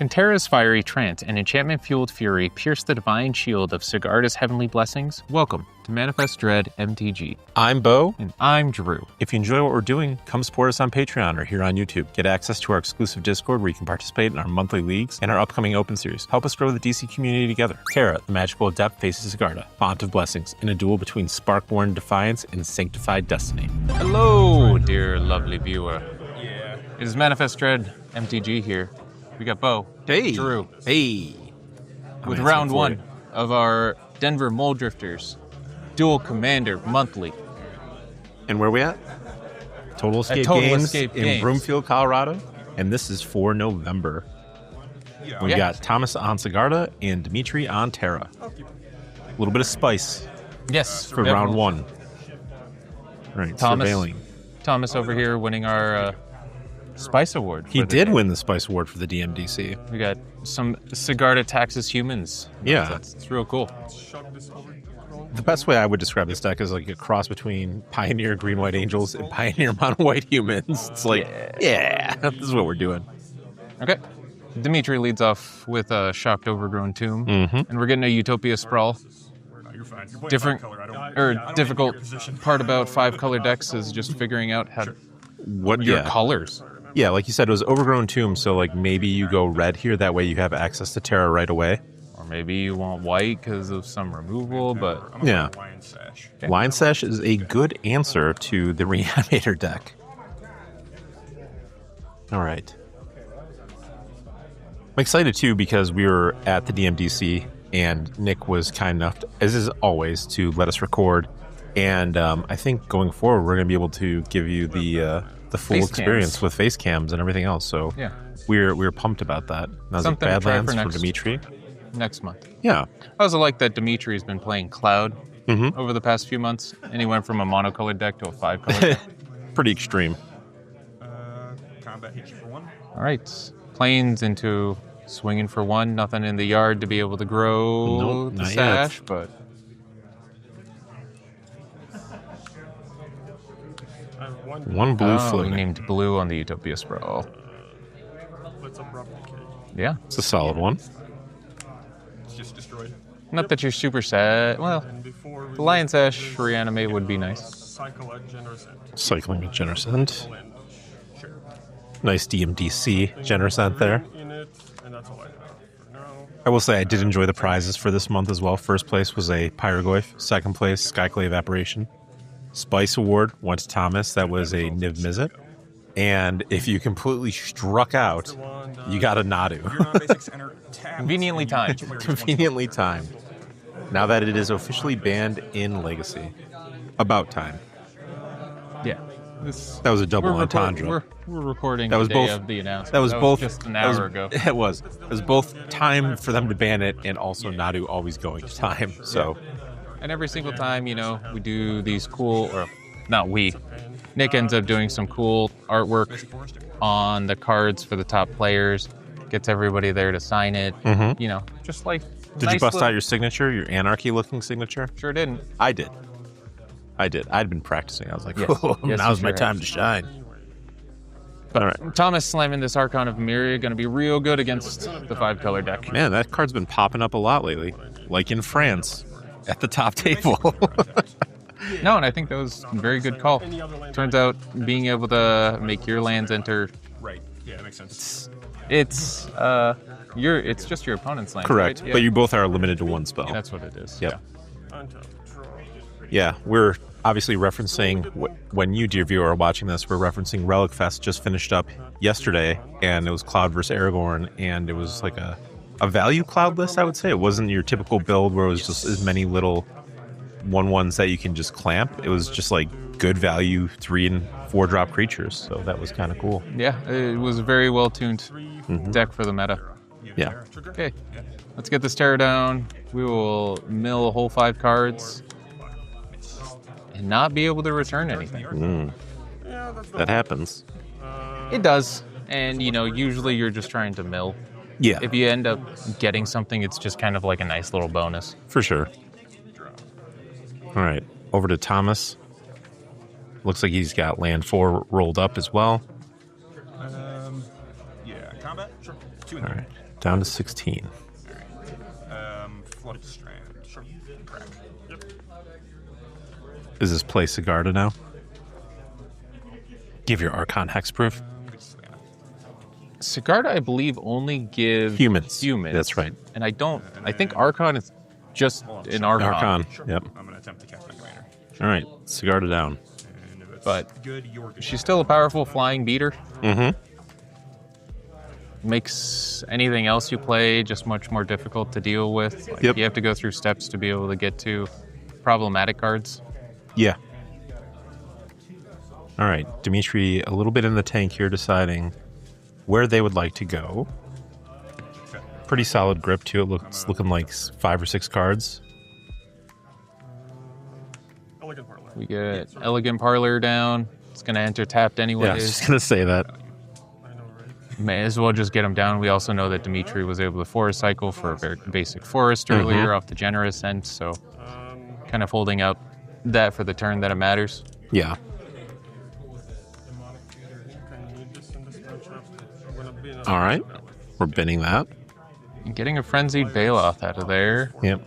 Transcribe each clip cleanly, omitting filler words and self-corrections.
Can Terra's fiery trance and enchantment-fueled fury pierce the divine shield of Sigarda's heavenly blessings? Welcome to Manafest Dread MTG. I'm Bo. And I'm Drew. If you enjoy what we're doing, come support us on Patreon or here on YouTube. Get access to our exclusive Discord where you can participate in our monthly leagues and our upcoming Open Series. Help us grow the DC community together. Terra, the magical adept, faces Sigarda, font of blessings, in a duel between Sparkborn Defiance and Sanctified Destiny. Hello, dear lovely viewer. Yeah. It is Manafest Dread MTG here. We got Bo. Hey. Drew. Hey. With round one of our Denver Mulldrifters Duel Commander monthly. And where are we at? Total Escape Games in Broomfield, Colorado. And this is for November. Yeah. We got Thomas on Sigarda and Dimitri on Terra. A little bit of spice. Yes. For round one. Right, surveilling. Thomas over here winning our Spice Award. He did win the Spice Award for the DMDC. We got some Sigarda taxes humans. Yeah. It's real cool. The best way I would describe this deck is like a cross between Pioneer Green White Angels and Pioneer Mono White Humans. It's like, yeah, this is what we're doing. Okay. Dimitri leads off with a Shocked Overgrown Tomb. And we're getting a Utopia Sprawl. Difficult part about 5-color decks is just figuring out how to your colors. Yeah, like you said, it was Overgrown Tomb, so like maybe you go red here, that way you have access to Terra right away. Or maybe you want white because of some removal, but... Yeah. Lion Sash is a good answer to the Reanimator deck. All right. I'm excited too because we were at the DMDC and Nick was kind enough, as is always, to let us record. And I think going forward, we're going to be able to give you the full face experience cams. with face cams and everything else. So yeah, we're pumped about that. That was something Badlands for Dimitri. Next month. Yeah. I also like that Dimitri's been playing Cloud over the past few months, and he went from a monocolored deck to a 5-color deck. Pretty extreme. Combat hits you for 1. All right. Plains into swinging for 1. Nothing in the yard to be able to grow the sash, yet. But... One blue floating. We named blue on the Utopia Sprawl. Yeah. It's a solid one. It's just destroyed. Not that you're super sad. Well, the Lion Sash reanimate would be nice. Cycling with Genercent. Nice DMDC Genercent there. I will say I did enjoy the prizes for this month as well. First place was a Pyrogoyf. Second place, Skyclave Apparition. Spice Award went to Thomas. That was a Niv Mizzet. And if you completely struck out, you got a Nadu. Conveniently timed. Conveniently timed. Now that it is officially banned in Legacy. About time. Yeah. That was a double entendre. We're recording that was the both, day of the announcement. That was both just an hour ago. It was. It was both time for them to ban it and also Nadu always going to time. So... And every single time, we do these cool, or not we, Nick ends up doing some cool artwork on the cards for the top players, gets everybody there to sign it, just like... Did you bust out your signature, your Anarchy-looking signature? Sure didn't. I did. I'd been practicing. I was like, yes, now's my time to shine. But all right. Thomas slamming this Archon of Myria, going to be real good against the 5-color deck. Man, that card's been popping up a lot lately, like in France. At the top table. No, and I think that was a very good call. Turns out being able to make your lands enter... Right. Yeah, that makes sense. It's just your opponent's land. Correct. Right? Yeah. But you both are limited to one spell. Yeah, that's what it is. Yep. Yeah, we're obviously referencing, when you, dear viewer, are watching this, we're referencing Relic Fest just finished up yesterday, and it was Cloud versus Aragorn, and it was like a value Cloud list, I would say. It wasn't your typical build where it was just as many little 1/1s that you can just clamp. It was just like good value 3 and 4 drop creatures. So that was kind of cool. Yeah, it was a very well tuned deck for the meta. Yeah. Okay, let's get this Terra down. We will mill a whole 5 cards and not be able to return anything. That happens. It does. And, usually you're just trying to mill. Yeah. If you end up getting something, it's just kind of like a nice little bonus. For sure. All right. Over to Thomas. Looks like he's got land 4 rolled up as well. Yeah. Combat? Sure. 2 All right. Down to 16. Flooded Strand. Sure. Crack. Yep. Is this play Sigarda now? Give your Archon hexproof. Sigarda, I believe, only gives Humans. Humans. That's right. And I don't. I think Archon is just an Archon. Archon. Sure. Yep. I'm going to attempt to cast my commander. All right. Sigarda down. And if it's But good, you're good. she's still a powerful flying beater. Mm-hmm. Makes anything else you play just much more difficult to deal with. Like, Yep. You have to go through steps to be able to get to problematic cards. Yeah. All right. Dimitri, a little bit in the tank here, deciding where they would like to go. Pretty solid grip, too. It looks looking like 5 or 6 cards. Elegant Parlor. We get Elegant Parlor down. It's going to enter tapped Yeah, I was anyways. just going to say that. I know, right? May as well just get him down. We also know that Dimitri was able to forest cycle for a very basic forest earlier off the generous end, so kind of holding out that for the turn that it matters. Yeah. All right. We're binning that. And getting a Frenzied Bailoff out of there. Yep.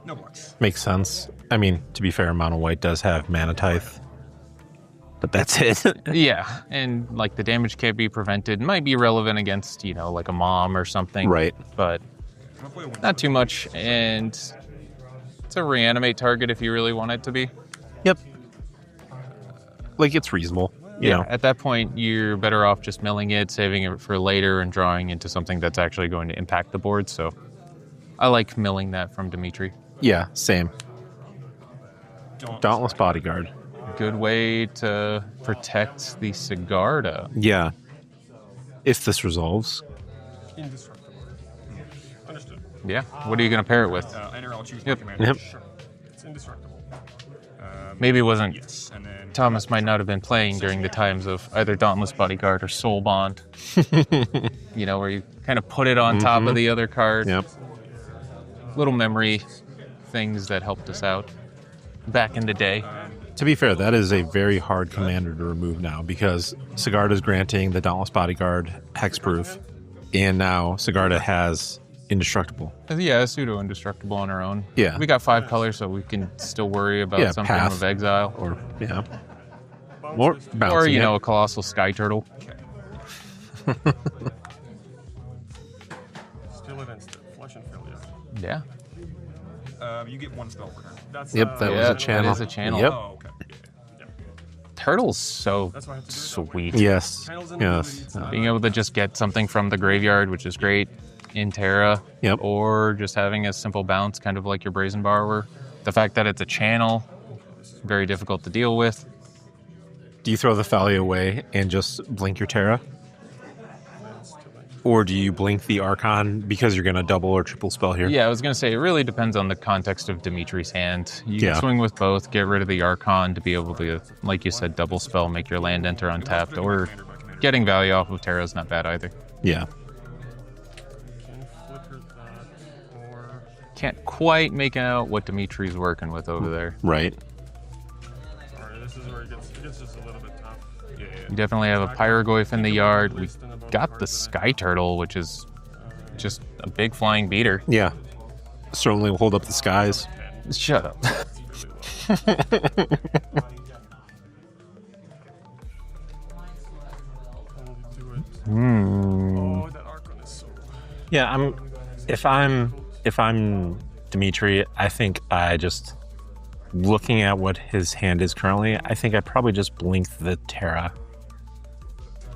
No blocks. Makes sense. I mean, to be fair, Mono White does have Mana Tithe. But that's it. Yeah, and like the damage can't be prevented. Might be relevant against, like a mom or something. Right. But not too much. And it's a reanimate target if you really want it to be. Yep. Like, it's reasonable. You know. At that point, you're better off just milling it, saving it for later, and drawing into something that's actually going to impact the board. So I like milling that from Dimitri. Yeah, same. Dauntless Bodyguard. Good way to protect the Sigarda. Yeah. If this resolves. Indestructible. Understood. Yeah. What are you going to pair it with? Enter, I'll choose Yep. my commander. Yep. Sure. It's indestructible. Maybe it wasn't. Yes, and then Thomas might not have been playing during the times of either Dauntless Bodyguard or Soul Bond. Where you kind of put it on top of the other card. Yep. Little memory things that helped us out back in the day. To be fair, that is a very hard commander to remove now because Sigarda is granting the Dauntless Bodyguard hexproof, and now Sigarda has Indestructible. Yeah, pseudo indestructible on our own. Yeah. We got 5 colors, so we can still worry about some form path. of exile. Or, yeah. Or bouncing Or, it. a colossal sky turtle. still an instant. Flush and failure. Yeah. You get 1 spell per turn. That's Yep, that was a channel. That is a channel. Yep. Oh, okay. Yeah. Turtle's so That's why I have to do it that way. sweet. Yes. Channels and Yes. abilities, not- Being able to just get something from the graveyard, which is great in Terra. Yep. Or just having a simple bounce, kind of like your Brazen Borrower. The fact that it's a channel, very difficult to deal with. Do you throw the Thalia away and just blink your Terra? Or do you blink the Archon because you're going to double or triple spell here? Yeah, I was going to say, it really depends on the context of Dimitri's hand. You Yeah. can swing with both, get rid of the Archon to be able to, like you said, double spell, make your land enter untapped, or getting value off of Terra is not bad either. Yeah. Can flicker that, or Can't quite make out what Dimitri's working with over there. Right. sorry, this is where it gets just a little bit tough. Yeah. You definitely have a Pyrogoyf in the yard. We got the Sky Turtle, which is just a big flying beater. Yeah. Certainly will hold up the skies. Shut up. Oh, that Archon is so. Yeah, if I'm Dimitri, I think I just looking at what his hand is currently, I think I probably just blink the Terra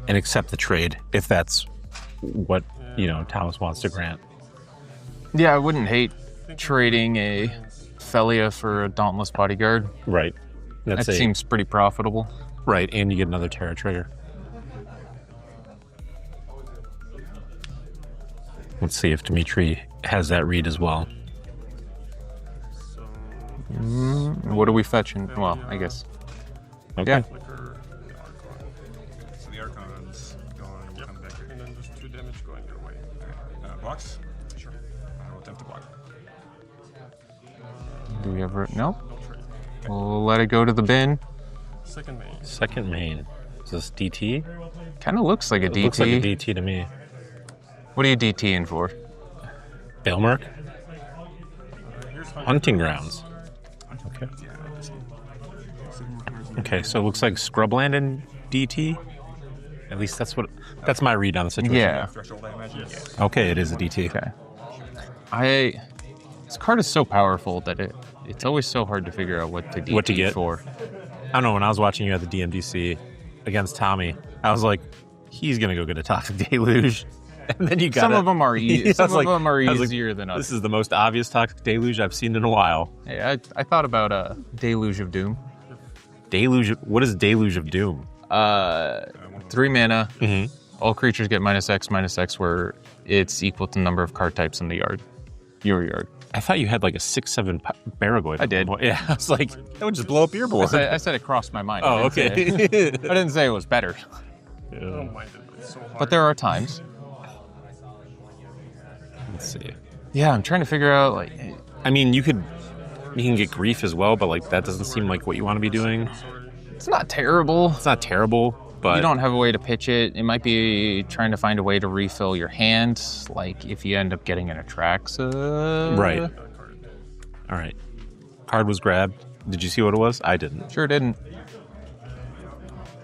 and accept the trade if that's what, Thomas wants to grant. Yeah, I wouldn't hate trading a Thalia for a Dauntless Bodyguard. Right. That seems pretty profitable. right, and you get another Terra trigger. Let's see if Dimitri has that read as well. What are we fetching? Well, I guess. Okay. Yeah. Flicker the Archon. So the Archon's going to come back here. And then just 2 damage going your way. Blocks? Sure. I will attempt to block. Do we ever? No. No trade. We'll let it go to the bin. Second main. Second main. Is this DT? Kind of looks like a It DT. looks like a DT to me. What are you DTing for? Bailmerk? Hunting grounds. Okay. Okay, so it looks like Scrubland and DT. At least that's my read on the situation. Yeah. Threshold, I imagine. Yes. Okay, it is a DT. Okay. This card is so powerful that it's always so hard to figure out what to DT get for. I don't know, when I was watching you at the DMDC against Tommy, I was like, he's going to go get a Toxic Deluge. And then you got Some of them are easy. Some of them are I was like, easier than others. This is the most obvious Toxic Deluge I've seen in a while. Hey, I thought about a Deluge of Doom. Deluge? What is Deluge of Doom? 3 mana. All creatures get -X, where it's equal to the number of card types in the yard. Your yard. I thought you had like a 6/7 Baragoid. I did. Yeah, I was like, that would just blow up your board. I said it crossed my mind. Oh, I didn't say it was better. I don't mind it, but it's so hard. But there are times. Let's see. Yeah, I'm trying to figure out, like... I mean, you can get Grief as well, but like that doesn't seem like what you want to be doing. It's not terrible. It's not terrible, but You don't have a way to pitch it. It might be trying to find a way to refill your hand, like if you end up getting an Atraxa. Right. All right. Card was grabbed. Did you see what it was? I didn't. Sure didn't.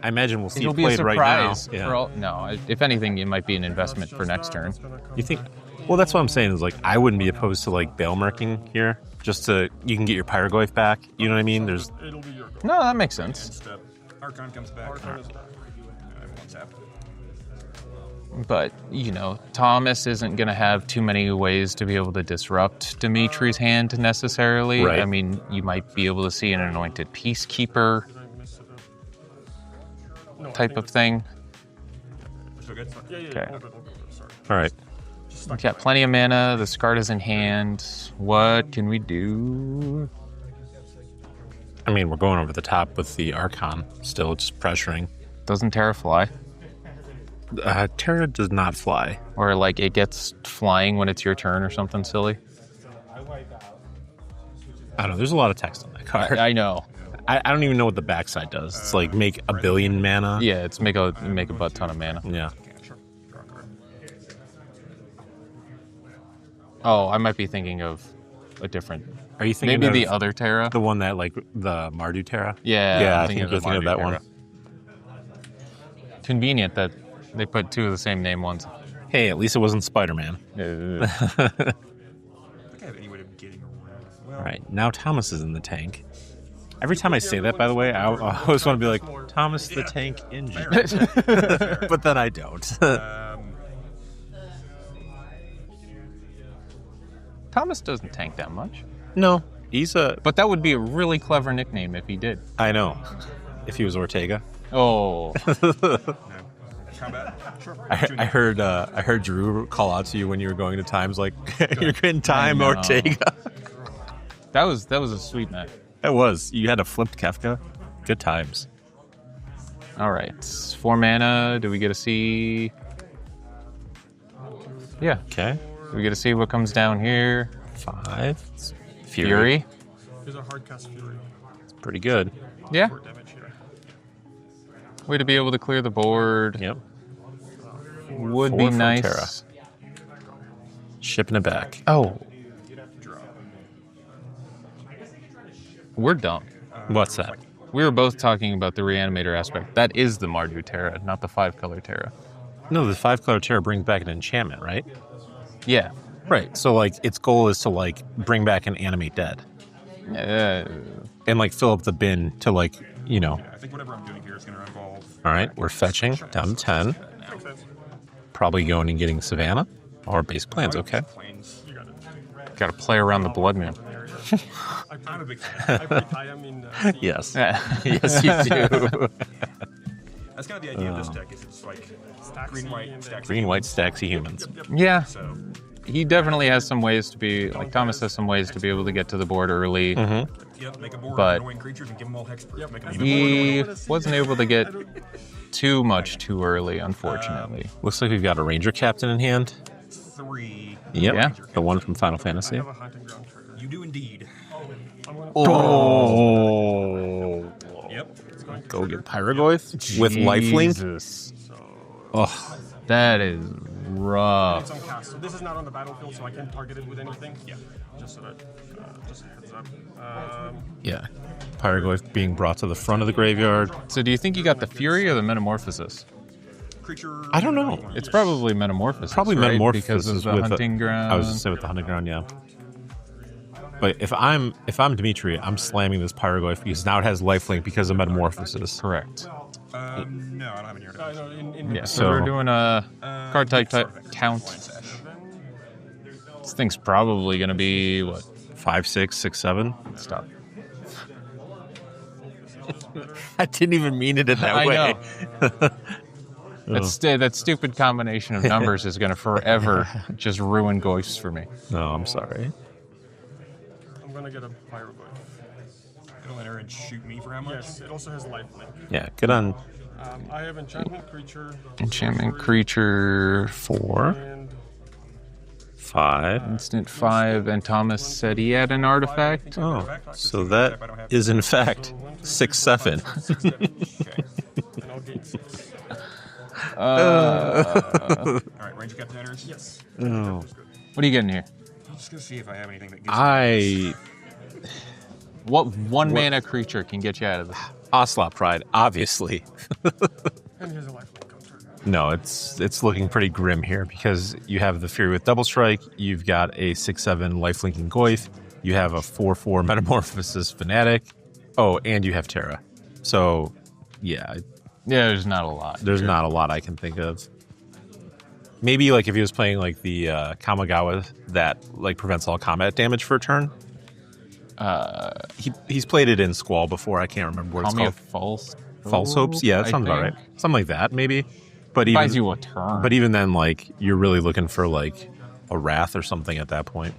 I imagine we'll see It'll it be a played right now. surprise. No, if anything, it might be an investment for next turn. You think? Well, that's what I'm saying. Is like I wouldn't be opposed to like Bailmerking here, just to you can get your Pyrogoyf back. You know what I mean? There's It'll be your go. No, that makes sense. Step. Archon comes back. Archon is back. Everyone's happy. But, Thomas isn't going to have too many ways to be able to disrupt Dimitri's hand necessarily. Right. I mean, you might be able to see an Anointed Peacekeeper type of thing. So good. Yeah, Okay. all good, sorry. all right. We've got plenty of mana. The Sigarda's in hand. What can we do? I mean, we're going over the top with the Archon. Still, just pressuring. Doesn't Terra fly? Terra does not fly. Or, like, it gets flying when it's your turn or something silly? I don't know. There's a lot of text on that card. I know. I don't even know what the backside does. It's like make 1 billion mana. Yeah, it's make a butt ton of mana. Yeah. Sure. Draw a card. Oh, I might be thinking of a different... Are you thinking Maybe the of other Terra? the one that like the Mardu Terra? Yeah, Yeah, I'm I think thinking you're thinking of that one. Convenient that they put 2 of the same name ones. Hey, at least it wasn't Spider-Man. I think I have any way of getting around. Well, All right, now Thomas is in the tank. Every time I say that, by the way, I always want to be like, Thomas the Tank Engine. But then I don't. Thomas doesn't tank that much. No, he's a... But that would be a really clever nickname if he did. I know. If he was Ortega. Oh. combat. Sure. I heard Drew call out to you when you were going to times like, you're in time, I know. Ortega. That was a sweet night. It was. You had a flipped Kefka. Good times. All right. 4 mana. Do we get to see... Yeah. Okay. Do we get to see what comes down here? 5. Fury. Here's a hard cast Fury. It's pretty good. Yeah. 4 damage here. Way to be able to clear the board. Yep. Would 4 be from nice. Terra. Shipping it back. Oh. We're dumb. What's that? We were both talking about the reanimator aspect. That is the Mardu Terra, not the 5-color Terra. No, the 5-color Terra brings back an enchantment, right? Yeah. Right. So, like, its goal is to, like, bring back an animate dead. And, like, fill up the bin to, like, you know. I think whatever I'm doing here is going to involve. All right, we're fetching down to 10. Probably going and getting Savannah or base plans, okay. Planes. You got it. Got to play around the blood moon. I'm a big fan. I play Tayam in Yes. Yes, you do. That's kind of the idea of this deck. Is it's like green, white, stacks. Green, white stacks of humans. Yeah. So He definitely has some ways to be, like Thomas has some ways to be able to get to the board early. yep, make a board But- of annoying creatures and give them all hexproof. Make them He wasn't able to get too much too early, unfortunately. Looks like we've got a Ranger Captain in hand. 3. Yep. Yeah. The one from Final I Fantasy. have a hunting ground trigger. You do indeed. Oh. Yep. Go get Pyrogoyf with lifelink. Jesus. Oh, That is Rough. It's on cast. So this is not on the battlefield, so I can't target it with anything. Yeah. Just so that, just a heads up. Yeah. Pyroglyph being brought to the front of the graveyard. So do you think you got the Fury or the Metamorphosis? Creature. I don't know. It's probably Metamorphosis. Probably right? Metamorphosis because of the with hunting ground. I was gonna say with the hunting ground, yeah. But if I'm Dimitri, I'm slamming this Pyroglyph because now it has lifelink because of Metamorphosis. Correct. No, I don't have any No, Yeah, so So- we're doing a card type count. This thing's probably going to be, what? 5, 6, 6, 7. Stop. I didn't even mean it in that I way. know. That stupid combination of numbers is going to forever just ruin Goyfs for me. No, I'm sorry. I'm gonna get a Pyroglyph. It'll enter and shoot me for how much? Yes, it also has lifelink. Yeah, good on I have enchantment creature. Enchantment creature 4, And 5. instant 5, and Thomas said he had an artifact. Oh, so that is in fact 6, 7. and I'll gain 6. Alright, Ranger Captain enters. Yes. Oh. What are you getting here? I'm just gonna see if I have anything that gives What one mana creature can get you out of this? Ocelot Pride, obviously. And here's a lifelink counter. No, it's looking pretty grim here because you have the Fury with Double Strike, you've got a 6/7 lifelinking Goyf, you have a 4/4 Metamorphosis Fanatic, oh, and you have Terra. So, yeah, Yeah, there's not a lot. there's not a lot I can think of. Maybe like if he was playing like the Kamigawa that like prevents all combat damage for a turn. He's played it in Squall before. I can't remember what it's Call me a called. false. False Hopes? Yeah, that I sounds about think. right. Something like that, maybe. But Buys even you a turn. but even then, like you're really looking for like a Wrath or something at that point.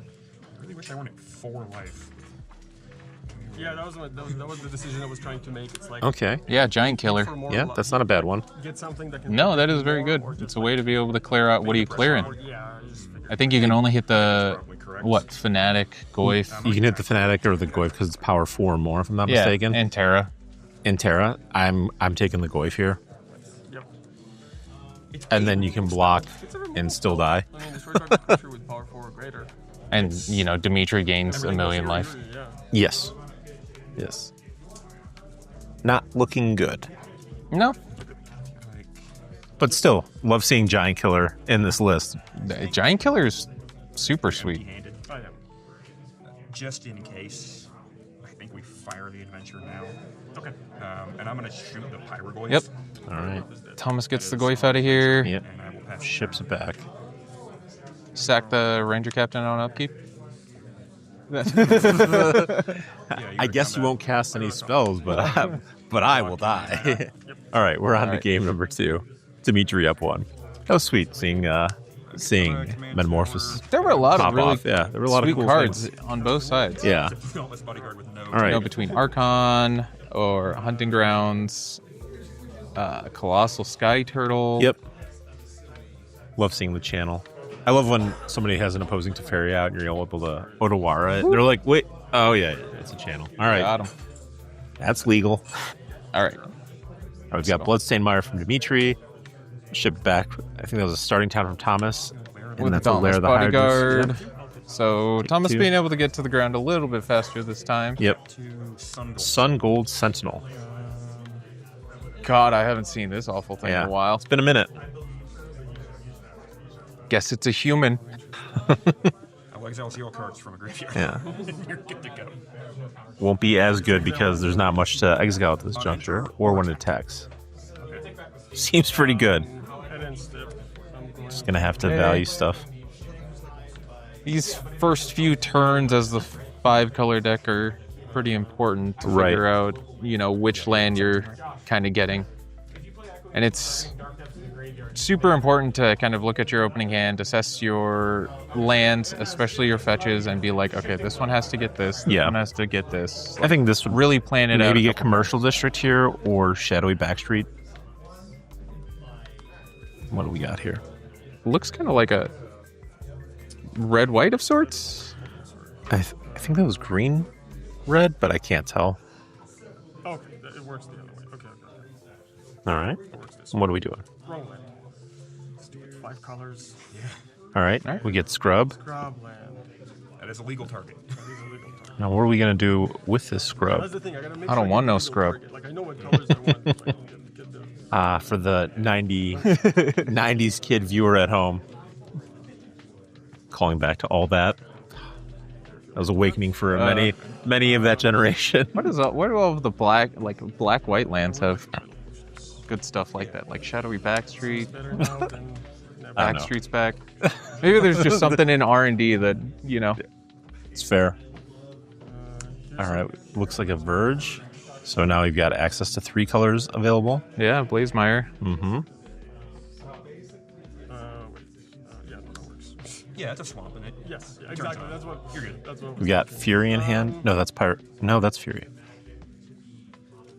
I really wish I wanted 4 life. Yeah, that was the decision I was trying to make. It's like Okay. Yeah, Giant Killer. for more Yeah, life, that's not a bad one. get something that can. No, that is very good. or It's just a way to be able to clear out. What are you clearing? Yeah, I just figured. I think you can only hit the Probably correct. what Fanatic, Goyf, You can hit the Fanatic or the Goyf because it's power 4 or more, if I'm not yeah, mistaken. and Terra. In Terra, I'm taking the Goyf here, Yep. and then you can block and still die. I mean, destroy target creature with power 4 or greater. And Dimitri gains a Everything million goes life. here, Yeah. Yes. Yes. Not looking good. No, Like, But still, love seeing Giant Killer in this list. the Giant Killer is super sweet. empty-handed. I am. Just in case, I think we fire the adventure now. Okay. And I'm gonna shoot the Pyroglyph. Yep. All right. Thomas gets the Goyf out of here. Yep. And I will pass Ships it back. Sack the Ranger Captain on upkeep. Yeah, I guess you won't cast any spells, but I will die. All right, we're on to right. game number 2. Dimitri up 1. That was sweet seeing Metamorphosis. There were a lot Pop of really off. Yeah, there were a lot of sweet cool cards things. on both sides. Yeah. Dauntless bodyguard with no. All right. Between Archon or Hunting Grounds, Colossal Sky Turtle. Yep. Love seeing the channel. I love when somebody has an opposing Teferi out and you're able to Otawara it. They're like, wait, oh yeah, it's a channel. All right, Got him. that's legal. All right. All right, we've got Bloodstained Mire from Dimitri. Ship back. I think that was a starting town from Thomas. And With that's the a Lair Dauntless of the Hydras. Bodyguard. So Thomas two. being able to get to the ground a little bit faster this time. Yep. To Sun Gold. Sun Gold Sentinel. God, I haven't seen this awful thing Yeah. in a while. It's been a minute. Guess it's a human. I will exile 0 cards from a graveyard. Yeah. You're good to go. Won't be as good because there's not much to exile at this juncture or when it attacks. Seems pretty good. And then step. I'm going. Just gonna have to value stuff. These first few turns as the 5-color deck are pretty important to Right. figure out, which land you're kind of getting. And it's super important to kind of look at your opening hand, assess your lands, especially your fetches, and be like, okay, this one has to get this Yeah. one has to get this. I think this would Really plan it out. maybe a get couple- Commercial District here or Shadowy Backstreet. What do we got here? Looks kind of like a red-white of sorts. I think that was green, red, but I can't tell. Okay, it works the other way. Okay. All right. It works this What are we doing? way. Wrong way. Stupid 5 5 colors. All right. We get scrub. Scrubland. That is a legal target. That is a legal target. Now, what are we going to do with this scrub? That's the thing. I gotta make I don't sure want get no the legal scrub. target. Like I know what colors I want. Like, get the, For the 90s kid viewer at home. Calling back to all that. That was awakening for many of that generation. What do all of the black white lands have good stuff like that? Like Shadowy Backstreet. better now than never. I don't know. Backstreet's back. Maybe there's just something in R&D that, It's fair. All right. Looks like a Verge. So now we've got access to 3 colors available. Yeah, Blazemeyer. Mm-hmm. Yeah, that works. Yeah, it's a swamp in it. Yes, yeah, exactly. That's what You're good. That's what. We got Fury in hand. No, that's Pirate. No, that's Fury.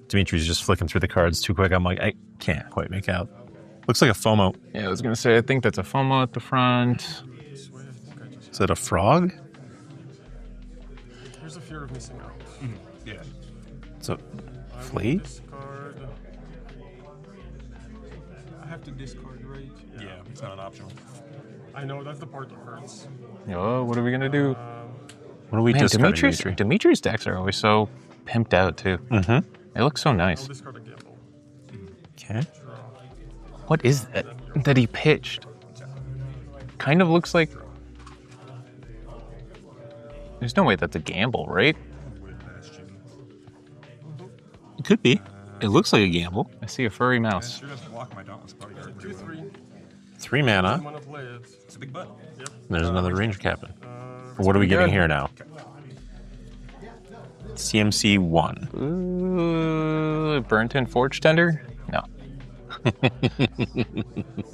Dimitri's just flicking through the cards too quick. I'm like, I can't quite make out. Looks like a FOMO. Yeah, I was going to say, I think that's a FOMO at the front. Is it a frog? Here's a fear of missing out. Yeah. It's a fleet? Discard. I have to discard, right? Yeah, it's not an optional. I know that's the part that hurts. Oh, what are we going to do? What are we Man, discarding? Dimitri's decks are always so pimped out, too. Mm-hmm. They look so I'll nice. discard a gamble. Okay. What is that that he pitched? Kind of looks like... There's no way that's a gamble, right? It could be. It looks like a gamble. I see a furry mouse. Sure doesn't block my Dauntless Bodyguard. 2/3. 3 mana. Want to play it? It's a big butt. Yep. There's another Ranger Captain. What are we getting here now? CMC 1. Ooh, Burnt-in Forge Tender? No.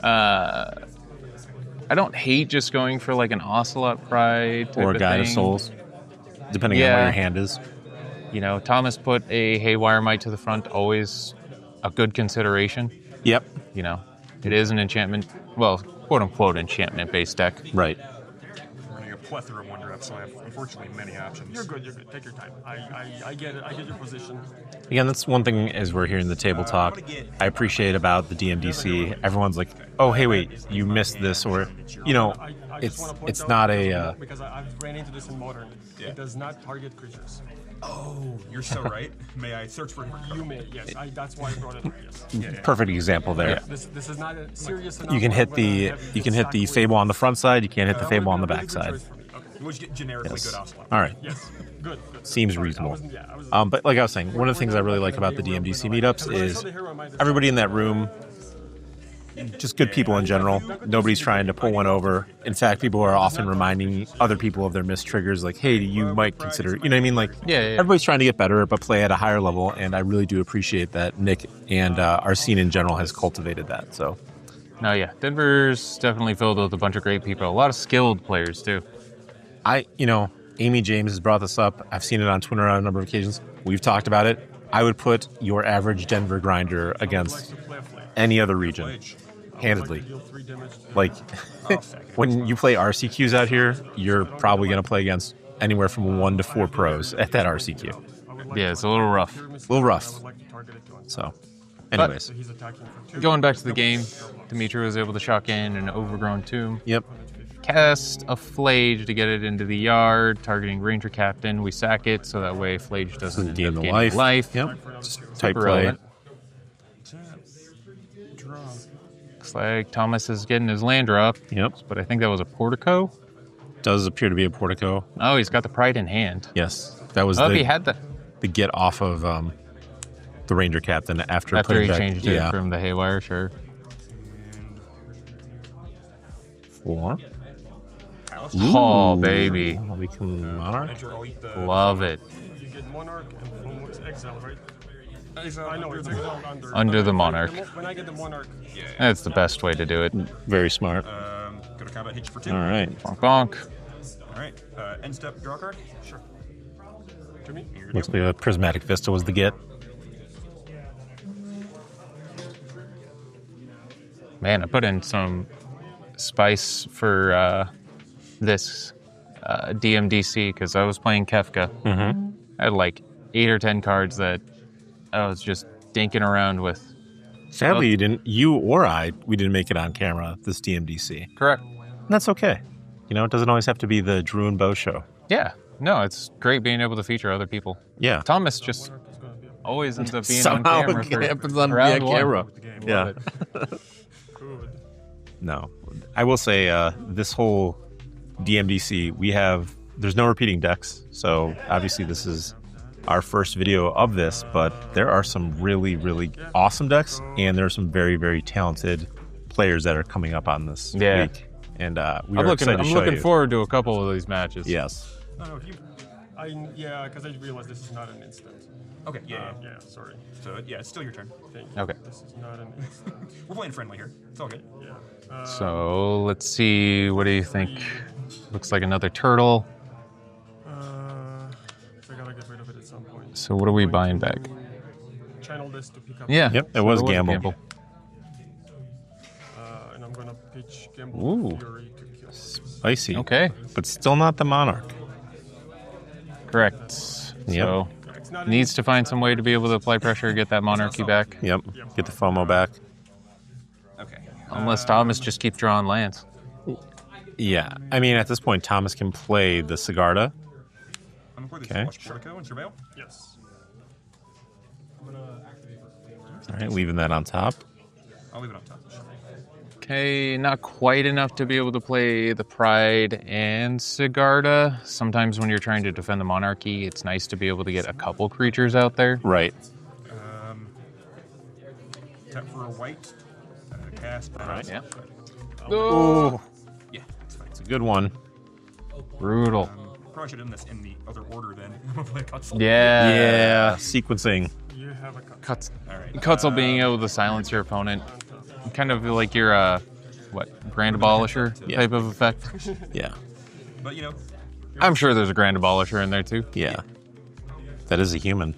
I don't hate just going for like an Ocelot Pride type Or a of Guide of thing. Souls. Depending on Yeah. where your hand is. Thomas put a Haywire Might to the front, always a good consideration. Yep. It is an enchantment, well, quote-unquote enchantment-based deck. Right. I'm running a plethora of 1-drops, so I have, unfortunately, many options. You're good. You're good. Take your time. I get it. I get your position. Again, that's one thing as we're hearing the table talk. I appreciate about the DMDC. Everyone's like, "Oh, hey, wait, you missed this," or I just wanna point it's out not a. because I've ran into this in Modern. Yeah. It does not target creatures. Oh, you're so right. May I search for You may, yes. That's why I brought it up. Yes. Perfect example there. This is not a serious enough. You can hit when I the have you can this hit the stack Fable with- on the front side. You can't hit the That Fable would on the be a really back good side. choice for me. Okay. You always get generically Yes. good Ocelot. All right. Yes. Good. Seems Sorry, reasonable. I wasn't- yeah, I was- But like I was saying, one of the things I really like about the DMDC meetups is everybody in that room, just good people in general. Nobody's trying to pull one over. In fact, people are often reminding other people of their missed triggers, like, hey, you might consider, you know what I mean? Like, Yeah. everybody's trying to get better, but play at a higher level, and I really do appreciate that Nick and our scene in general has cultivated that. So, No, yeah. Denver's definitely filled with a bunch of great people. A lot of skilled players, too. Amy James has brought this up. I've seen it on Twitter on a number of occasions. We've talked about it. I would put your average Denver grinder against any other region, handedly. Like, when you play RCQs out here, you're probably going to play against anywhere from 1 to 4 pros at that RCQ. Yeah, it's a little rough. A little rough. So, anyways. Going back to the game, Dimitri was able to shock in an Overgrown Tomb. Yep. Cast a Flage to get it into the yard, targeting Ranger Captain. We sack it, so that way Flage doesn't Gain end up the gaining life. life. Yep. Just type Super play. relevant. Looks like Thomas is getting his land drop. Yep. But I think that was a Portico. Does appear to be a Portico. Oh, he's got the Pride in hand. Yes. That was Oh, if he had the... the get off of the Ranger Captain after After putting he back, changed it from the Haywire, sure. 4. Oh, baby. We can Monarch. Enter, I'll eat the... Love it. You get Monarch and almost Exile, right? I know, it's Exile under. Under the Monarch. When I get the Monarch, That's the best way to do it. Very smart. Go to combat, hit you for 2. All right. Bonk, bonk. All right. End step, draw a card. sure. To me? Looks like a Prismatic Vista was the get. Man, I put in some spice for this DMDC because I was playing Kefka. Mm-hmm. I had like 8 or 10 cards that I was just dinking around with. Sadly, you or we didn't make it on camera this DMDC. Correct. And that's okay. You know, it doesn't always have to be the Drew and Bo show. Yeah. No, it's great being able to feature other people. Yeah. Thomas just always ends up being Somehow on camera. it happens on round via one. camera. Yeah. No. I will say this whole DMDC, there's no repeating decks. So obviously this is our first video of this, but there are some really, really awesome decks, and there are some very, very talented players that are coming up on this week. And I'm looking forward to a couple of these matches. Yes. No, because I realized this is not an instant. Okay, yeah. Sorry. So, yeah, it's still your turn. Thank you. Okay. This is not an instant. We're playing friendly here. It's all good. Yeah. So let's see. What do you think? Looks like another turtle. So I gotta get rid of it at some point. So what are we buying back? Channel this to pick up. Yeah. Yep, it was a gamble. And I'm gonna pitch Gamble Ooh. Fury to kill this. Spicy. Okay. But still not the Monarch. Correct. So needs to find some way to be able to apply pressure, get that monarchy back. Yep. Get the FOMO back. Okay. Unless Thomas just keeps drawing lands. Yeah. I mean, at this point, Thomas can play the Sigarda. I'm going to Okay. watch Portico and Surveil. Yes. All right, leaving that on top. I'll leave it on top. Okay, not quite enough to be able to play the Pride and Sigarda. Sometimes when you're trying to defend the monarchy, it's nice to be able to get a couple creatures out there. Right. Tap for a white. Cast. Right. Yeah. Oh, Yeah, it's fine. it's a good one. Brutal. Probably should have done this in the other order then. I'm going to play Cutzel. Yeah. Yeah, sequencing. You have a cut. Cuts. All right. Cutzel being able to silence your opponent. Kind of like your, Grand Abolisher type of effect. Yeah. But, I'm sure there's a Grand Abolisher in there too. Yeah. That is a human.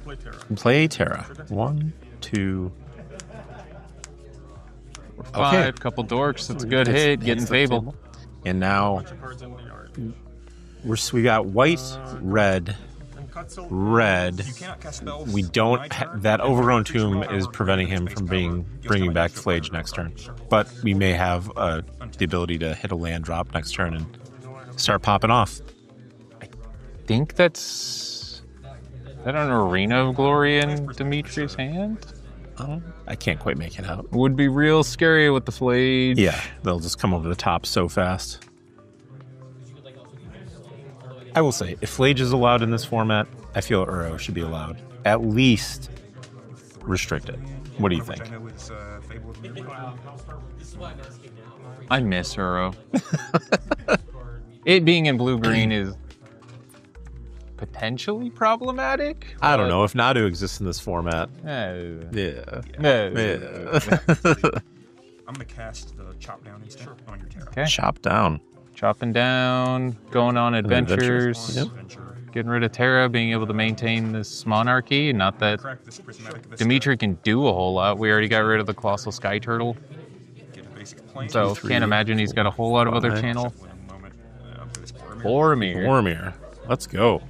Play Terra. Play Terra. 1, 2. 5, couple dorks. That's a good hit. Getting Fable. And now Cards in the yard. we got white, red, And Cutzel. red. you cannot cast spells. We don't. That overgrown tomb is preventing him from bringing back Flage next turn. But we may have the ability to hit a land drop next turn and start popping off. Think that's... Is that an Arena of Glory in Dimitri's hand? I can't quite make it out. Would be real scary with the Flage. Yeah, they'll just come over the top so fast. I will say, if Flage is allowed in this format, I feel Uro should be allowed. At least restricted. What do you think? I know is Fable of the Mirror. I miss Uro. It being in blue-green is potentially problematic. I don't know if Nadu exists in this format. Yeah. I'm going to cast the Chop Down instead on your Terra. Okay. Chop down. Chopping down, going on adventures, Yep. Adventure. getting rid of Terra, being able to maintain this monarchy. Not that Crack this prismatic vista, Dimitri can do a whole lot. We already got rid of the Colossal Sky Turtle, get a basic plane. so can't imagine he's got a whole lot of other Five. channel. Shuffle in a moment. For this Boromir. Boromir. Boromir. Let's go.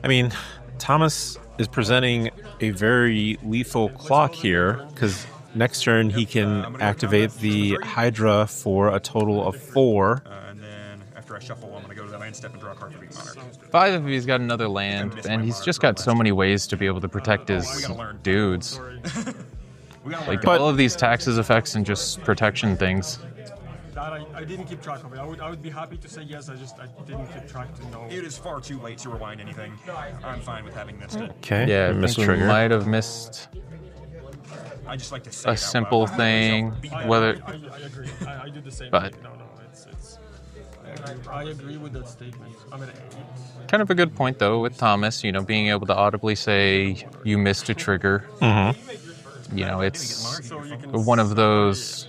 I mean, Thomas is presenting a very lethal clock here because next turn he can activate the Hydra for a total of 4. And then after I shuffle, I'm going to go to the land step and draw a card for being Monarch. 5 if he's got another land, and he's just got so many ways to be able to protect his dudes. We gotta Like learn. all of these taxes, effects, and just protection things. That I didn't keep track of it. I would be happy to say yes. I didn't keep track to know. It is far too late to rewind anything. I'm fine with having missed it. Okay. Yeah, I missed think we trigger. might have missed I just like to say a it out simple loud. thing. I Whether agree. I do the same. But- thing. No, it's. I agree with that statement. I'm at 8. kind of a good point though with Thomas. Being able to audibly say you missed a trigger. It's So you can one of those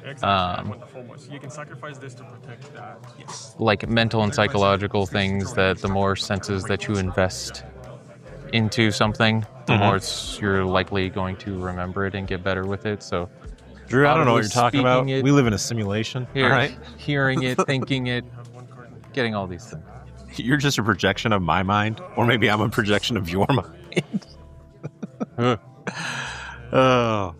you can sacrifice this to protect that. like mental and psychological things that the more senses that you invest into something, the more you're likely going to remember it and get better with it. So Drew, I don't know what you're talking about. Speaking it- We live in a simulation. All right. hearing it, thinking it, getting all these things. You're just a projection of my mind, or maybe I'm a projection of your mind. Oh.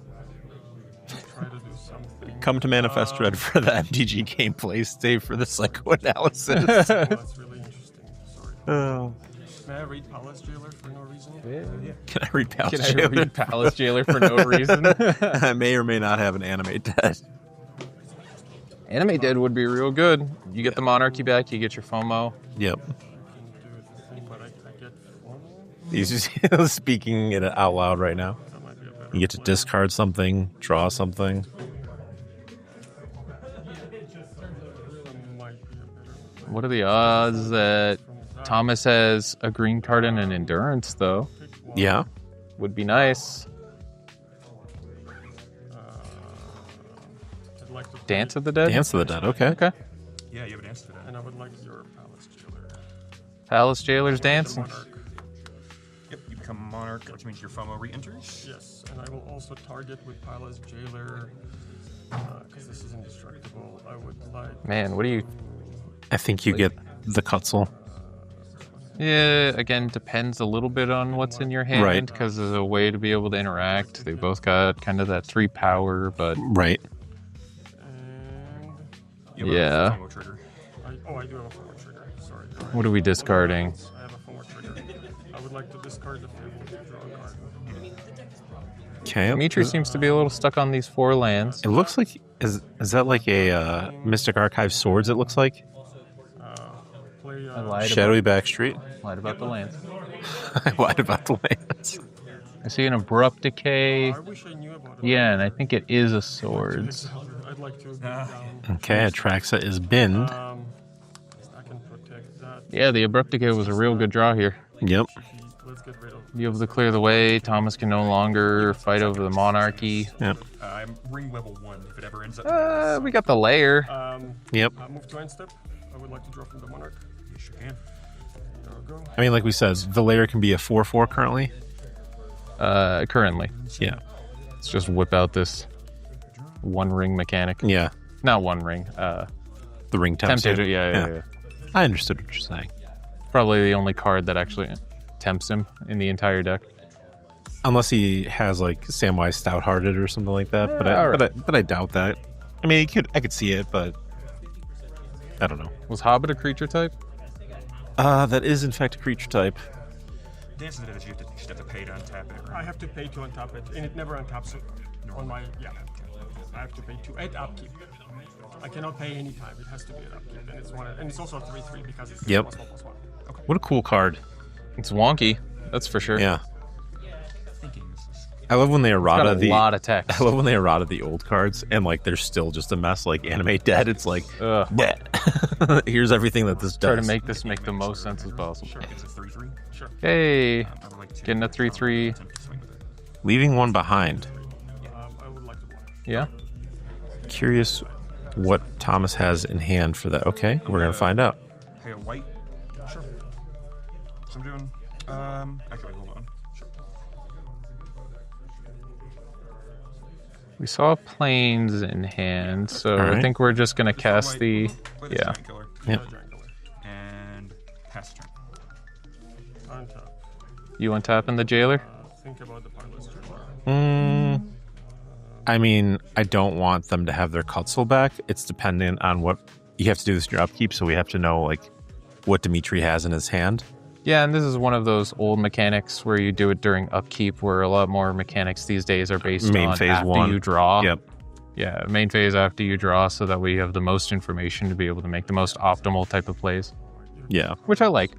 Try to do something. Come to Manafest Dread for the MTG gameplay. Stay for the psychoanalysis. That's really interesting. Sorry. Oh. May I read Palace Jailer for no reason? Can I read Palace Can I Jailer? read Palace Jailer for no reason? I may or may not have an animate dead. Animate Dead would be real good. You get the Monarchy back, you get your FOMO. Yep. I can do the thing, but I get FOMO. He's just speaking it out loud right now. That might be a better You get to plan. discard something, draw something. That might be a better plan. What are the odds that Thomas has a green card and an endurance, though? Pick one. Yeah. Would be nice. I'd like to Dance of the Dead? Dance of the Dead. Okay. Okay. Yeah, you have an answer to that. And I would like your Palace Jailer. Palace Jailer's The dancing. Monarch. Yep, you become Monarch, which means your FOMO re-enters. Yes, and I will also target with Palace Jailer, because this is indestructible. I would like... Man, what do you... I think you get the Kutzel. Yeah, again, depends a little bit on what's in your hand. Right. Because there's a way to be able to interact. They both got kind of that 3 power, but... Right. And... You have Yeah. a FOMO trigger. I do have a FOMO trigger. Sorry. What are we discarding? I have a FOMO trigger. I would like to discard the 5th to draw a card. Okay. Dimitri seems to be a little stuck on these 4 lands. It looks like is that like a Mystic Archive Swords? It looks like Play... I lied Shadowy Backstreet. Lied about the lands. I lied about the lands. I see an Abrupt Decay. I wish I knew about it. Yeah, and I think it is a Swords. I'd like to go down. Okay, Atraxa is binned. I can protect that. Yeah, the Abrupt Decay was a real good draw here. Yep. Let's get rid of... Be able to clear the way. Thomas can no longer fight over the Monarchy. Yep. I'm ring level 1 if it ever ends up. We got the layer. Yep. Move to end step. I would like to draw from the Monarch. You sure can. There we go. I mean, like we said, the layer can be a 4/4 currently. Currently. Yeah. Let's just whip out this 1 ring mechanic. Yeah. Not 1 ring. The ring tempts Tempted. you. Yeah. I understood what you're saying. Probably the only card that actually tempts him in the entire deck. Unless he has like Samwise Stout-Hearted or something like that, alright. but I doubt that. I mean, I could see it, but I don't know. Was Hobbit a creature type? That is in fact a creature type. Dance of the Dead is you should have to pay to untap it, I right? have to pay to untap it, and it never untaps it on my... Yeah. I have to pay to... At upkeep. I cannot pay any time. It has to be at upkeep, and it's one. And it's also a 3/3 because it's Yep. +1/+1. What a cool card. It's wonky, that's for sure. Yeah. Thinking this is... I love when they Got errata a lot of text. I love when they errata the old cards and like they're still just a mess. Like Animate Dead, it's like Ugh. bleh. Here's everything that this Try does. to make this make the most sense as possible. It's a 3/3. Sure. Hey, I would like to getting a 3/3. attempt to swing with it. Leaving one behind. I would like to block. Yeah. Curious what Thomas has in hand for that. Okay, we're gonna find out. Pay a white. Sure. So I'm doing. Actually, hold on. Sure. We saw planes in hand, so I Alright. think we're just gonna cast White. the. Play the Yeah. giant killer. Yep. Giant color. And pass turn. Untap. You untapping the jailer? Think about the Palace Jailer. I mean, I don't want them to have their Kutzel back. It's dependent on what you have to do this in your upkeep, so we have to know like what Dimitri has in his hand. Yeah, and this is one of those old mechanics where you do it during upkeep, where a lot more mechanics these days are based Main on phase after 1. you draw. Yep. Yeah, main phase after you draw, so that we have the most information to be able to make the most optimal type of plays, Yeah. which I like.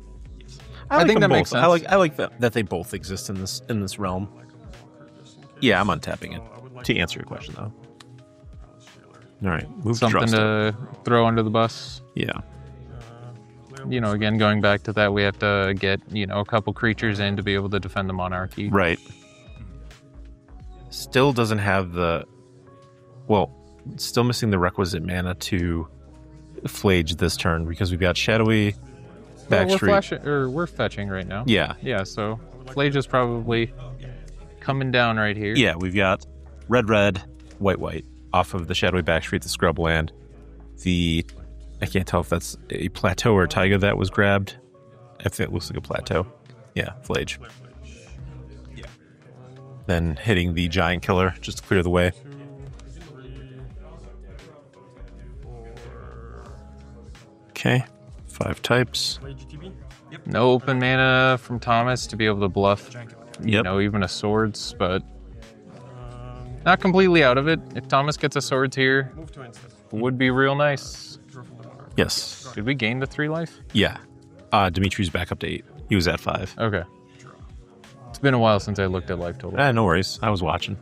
I like think them that makes both. sense. I like that they both exist in this realm. Yeah, I'm untapping it. To answer your question though. Palace Jailer. All right, move Something to to throw under the bus. Yeah. You know, again, going back to that, we have to get, a couple creatures in to be able to defend the Monarchy. Right. Still doesn't have the... Well, still missing the requisite mana to Flage this turn because we've got Shadowy, Well, Backstreet. we're fetching right now. Yeah. Yeah, so Flage is probably coming down right here. Yeah, we've got red, white off of the Shadowy Backstreet, the Scrub Land. I can't tell if that's a plateau or a taiga that was grabbed. If it looks like a plateau. Yeah, Flage. then hitting the giant killer just to clear the way. 2, 3, 4. Okay, 5 types. Play GTB. Yep. No open mana from Thomas to be able to bluff, Giant killer. you know, even a swords, but not completely out of it. If Thomas gets a swords here, Move to instant. would be real nice. Draw from the monarch. Yes. Did we gain the 3 life? Yeah. Dimitri's back up to 8. He was at 5. Okay. It's been a while since I looked at life total. No worries. I was watching.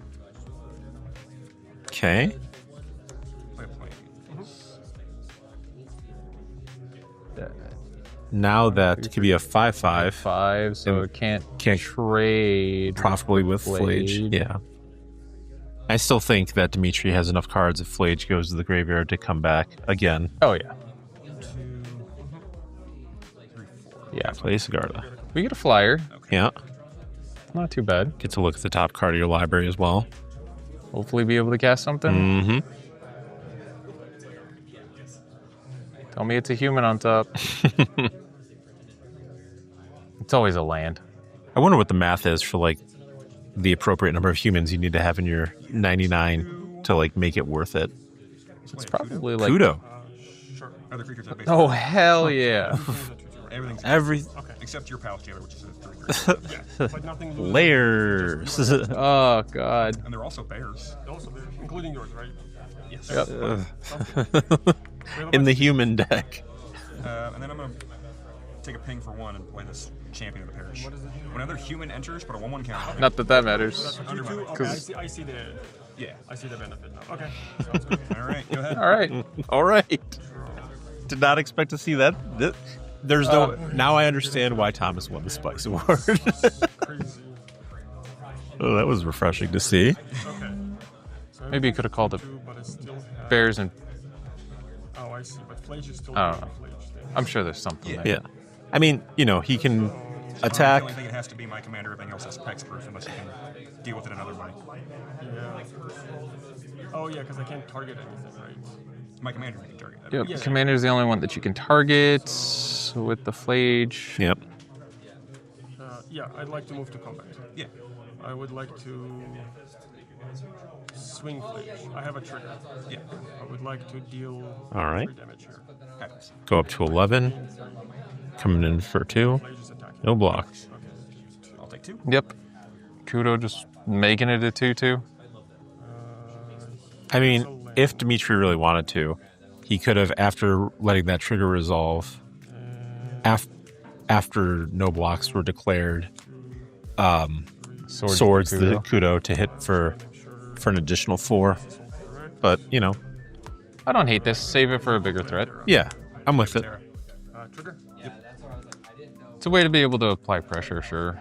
Okay. Play a plane. Now that could be a 5/5. 5, so And it can't can't trade. profitably with Flage. Flage. Yeah. I still think that Dimitri has enough cards if Flage goes to the graveyard to come back again. Oh, yeah. Yeah. Play Sigarda. We get a flyer. Yeah. Not too bad. Get to look at the top card of your library as well. Hopefully be able to cast something. Mm-hmm. Tell me it's a human on top. It's always a land. I wonder what the math is for like the appropriate number of humans you need to have in your 99 to like make it worth it. It's probably like... Kudo. Sure. Other creatures have base. Oh, hell yeah. Everything's Every except your Palace Jailer, which is a 3/3. Yeah, but nothing loses. layers. Oh, God. And they're also bears. Also there, including yours, right? Yes. Yep. In the human deck. And then I'm gonna take a ping for 1 and play this Champion of the Parish. What does it do? When another human enters, put a 1/1 counter. Not that that matters. Under my 2/2. mind. Okay, I see the Yeah. benefit now. Okay, sounds good. All right. Go ahead. All right. All right. Did not expect to see that. There's no. Now I understand why Thomas won the Spice Award. Crazy. Oh, that was refreshing to see. Okay. So Maybe you could have called it 2, but it still has... bears and... Oh, I see. But Flage is still I don't know. Flage thing. I'm sure there's something there. Yeah. I mean, you know, he can The attack. only thing it has to be my commander. Everything else is Pex proof unless you can deal with it another way. Yeah. Oh yeah, because I can't target anything, right? My commander you can target that. Yep. Yeah. Commander's the only one that you can target with the Flage. Yep. Yeah, I'd like to move to combat. Yeah. I would like to swing Flage. I have a trigger. Yeah. I would like to deal All right. 3 damage here. Happens. Go up to 11. Coming in for 2. Flage is attacking. No block. Okay. I'll take 2. Yep. Kudo just making it a 2/2. I mean, if Dimitri really wanted to, he could have, after letting that trigger resolve, after no blocks were declared, swords the Kudo to hit for an additional 4. But, you know, I don't hate this. Save it for a bigger threat. yeah, I'm with it. Terra. Trigger? It's a way to be able to apply pressure, sure.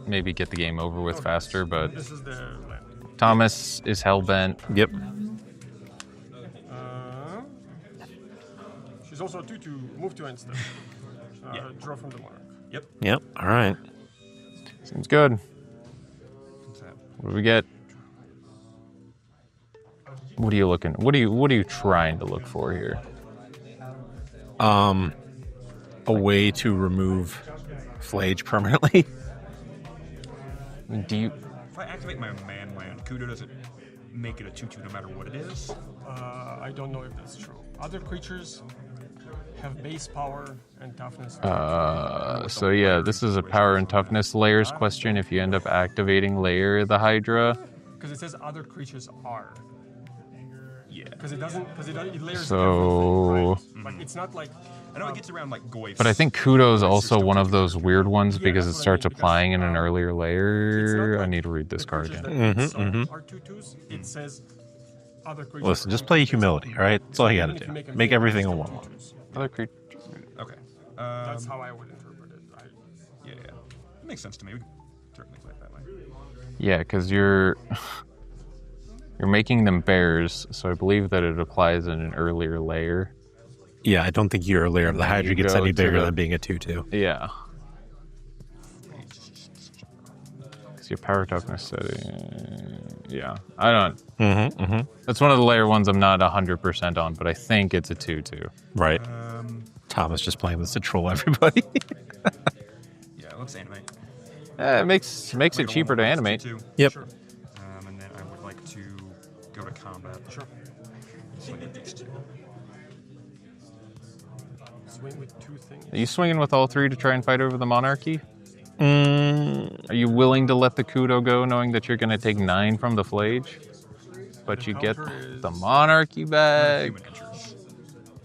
Maybe get the game over with faster, but This is the land. Thomas is hellbent. Yep. She's also a 2/2. Move to instant. Draw from the monarch. Yep. Yep. All right. Seems good. What's that? What do we get? What are you looking? What are you trying to look for here? A way to remove Flage permanently. Do you? If I activate my man land, Kudo doesn't make it a 2/2 no matter what it is. I don't know if that's true. Other creatures have base power and toughness. So yeah, this is a power and toughness layers question. If you end up activating layer the Hydra, Because it says other creatures are. Yeah. Because it doesn't. Because it layers So- everything, right? But it's not like. I know it gets around like Goyf's. but I think Kudo is also one of those weird ones because it starts applying in an earlier layer. I need to read this card again. Are 2/2s. It says other creatures. Listen, just play humility, all right? That's all you got to do. Make everything a 1/1. Other creature. Okay. That's how I would interpret it. Yeah. It makes sense to me. We can certainly play it that way. Yeah, because you're making them bears, so I believe that it applies in an earlier layer. Yeah, I don't think your layer of the then Hydra you gets go any to bigger the- than being a 2/2. Yeah. It's your power toughness setting. Yeah, I don't. That's one of the layer ones I'm not 100% on, but I think it's a 2/2. Right. Thomas just playing this to troll everybody. Yeah, let's animate. It makes it cheaper to animate. Yep. Sure. And then I would like to go to combat. Sure. Swing at these two. Swing with 2 things. Are you swinging with all 3 to try and fight over the monarchy? Mm, Are you willing to let the Kudo go, knowing that you're going to take 9 from the Flage? But you get the monarchy back. Human enters.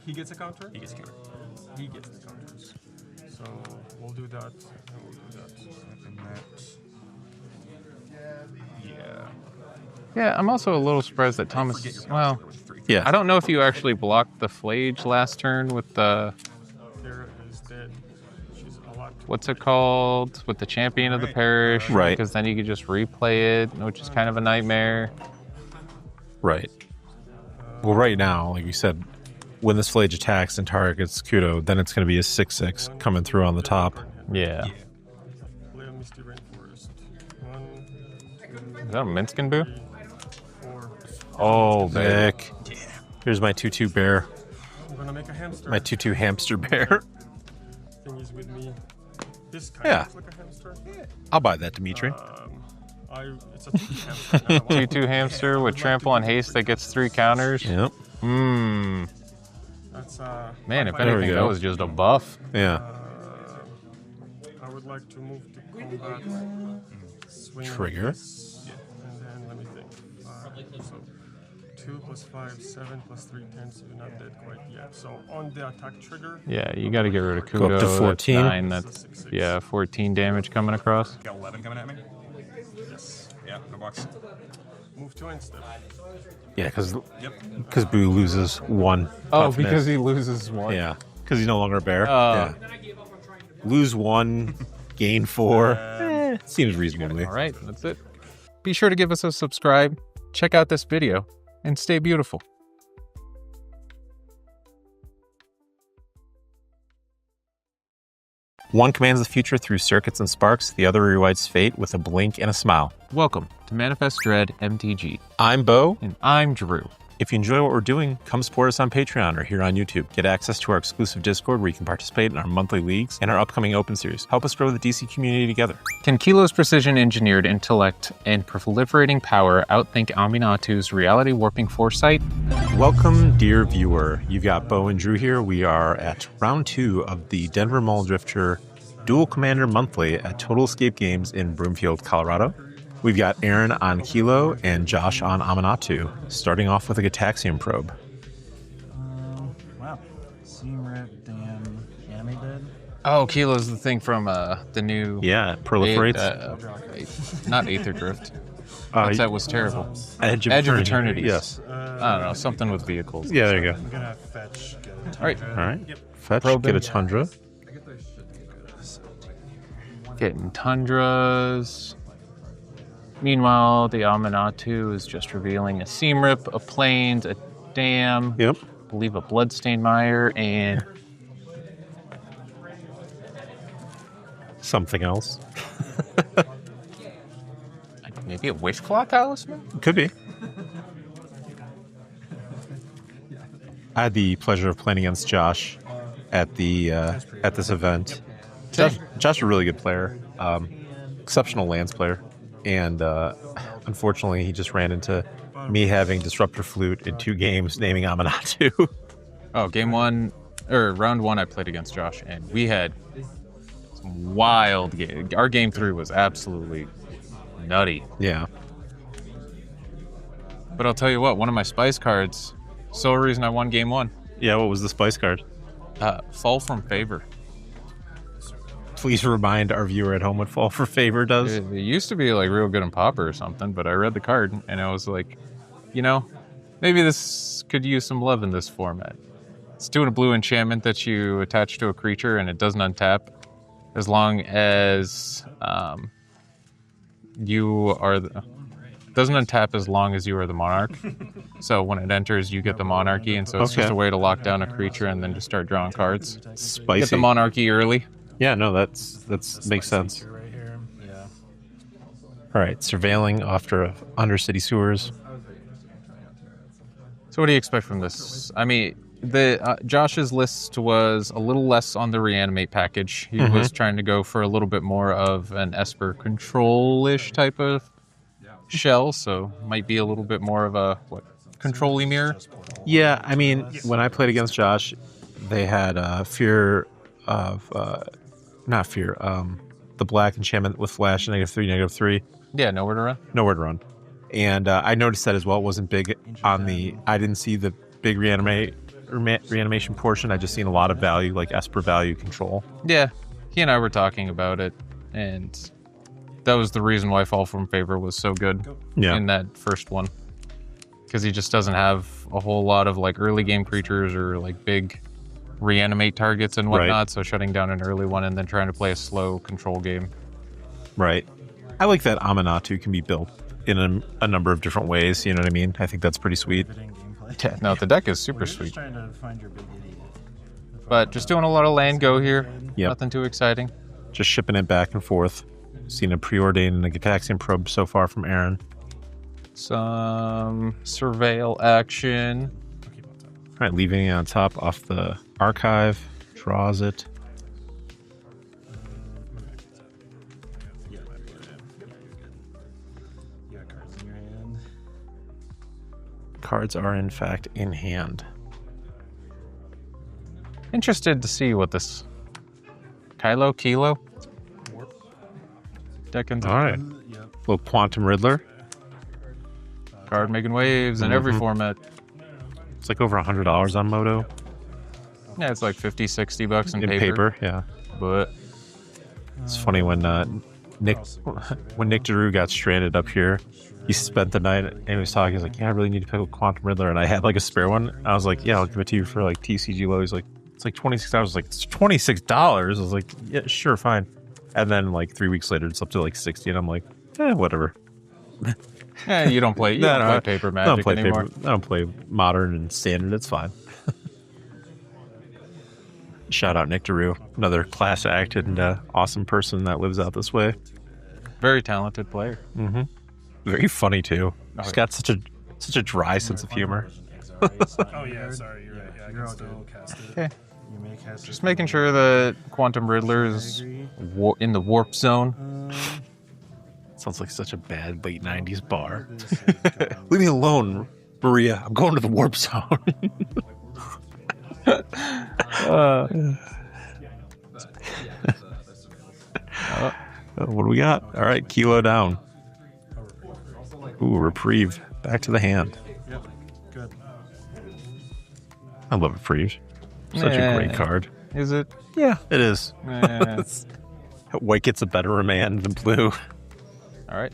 He gets a counter? He gets a counter. He gets the counters. So we'll do that. And we'll do that. And that. Yeah. Yeah, I'm also a little surprised that Thomas. Well, yeah. I don't know if you actually blocked the Flage last turn with the. Terra is dead. She's a lot. What's it called? With the champion of the parish. Right. Because then you could just replay it, which is kind of a nightmare. Right. Well, right now, like we said, when this Flage attacks and targets Kudo, then it's going to be a 6/6 coming through on the top. Yeah. Play a Misty Rainforest. 1, 2, Is that a Minskin boo? 4. Oh, Vic. Here's my 2/2 bear. I'm gonna make a hamster. My 2/2 hamster bear. Thing is with me. This kind Yeah. of looks like a hamster. I'll buy that, Dimitri. It's a 2 hamster. Now. 2/2 hamster with trample and haste that gets 3 counters. Yep. That's Man, if There we anything, go. that was just a buff. Yeah. I would like to move to combat. Swing Trigger. this, and then let me think. 5, so 2 + 5, 7 + 3, 10. So you're not dead quite yet. So on the attack trigger. Yeah, you got to get rid of Kudo. Go up to 14. That's 9. That's, yeah, 14 damage coming across. Got 11 coming at me. Yes. Yeah, no box. Move 2 instead. Yeah, because Yep. Boo loses 1. Oh, toughness. because he loses 1. Yeah, because he's no longer a bear. Oh. Yeah. Lose 1, gain 4. Seems reasonable to me. All right, that's it. Be sure to give us a subscribe, check out this video, and stay beautiful. One commands the future through circuits and sparks, the other rewrites fate with a blink and a smile. Welcome to Manafest Dread MTG, I'm Bo. and I'm Drew. If you enjoy what we're doing, come support us on Patreon or here on YouTube. Get access to our exclusive Discord where you can participate in our monthly leagues and our upcoming open series. Help us grow the DC community together. Can Kilo's precision-engineered intellect and proliferating power outthink Aminatou's reality-warping foresight? Welcome, dear viewer. You've got Bo and Drew here. We are at round 2 of the Denver Mulldrifter Duel Commander Monthly at Total Escape Games in Broomfield, Colorado. We've got Aaron on Kilo and Josh on Aminatou, starting off with a Gataxian probe. Wow. Seam Rip, damn, Yami dead. Oh, Kilo's the thing from the new... Yeah, it proliferates. Not Aether Drift. That was terrible. Edge of Eternities. Yes. I don't know, something with vehicles. Yeah, there you go. I'm gonna fetch. All right, All right. Fetch, Probe get a in. Tundra. getting Tundras. Meanwhile, the Aminatou is just revealing a Seam Rip, a Plains, a Dam, Yep. I believe a Bloodstained Mire, and Something else. maybe a Wishclaw Talisman? Could be. I had the pleasure of playing against Josh at the at this event. Josh is a really good player, exceptional lands player, and unfortunately, he just ran into me having Disruptor Flute in 2 games, naming Aminatou. Oh, round one, I played against Josh, and we had some wild game. Our game 3 was absolutely nutty. Yeah. But I'll tell you what, one of my spice cards, sole reason I won game 1, Yeah. What was the spice card? Fall from Favor. Please remind our viewer at home what Fall for Favor does. It used to be like real good in Pauper or something, but I read the card and I was like, maybe this could use some love in this format. It's 2 and a blue enchantment that you attach to a creature and it doesn't untap as long as doesn't untap as long as you are the monarch. So when it enters, you get the monarchy, and so it's just a way to lock down a creature and then just start drawing cards. Spicy. Get the monarchy early. Yeah, no, that's makes sense. Right here. Yeah. All right, surveilling Undercity sewers. So what do you expect from this? I mean, Josh's list was a little less on the reanimate package. He was trying to go for a little bit more of an Esper control-ish type of shell, so might be a little bit more of a control-y mirror. Yeah, I mean, when I played against Josh, they had fear of not fear, the black enchantment with flash -3/-3. Yeah, nowhere to run. Nowhere to run. And I noticed that as well. It wasn't big on the. I didn't see the big reanimation portion. I just seen a lot of value, like Esper value control. Yeah, he and I were talking about it, and that was the reason why Fall from Favor was so good in that first one. Because he just doesn't have a whole lot of like early game creatures or like big reanimate targets and whatnot. Right. So shutting down an early one and then trying to play a slow control game. Right. I like that Aminatou can be built in a number of different ways. You know what I mean? I think that's pretty sweet. Yeah, no, the deck is super We're sweet. just trying to find your big idiot. But just doing a lot of land go here. Yep. Nothing too exciting. Just shipping it back and forth. Seen a preordain and a Gitaxian probe so far from Aaron. Some surveil action. All right, leaving it on top off the archive. Draws it. You got cards in your hand. Cards are in fact in hand. Interested to see what this Kilo deck ends up. All right. Yep. Little Quantum Riddler. Card making waves in every format. It's like over $100 on Moto. Yeah, it's like 50, 60 bucks in In paper, yeah. But It's funny when Nick Giroux got stranded up here. He spent the night and he was talking. He's like, "Yeah, I really need to pick up Quantum Riddler," and I had like a spare one. I was like, "Yeah, I'll give it to you for like TCG low." He's like, "It's like $26." I was like, "It's $26." I was like, "Yeah, sure, fine." And then like 3 weeks later, it's up to like 60, and I'm like, whatever. yeah, you don't play. You don't play paper Magic anymore. I don't play Modern and Standard. It's fine. Shout out Nick Giroux, another class act and awesome person that lives out this way. Very talented player. Very funny too. He's got such a dry sense of humor. Oh yeah, sorry, you're right. Yeah, I can still cast it. Okay. You may cast Just making sure that Quantum Riddler is in the warp zone. Sounds like such a bad late 90s bar. Leave me alone, Maria. I'm going to the warp zone. What do we got? All right, Kilo down. Ooh, reprieve. Back to the hand. Yep. Good. I love reprieve. Such a great card. Is it? Yeah, it is. Eh. White gets a better remand than blue. All right.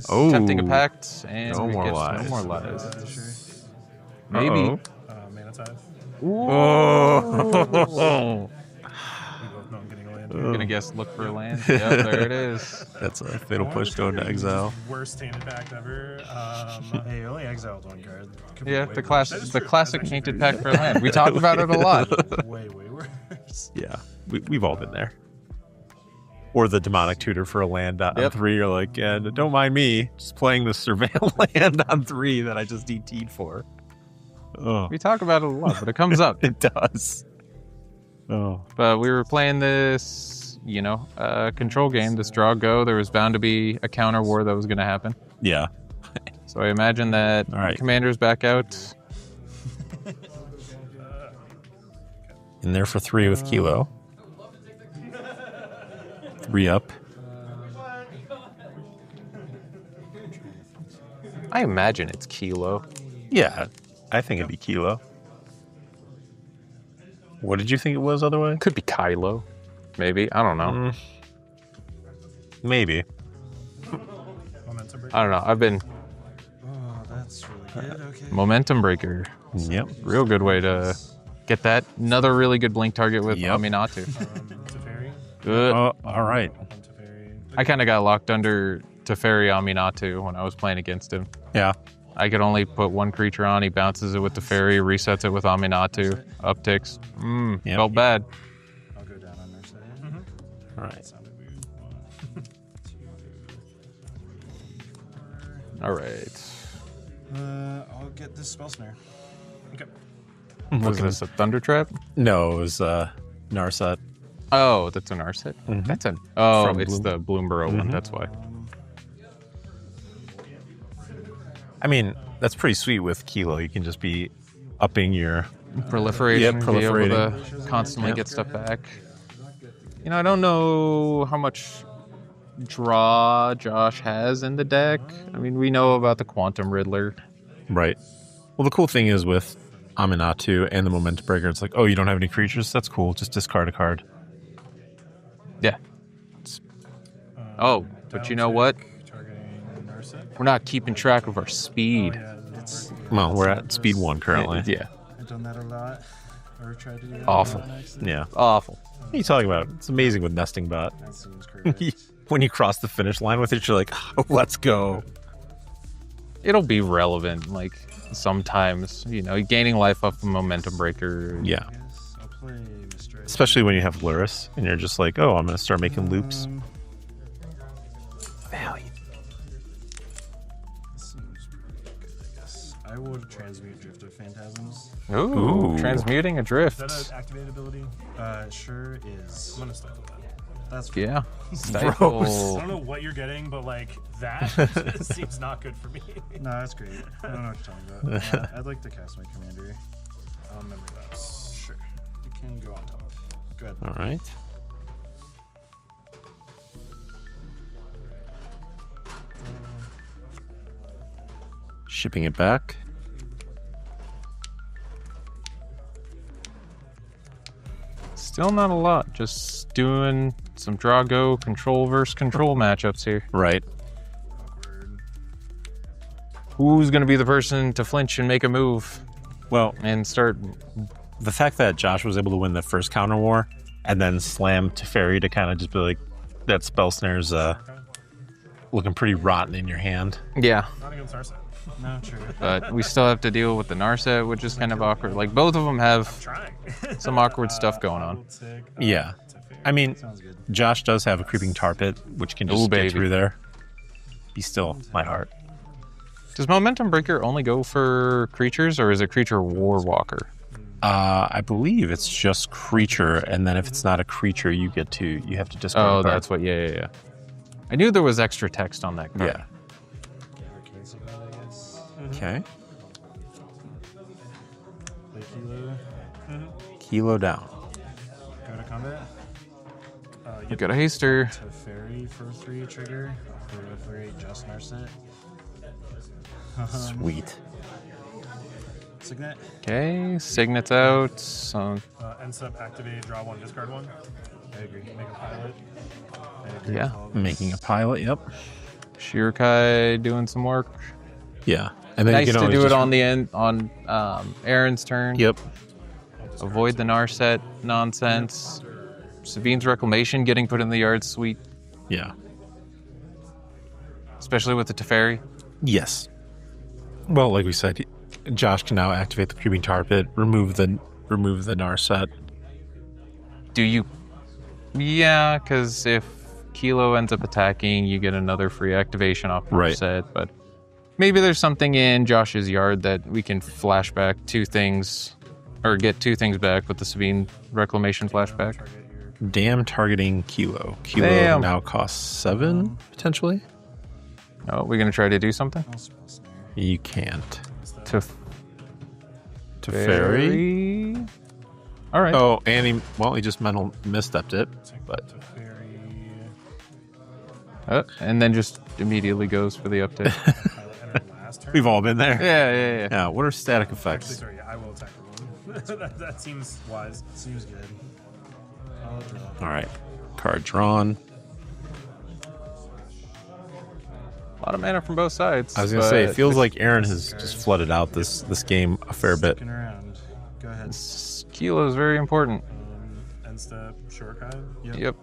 Oh, Tempting a pact, and no we more get lies. no more lies. Sure. Maybe. Uh-oh. Manatide. Oh. We both know I'm getting a land. I'm gonna guess look for a land. Yep, there it is. That's a fatal push going to exile. Worst handed pact ever. Hey, you only exiled one card. Could be Yeah, way the worse. classic painted pack for land. We talked about it a lot. Way worse. Yeah, we've all been there. Or the demonic tutor for a land on Yep. 3. You're like, yeah, don't mind me, just playing the surveil land on 3 that I just DT'd for. Oh, We talk about it a lot, but it comes up. it does. Oh, But we were playing this, control game, this draw go. There was bound to be a counter war that was going to happen. yeah. So I imagine that All right. Commander's back out. In there for 3 with Kilo. 3 up. I imagine it's Kilo. Yeah, I think it'd be Kilo. What did you think it was otherwise? Could be Kylo. Maybe. I don't know. Maybe. Momentum break. I don't know. I've been Oh, that's really good. Okay. Momentum Breaker. Yep. Real good way to get that. Another really good blink target with Yep. Aminatou. Teferi. Good. Oh, all right. Teferi. I kind of got locked under Teferi Aminatou when I was playing against him. Yeah. I could only put one creature on. He bounces it with Teferi, resets it with Aminatou, upticks. Yep. Felt bad. I'll go down on their side. All right. All right. I'll get this spell snare. Okay. Was this a Thunder Trap? No, it was Narset. Oh, that's an Narset? That's an... Oh, From it's the Bloomborough one, that's why. I mean, that's pretty sweet with Kilo. You can just be upping your... Proliferating, Yep, be able proliferating. to constantly get stuff back. You know, I don't know how much draw Josh has in the deck. I mean, we know about the Quantum Riddler. Right. Well, the cool thing is with Aminatou and the Momentum Breaker, it's like, oh, you don't have any creatures? That's cool. Just discard a card. Yeah. Oh, but you know what? Targeting Narset. We're not keeping track of our speed. Yeah, it's. Well, we're at speed 1 currently. Yeah. I've done that a lot. Or tried to do that. Awful. on accident. Yeah. Awful. What are you talking about? It's amazing with Nesting Bot. That seems correct. When you cross the finish line with it, you're like, oh, let's go. It'll be relevant, like, sometimes, you know, gaining life off the Momentum Breaker. Yeah. Yes, I'll play Mr. Especially when you have Luris and you're just like, oh, I'm going to start making loops. Valiant. This seems pretty good, I guess. I will transmute Drift of Phantasms. Ooh, Ooh. transmuting a drift. Is that an activate ability? It sure is. I'm gonna stifle that. That's Yeah. I Stifle. don't know what you're getting, but like that seems not good for me. No, that's great. I don't know what you're talking about. I'd like to cast my commander. I'll remember that. Sure. You can go on top. Go ahead. All right. Shipping it back. Still not a lot. Just doing some draw go control versus control matchups here. Right. Awkward. Who's going to be the person to flinch and make a move Well, and start? the fact that Josh was able to win the first counter war and then slam Teferi to kind of just be like, that spell snare's looking pretty rotten in your hand. Yeah, Not against our side. No, true. but we still have to deal with the Narset, which is kind of awkward. Like, both of them have Trying. some awkward stuff going on. Yeah. I mean, Sounds good. Josh does have a creeping tar pit, which can just Ooh, get baby. through there. He's still my heart. Does Momentum Breaker only go for creatures, or is it Creature War Walker? I believe it's just creature, and then if it's not a creature, you have to discard. Oh, a card. that's what. Yeah. I knew there was extra text on that card. Yeah. Cancel that, I guess. Okay. Play Kilo. Kilo down. Go to combat. You got a haster. Teferi for 3 trigger. I'll proliferate just Narset. Sweet. Signet. Okay, Signet's out. So, End step, activate, draw 1, discard 1. I agree. Make a pilot. I agree. Yeah. with all of Making a this. pilot. Yep. Shirikai doing some work. Yeah. And then Nice you can to always do it just- on the end on Aaron's turn. Yep. Avoid the Narset nonsense. Sabine's Reclamation getting put in the yard, sweet. Yeah. Especially with the Teferi. Yes. Well, like we said, Josh can now activate the creeping tar pit, remove the Narset. Do you? Yeah, because if Kilo ends up attacking, you get another free activation off Right. Narset. But maybe there's something in Josh's yard that we can flashback 2 things, or get 2 things back with the Sabine Reclamation flashback. Target your Damn, targeting Kilo. Kilo Damn. now costs 7 potentially. Oh, we're gonna try to do something spell snare. You can't. to Teferi. All right. Oh, and he just misstepped it, but Oh, and then just immediately goes for the update. Pilot enter last turn. we've all been there. yeah. Yeah. What are static Actually, effects? sorry, yeah, I will attack the one. that seems wise. Seems good. I'll draw. All right. Card drawn. A lot of mana from both sides. I was gonna say, it but feels like Aaron has just flooded out this game a fair bit. Sticking around. Go ahead. Kilo is very important. End step, Shurikai. Yep.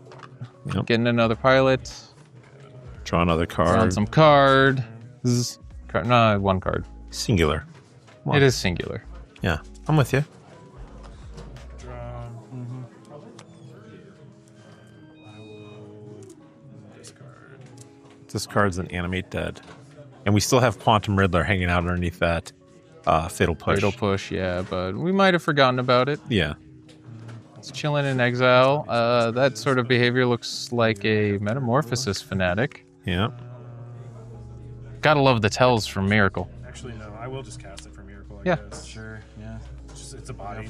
Yep. Getting another pilot. Draw another On card. some card. No, 1 card. Singular. One. It is singular. Yeah, I'm with you. Draw. I will discard. This card's an animate dead. And we still have Quantum Riddler hanging out underneath that. Fatal Push. Fatal Push, yeah, but we might have forgotten about it. Yeah. It's chilling in exile. That sort of behavior looks like a Metamorphosis fanatic. Yeah. Gotta love the tells from Miracle. Actually, no. I will just cast it for Miracle. I Yeah. guess. Sure. Yeah. It's a body.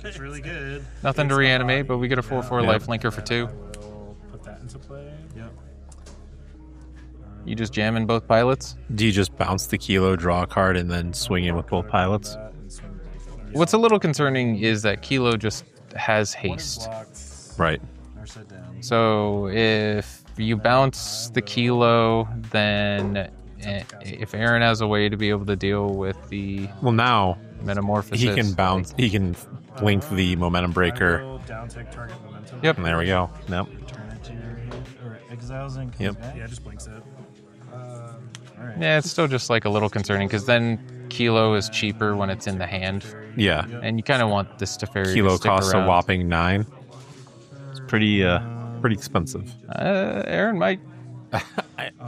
It's really good. Nothing to reanimate, but we get a 4/4 life linker for 2. I will put that into play. Yep. You just jamming both pilots? Do you just bounce the Kilo, draw a card, and then swing in with both pilots? What's a little concerning is that Kilo just has haste. Right. So if you bounce the Kilo, then if Aaron has a way to be able to deal with the Well, now Metamorphosis, he can bounce. He can blink the Momentum Breaker. Down tick target momentum. Yep. And there we go. Yep. Turn it to your hand, or exiles and comes Yep. back. Yeah, just blinks it. Alright. Yeah, it's still just like a little concerning because then Kilo is cheaper when it's in the hand, Yeah. and you kind of want this Teferi Kilo to stick costs around. a whopping 9. It's pretty expensive. Aaron might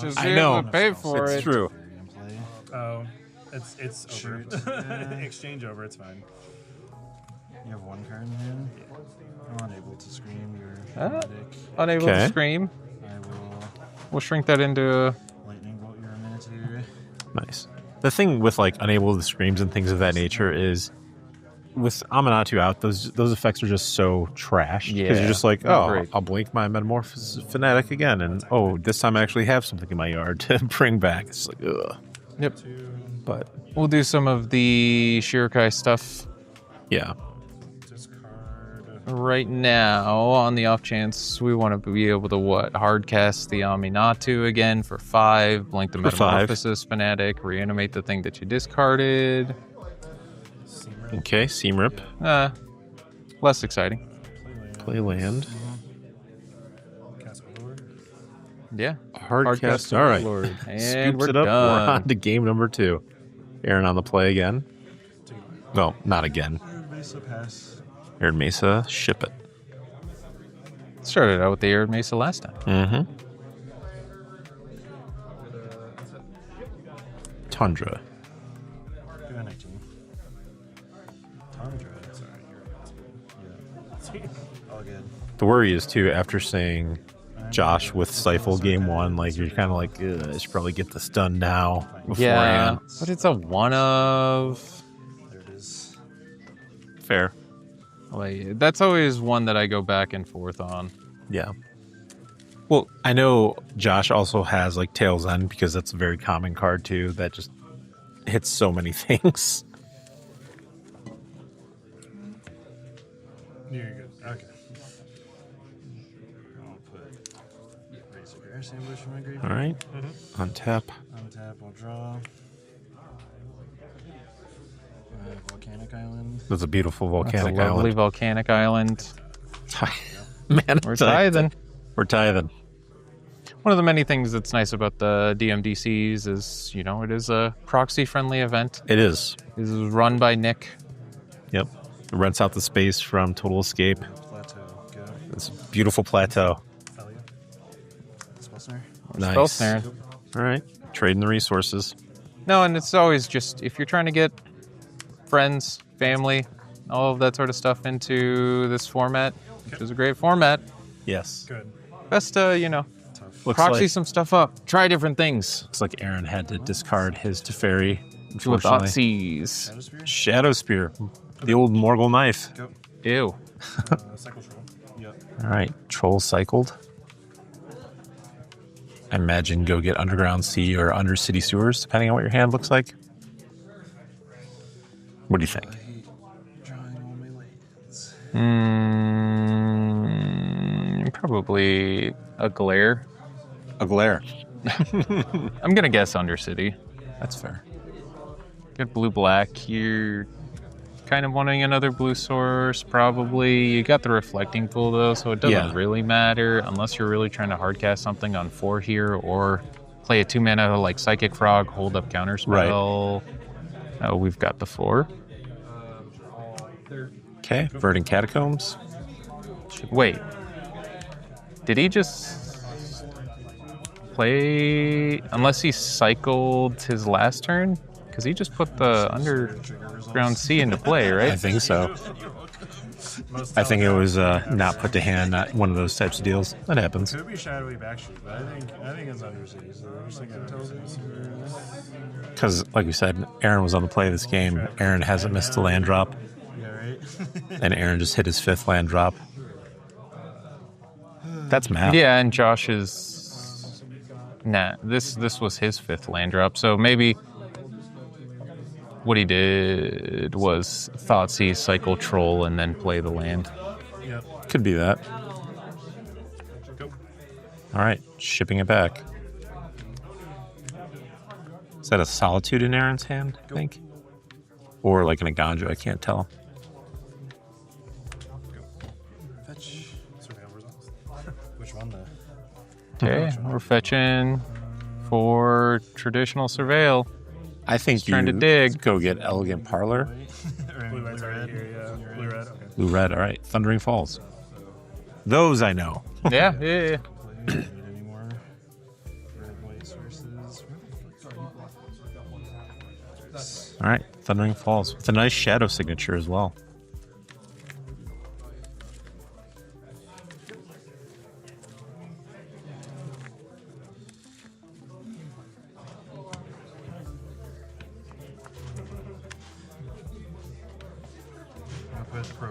just I be know. able to pay for It's it. true. Oh, it's over. Exchange over. It's fine. You have one card in hand. Unable to scream. You're medic. Unable to Okay. scream. I will We'll shrink that into lightning bolt your Aminatou. Nice. The thing with like unable to screams and things of that nature is with Aminatou out, those effects are just so trash. Because Yeah, you're just like, not oh, great. I'll blink my Metamorphosis Fanatic again, and oh, this time I actually have something in my yard to bring back. It's like, ugh. Yep. But We'll do some of the Shirikai stuff yeah, Discard. right now on the off chance we want to be able to hard cast the Aminatou again for 5, blink the For 5. Metamorphosis Fanatic, reanimate the thing that you discarded. okay, Seam Rip, Less exciting. play land, Cast Overlord. Yeah. hard cast. All right, Overlord. And scoops we're it up. done. We're on to game number 2. Aaron on the play again. Well, not again. Mesa pass. Aaron Mesa, ship it. Started out with the Arid Mesa last time. Mm-hmm. Tundra. Give me 19. Tundra. Sorry, you're all good. The worry is too after saying Josh with Stifle game 1, like you're kind of like, ugh, I should probably get this done now Yeah, beforehand. but it's a one of. There it is. Fair. Like, that's always one that I go back and forth on. Yeah. Well, I know Josh also has like Tail's End because that's a very common card too that just hits so many things. You're good. Okay. I'll put Razor Grass Ambush in my graveyard. All right. Untap. Untap, I'll draw. Volcanic Island. That's a beautiful That's volcanic a lovely island. volcanic island. Man, We're tithing. We're tithing. One of the many things that's nice about the DMDCs is, you know, it is a proxy-friendly event. It is. It is run by Nick. Yep. It rents out the space from Total Escape. Plateau. Go. It's a beautiful plateau. Thalia. Spell Snare. Nice. Spell snaring. All right. Trading the resources. No, and it's always just, if you're trying to get friends, family, all of that sort of stuff into this format, which is a great format, Yes. Good. best to, you know, Looks proxy like, some stuff up. Try different things. looks like Aaron had to discard his Teferi, With unfortunately. Thoughtseize. Shadow Spear. Shadow Spear. The old Morgul knife. Go. Ew. Cycle Troll. Yep. All right. Troll cycled. I imagine go get Underground Sea or Undercity Sewers, depending on what your hand looks like. What do you think? I hate drawing all my lands. Probably a glare. A glare. I'm gonna guess Undercity. That's fair. Get blue-black. You're kind of wanting another blue source, probably. You got the reflecting pool though, so it doesn't Yeah. really matter unless you're really trying to hardcast something on 4 here, or play a 2-mana like Psychic Frog, hold up counterspell. Oh, we've got the 4. Okay. Verdant Catacombs. Wait. Did he just play... Unless he cycled his last turn? Because he just put the underground sea into play, right? I think so. I think it was not put to hand, not one of those types of deals. That happens. Could be shadowy backshoot, but I think it's undersea. So we're just thinking Because, like we said, Aaron was on the play of this game. Aaron hasn't missed a land drop. yeah, right. And Aaron just hit his 5th land drop. That's math. Yeah, and Josh is... Nah, this was his 5th land drop, so maybe what he did was Thoughtseize, cycle Troll, and then play the land. Yep. Could be that. Go. All right, shipping it back. Is that a Solitude in Aaron's hand, I think? Or like an Aganjo, I can't tell. Fetch. Surveil results. Which one, though? Okay, we're fetching for traditional Surveil. I think trying you to dig. go get Elegant Parlor. Blue red's already here, yeah. Blue red, okay. Blue red, all right. Thundering Falls. Those I know. Yeah. Need any more red white sources? All right, Thundering Falls. It's a nice shadow signature as well.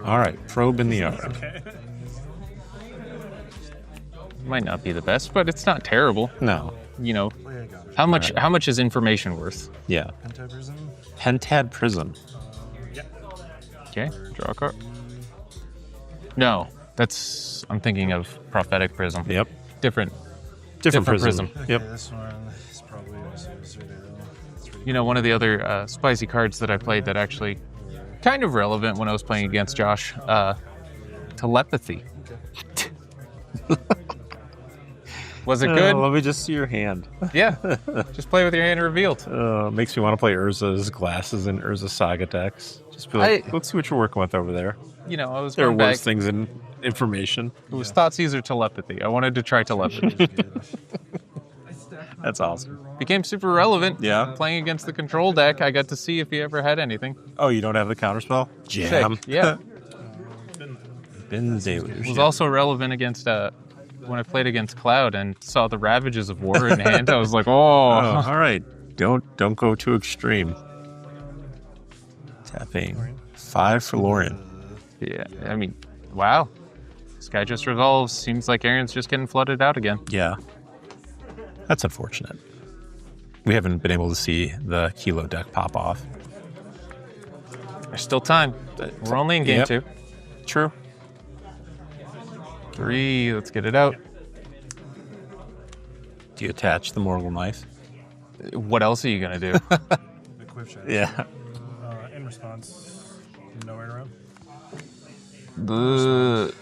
All right, probe in the yard. Okay. Might not be the best, but it's not terrible. No, You know, Play a garbage. how much is information worth? yeah. Pentaprism? Pentad Prism. Yeah. Okay, draw a card. No, I'm thinking of Prophetic Prism. Yep. Different Different prism. Okay, Yep. this one is probably also Surveil. You know, one of the other spicy cards that I played that actually kind of relevant when I was playing against Josh, Telepathy. Was it good? Let me just see your hand. Yeah. Just play with your hand revealed. Makes me want to play Urza's Glasses and Urza Saga decks. Just be like, let's see what you're working with over there. You know, I was There are going back. worse things in information. It was Thoughtseize or Telepathy. I wanted to try Telepathy. That's awesome. Became super relevant. Yeah. Playing against the control deck, I got to see if he ever had anything. Oh, you don't have the counterspell? Jam. Sick. Yeah. Bin Deluge. It was also relevant against when I played against Cloud and saw the Ravages of War in hand. I was like, Oh, oh. all right. Don't go too extreme. Tapping 5 for Lorien. Yeah. I mean, wow. Sky just resolves. Seems like Aaron's just getting flooded out again. Yeah, that's unfortunate. We haven't been able to see the Kilo deck pop off. There's still time. We're only in game Yep. 2. True. 3. Let's get it out. Do you attach the Morgul Knife? What else are you gonna do? Equip shadow. Yeah. In response, nowhere around. The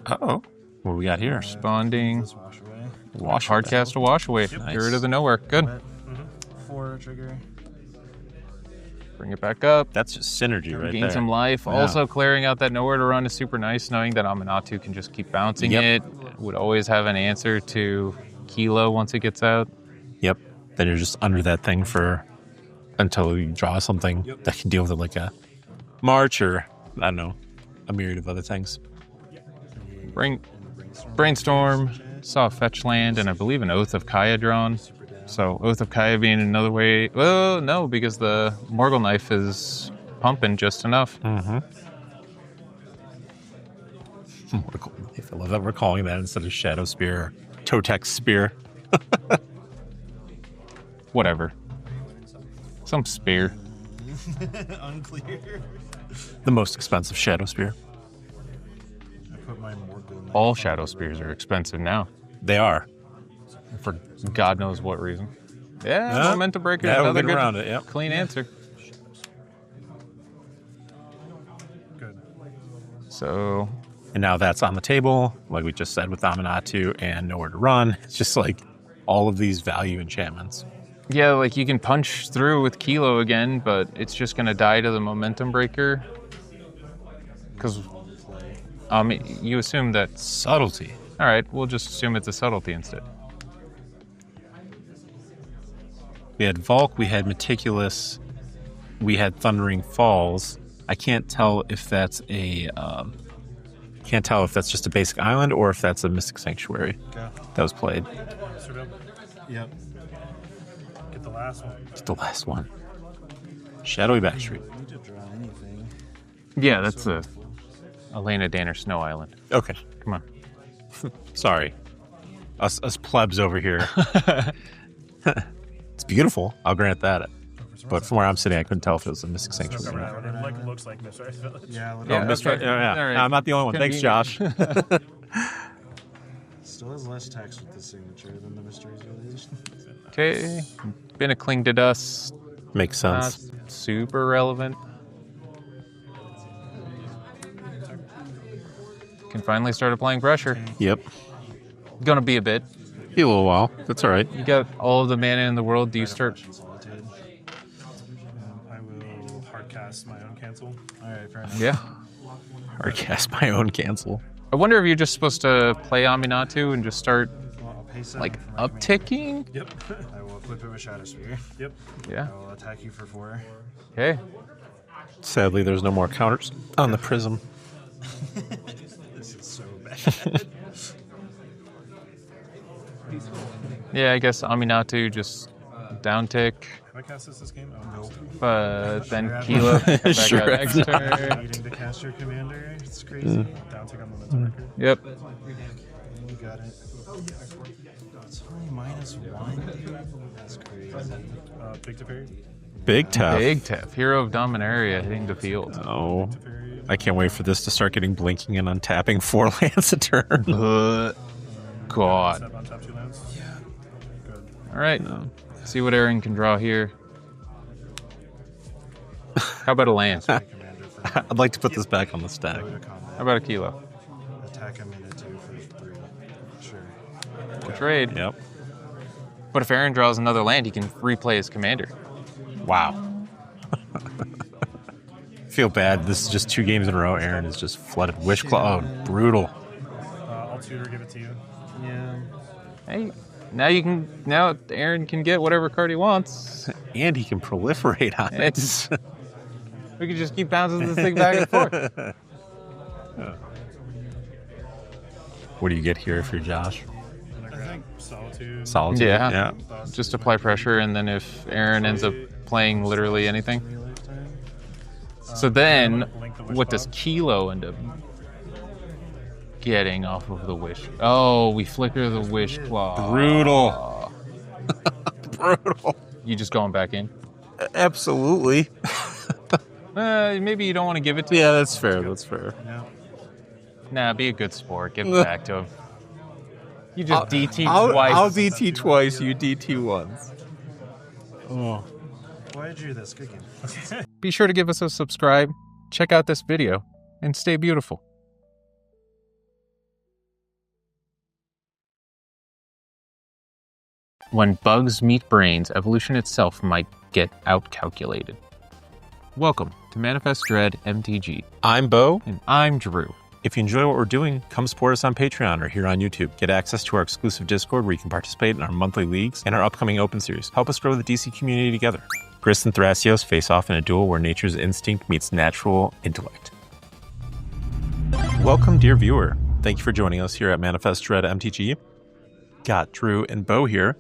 Uh-oh. What do we got here? responding. Let's wash away. Wash Hard cast to wash away. Nice. Get rid of the nowhere. Good. 4 trigger. Bring it back up. That's just synergy right Gain there. some life. Yeah. Also, clearing out that nowhere to run is super nice, knowing that Aminatou can just keep bouncing Yep. it. Would always have an answer to Kilo once it gets out. Yep. Then you're just under that thing until you draw something that can deal with it, like a March or, I don't know, a myriad of other things. Brainstorm, saw a fetch land, and I believe an Oath of Kaya drawn. So Oath of Kaya being another way. Well, no, because the Morgul Knife is pumping just enough. I love that we're calling that instead of Shadow Spear, Totex Spear. Whatever. Some spear. Unclear. The most expensive Shadow Spear. I put my Morgul. All Shadow Spears are expensive now. They are. For God knows what reason. Yeah, Yeah. Momentum Breaker. Yeah, we'll another get good, around it, yep. clean answer. Good. So, And now that's on the table, like we just said with Aminatou and Nowhere to Run. It's just like all of these value enchantments. yeah, like you can punch through with Kilo again, but it's just going to die to the Momentum Breaker. Because you assume that... Subtlety. All right, we'll just assume it's a subtlety instead. We had Volk, we had Meticulous, we had Thundering Falls. I can't tell if that's just a basic island or if that's a Mystic Sanctuary that was played. Yep. Get the last one. Get the last one. Shadowy Backstreet. You did draw anything. Yeah, that's a Elena Danner Snow Island. Okay. Come on. Sorry. Us plebs over here. It's beautiful. I'll grant that. But from where I'm sitting, I couldn't tell if it was a Mystic Sanctuary. It looks like Mr. Village. Yeah, look Oh, at that's Mr. right. Yeah. All right. No, I'm not the only one. Thanks, Josh. Still has less text with the signature than the Mysteries Village. Okay. Been a Cling to Dust. Makes Not sense. super relevant. Can finally start applying pressure. Yep. Gonna be a bit. Be a little while. That's all right. You got all of the mana in the world. Do you start? Solitude. I will hardcast my own cancel. Alright, fair enough. Yeah. Or cast my own cancel. I wonder if you're just supposed to play Aminatou and just start Well, I'll pay 7 like for my upticking. Yep. command. I will equip it with Shadow Sphere. Yep. Yeah. I will attack you for 4. Okay. Sadly, there's no more counters on the Prism. This is so bad. Yeah, I guess Aminatou just down tick, Have I cast this game? Oh, no. but then Sure. Kilo come back Sure. out next turn. Needing to cast your commander. It's crazy. Down tick on momentum record. Yep. You got it. It's only -1. That's crazy. Big to parry. Big tough. Big tap. Hero of Dominaria hitting the field. Oh, To parry. I can't wait for this to start getting blinking and untapping 4 lands a turn. God. Step on top 2 lands. Yeah. Good. All right. See what Aaron can draw here. How about a land? How Commander for I'd like to put this back on the stack. go to combat. about a Kilo? Attack Aminatou for 3. Sure. We'll trade. Yep. But if Aaron draws another land, he can replay his commander. Wow. Feel bad. This is just 2 games in a row. Aaron is just flooded. Wishclaw. Oh, brutal. I'll tutor, give it to you. Yeah. Hey, now Aaron can get whatever card he wants. And he can proliferate on it. It's we could just keep bouncing this thing back and forth. What do you get here if you're Josh? I think Solitude. Solitude. Yeah. Just apply pressure, and then if Aaron ends up playing literally anything, so then what does Kilo end up getting off of the wish? Oh, we flicker the wish claw. Brutal. Brutal. You just going back in? Absolutely. Maybe you don't want to give it to. Yeah, that's fair. That's fair. No. Nah, be a good sport. Give it back to him. You just DT twice. I'll DT twice. You DT once. Oh. Why drew this? Good game. Be sure to give us a subscribe, check out this video, and stay beautiful. When bugs meet brains, evolution itself might get outcalculated. Welcome to Manafest Dread MTG, I'm Bo. and I'm Drew. If you enjoy what we're doing, come support us on Patreon or here on YouTube. Get access to our exclusive Discord where you can participate in our monthly leagues and our upcoming open series. Help us grow the DC community together. Grist and Thrasios face off in a duel where nature's instinct meets natural intellect. Welcome, dear viewer. Thank you for joining us here at Manafest Dread MTG. Got Drew and Bo here.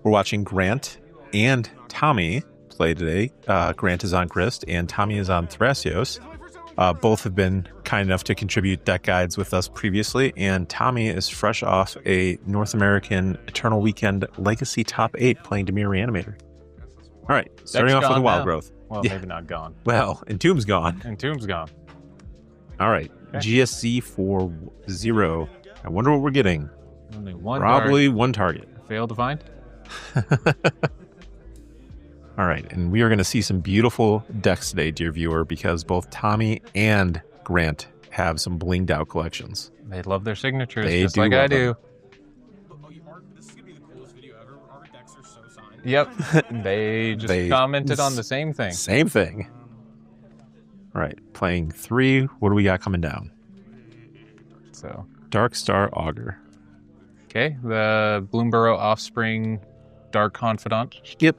We're watching Grant and Tommy play today. Grant is on Grist and Tommy is on Thrasios. Both have been kind enough to contribute deck guides with us previously, and Tommy is fresh off a North American Eternal Weekend Legacy Top 8 playing Dimir Reanimator. All right, starting off with the Wild now. Growth. Well, Yeah. maybe not gone. Well, Entomb's gone. And Tomb's gone. All right, GSC 4-0. I wonder what we're getting. Only one Probably one target. card failed to find. All right, and we are going to see some beautiful decks today, dear viewer, because both Tommy and Grant have some blinged out collections. They love their signatures, They just do like I love do. This is gonna be the coolest video ever. Our decks are so signed. Yep. They just They- commented on the same thing. Same thing. All right, playing 3. What do we got coming down? So, Dark Star Augur. okay, the Bloomborough Offspring Dark Confidant. Yep.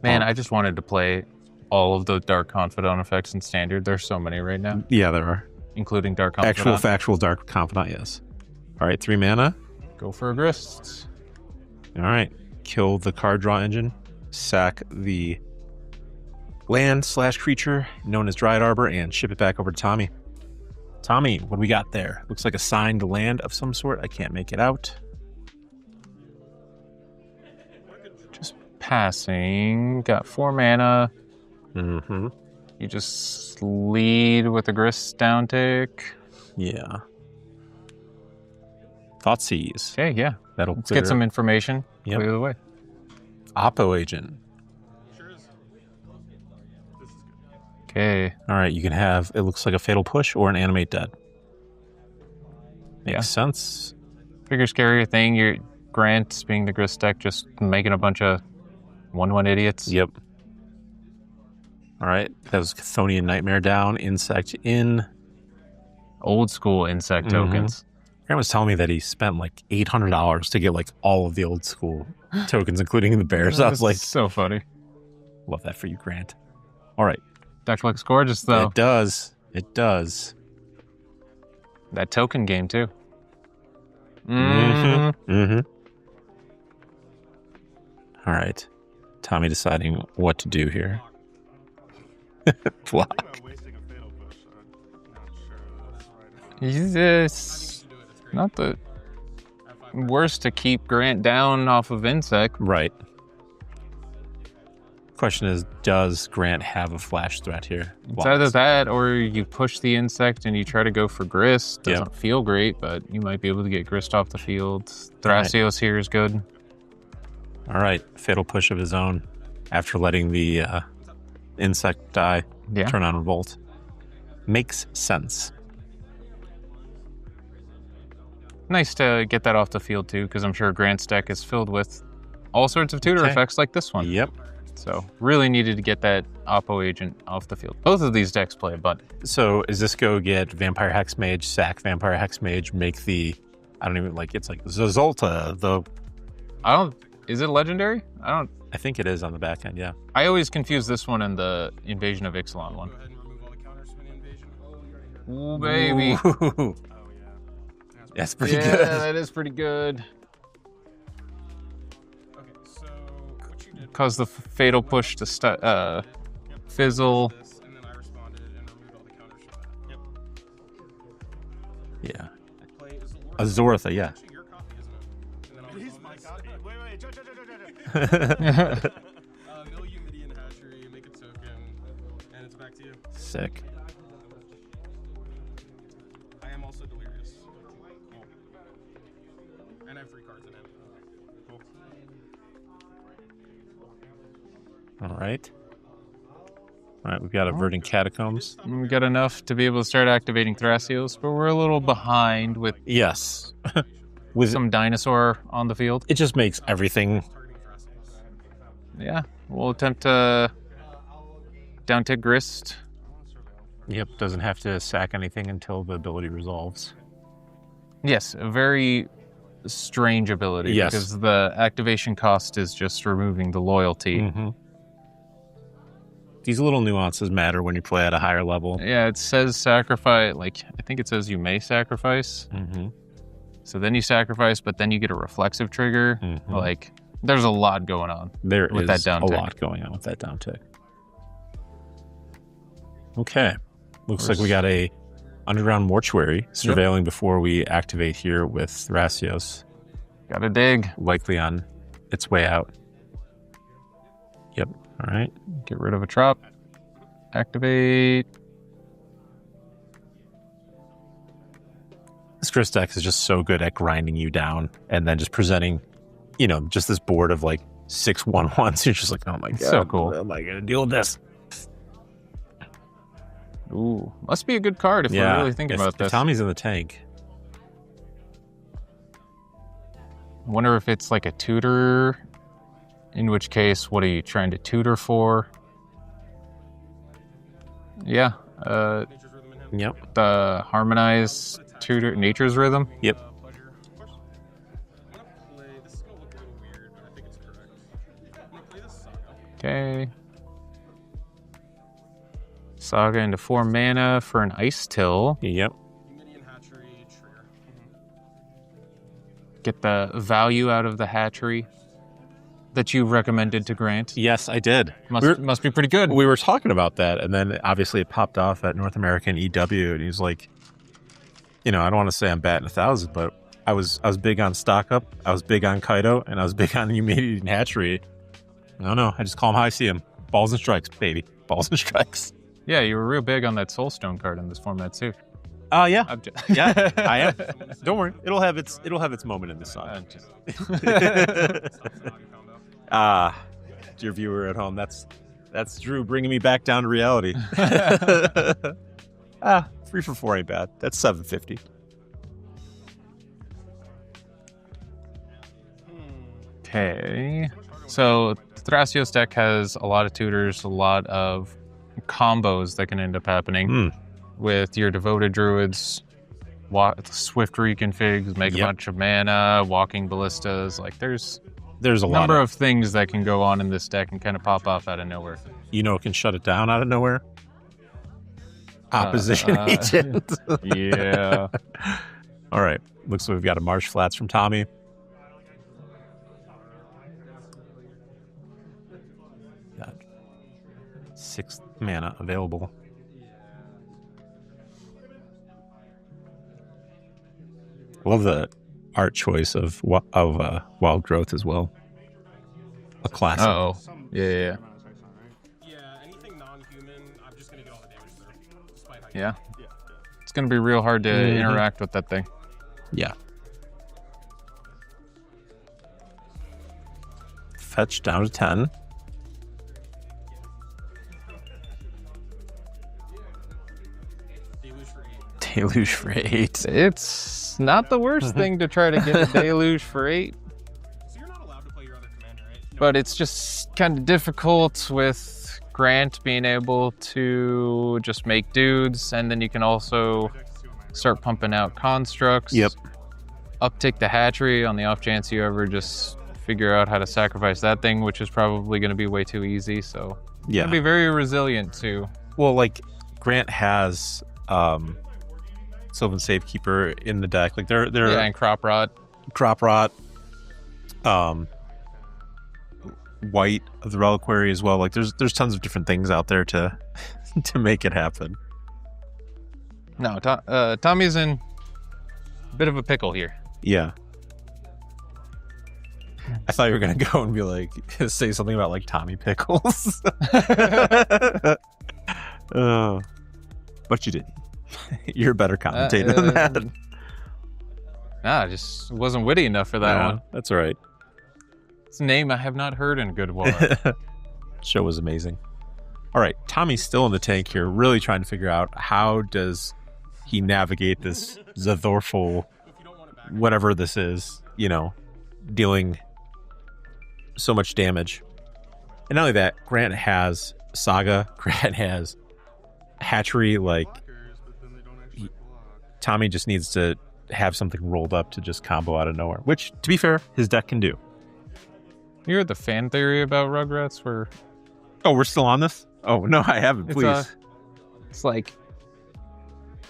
Man, I just wanted to play all of the Dark Confidant effects in Standard. There's so many right now, Yeah, there are. including Dark Confidant. Actual, factual Dark Confidant, yes. All right, 3 mana. Go for a Grist. All right. Kill the card draw engine. Sack the land/creature known as Dryad Arbor and ship it back over to Tommy. Tommy, what do we got there? Looks like a signed land of some sort. I can't make it out. Just passing. Got 4 mana. Mm-hmm. You just lead with a Grist down tick. Yeah. Thoughtseize. Okay, yeah. That'll Let's get some information. Yep. Clear the way. Oppo agent. Okay. All right, you can have, it looks like a Fatal Push or an Animate Dead. Makes Yeah. sense. Bigger, scarier thing. Your Grant, being the Grist deck, just making a bunch of 1/1 idiots. Yep. All right, that was Chthonian Nightmare down, Insect in. Old school insect Mhm. tokens. Grant was telling me that he spent like $800 to get like all of the old school tokens, including the bears. I was like, so funny. love that for you, Grant. All right. Deck looks gorgeous, though. It does. It does. That token game, too. Mm-hmm. Mm-hmm. All right. Tommy deciding what to do here. Block. It's not the worst to keep Grant down off of insect. Right. Question is, does Grant have a flash threat here? It's either that or you push the insect and you try to go for Grist. Yep. Doesn't feel great, but you might be able to get Grist off the field. Thrasios here is good. All right. Fatal Push of his own after letting the insect die. Yeah. Turn on Revolt. Makes sense. Nice to get that off the field, too, because I'm sure Grant's deck is filled with all sorts of tutor Okay. effects like this one. Yep. So really needed to get that Oppo agent off the field. Both of these decks play a bunch. So is this go get Vampire Hexmage, sack Vampire Hexmage, make the, I don't even like, it's like Zolta, the, Is it legendary? I think it is on the back end, yeah. I always confuse this one and the Invasion of Ixalan one. Go ahead and remove all the counters from the invasion. Ooh, baby. Ooh. That's pretty Yeah, good. that is pretty good. Okay, so what you did Cause the fatal push to fizzle. this, and then I responded and removed all the counters from that. Yep. Yeah. Play is the Lord. Azortha, yeah. Actually, your copy, isn't it? And then I'll respond My this. copy. Wait, Joe. Mill you Midian hatchery, make a token, and it's back to you. Sick. I am also delirious. Cool. And I have 3 cards in it. Cool. All right. All right, we've got Averting Catacombs. We got enough to be able to start activating Thrasios, but we're a little behind with Yes. With some dinosaur on the field. it just makes everything. Targeting Thrasios. Yeah, we'll attempt to down tick Grist. Yep, doesn't have to sack anything until the ability resolves. Yes, a very strange ability Yes. because the activation cost is just removing the loyalty. Mm-hmm. These little nuances matter when you play at a higher level. Yeah, it says sacrifice, like, I think it says you may sacrifice. Mm-hmm. So then you sacrifice, but then you get a reflexive trigger. Mhm. Like, there's a lot going on. There With is that down a tick. lot going on with that down tick. Okay. Looks like we got a underground mortuary surveilling before we activate here with Thrasios. Gotta dig. Likely on its way out. Yep. All right. Get rid of a trop. Activate. This Grist deck is just so good at grinding you down and then just presenting, you know, just this board of like 6/1/1s. You're just like, oh my god, So cool. How am I gonna deal with this? Ooh, must be a good card if we're really thinking about if this. Tommy's in the tank. Wonder if it's like a tutor. In which case, what are you trying to tutor for? Yeah, Nature's rhythm in him. Yep. the harmonized tutor, nature's rhythm. Yep. Pleasure. Of course. I'm gonna play. This is gonna look a little weird, but I think it's correct. I'm gonna play this Saga. Okay. Saga into 4 mana for an Ice Till. Yep. Minion hatchery trigger. Get the value out of the hatchery that you recommended to Grant. Yes, I did. Must be pretty good. We were talking about that, and then obviously it popped off at North American EW, and he was like, I don't want to say I'm batting 1,000, but I was big on stock up, I was big on Kaido, and I was big on humidity and hatchery. I don't know. I just call them how I see them. Balls and strikes, baby. Balls and strikes. Yeah, you were real big on that Soulstone card in this format too. Yeah. Yeah, I am. Don't worry. It'll have its moment in the sun. Dear viewer at home, that's Drew bringing me back down to reality. 3 for 4 ain't bad. That's $750. Okay. So Thrasios deck has a lot of tutors, a lot of combos that can end up happening with your devoted druids, swift reconfigs, make a bunch of mana, walking ballistas. Like there's a number of things that can go on in this deck and kind of pop off out of nowhere. It can shut it down out of nowhere. Opposition agent. Yeah. All right. Looks like we've got a Marsh Flats from Tommy. Got 6 mana available. Love the art choice of Wild Growth as well. A classic. Uh-oh. Yeah. Yeah, anything non-human, I'm just gonna get all the damage through. Despite how Yeah. It's going to be real hard to interact with that thing. Yeah. Fetch down to 10. Deluge for 8. It's not the worst thing to try to get a deluge for 8. So you're not allowed to play your other commander, right? No. But it's just kind of difficult with Grant being able to just make dudes, and then you can also start pumping out constructs. Yep. Uptick the hatchery on the off chance you ever just figure out how to sacrifice that thing, which is probably going to be way too easy. So Yeah. be very resilient too. Well, like Grant has Sylvan Safekeeper in the deck. Like they're and crop rot. White of the Reliquary as well. Like there's tons of different things out there to make it happen. No, Tommy's in a bit of a pickle here. Yeah. I thought you were gonna go and be like say something about like Tommy Pickles. But you didn't. You're a better commentator than that. Nah, just wasn't witty enough for that one. That's all right. It's a name I have not heard in a good while. Show was amazing. All right, Tommy's still in the tank here, really trying to figure out how does he navigate this Zathorful, whatever this is, dealing so much damage. And not only that, Grant has Saga, Grant has Hatchery. Like Tommy just needs to have something rolled up to just combo out of nowhere, which, to be fair, his deck can do. You heard the fan theory about Rugrats where... Oh, we're still on this? Oh, no, I haven't, please. It's like...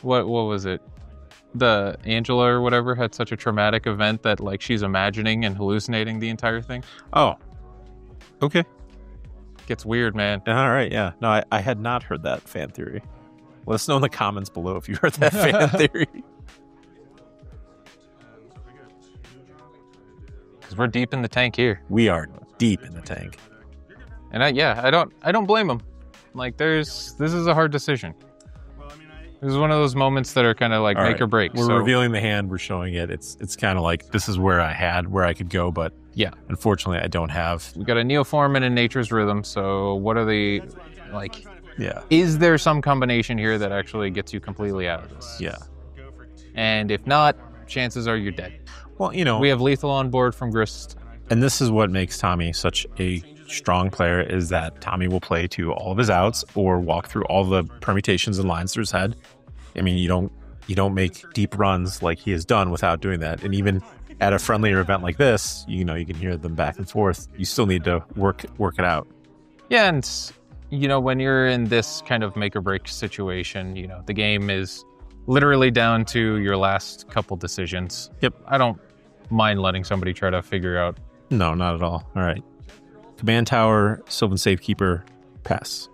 What was it? The Angela or whatever had such a traumatic event that like she's imagining and hallucinating the entire thing. Oh. Okay. Gets weird, man. All right, yeah. No, I had not heard that fan theory. Let us know in the comments below if you heard that fan theory. Because we're deep in the tank here. We are deep in the tank. And I don't blame him. Like this is a hard decision. This is one of those moments that are kind of like All make right. or break. We're revealing the hand, we're showing it. It's kind of like this is where I could go, but yeah, unfortunately I don't have. We got a Neoform and a Nature's Rhythm, so what are the like yeah. Is there some combination here that actually gets you completely out of this? Yeah. And if not, chances are you're dead. Well, we have lethal on board from Grist. And this is what makes Tommy such a strong player, is that Tommy will play to all of his outs or walk through all the permutations and lines through his head. I mean, you don't make deep runs like he has done without doing that. And even at a friendlier event like this, you can hear them back and forth. You still need to work it out. Yeah, and you know, when you're in this kind of make or break situation, you know, the game is literally down to your last couple decisions. Yep. I don't mind letting somebody try to figure out. No, not at all. All right. Command Tower, Sylvan Safekeeper, pass.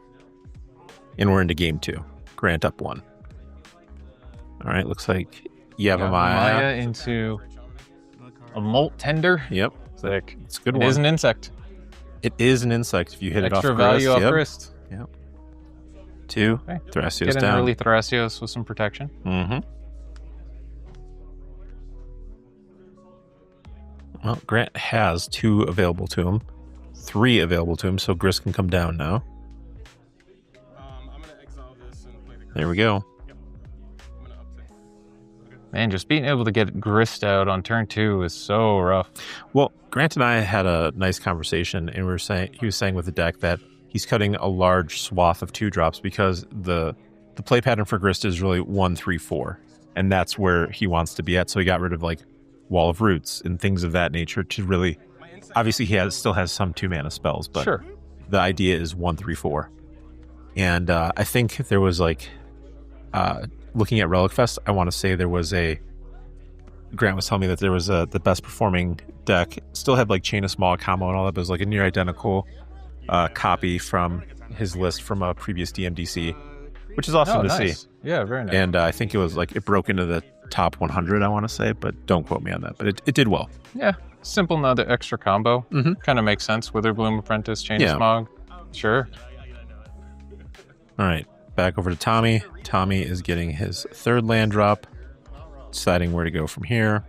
And we're into game 2. Grant up 1. All right, looks like Maya into a Molt Tender. Yep. Sick. It's a good It one. is an insect. It is an insect if you hit Extra it off value Grist. off Grist. Yep. 2. Okay. Thrasios Get an down. early Thrasios with some protection. Mm-hmm. Well, Grant has 2 available to him. 3 available to him, so Grist can come down now. I'm gonna exile this and play the. There we go. Yep. I'm gonna uptick. Man, just being able to get Grist out on turn 2 is so rough. Well, Grant and I had a nice conversation, and he was saying with the deck that he's cutting a large swath of 2-drops because the play pattern for Grist is really 1, 3, 4, and that's where he wants to be at. So he got rid of like Wall of Roots and things of that nature to really. Obviously, he still has some 2-mana spells, but Sure. the idea is 1, 3, 4. And I think there was like looking at Relic Fest, I want to say there was Grant was telling me that there was the best performing deck. Still had like Chain of Small combo and all that, but it was like a near identical copy from his list from a previous DMDC, which is awesome to nice. see. Yeah, very nice. And I think it was like it broke into the top 100, I want to say, but don't quote me on that. But it did well. Yeah, simple another extra combo. Mhm. Kind of makes sense. Witherbloom Apprentice, Chain of Yeah. Smog. Sure. All right, back over to Tommy. Tommy is getting his 3rd land drop, deciding where to go from here.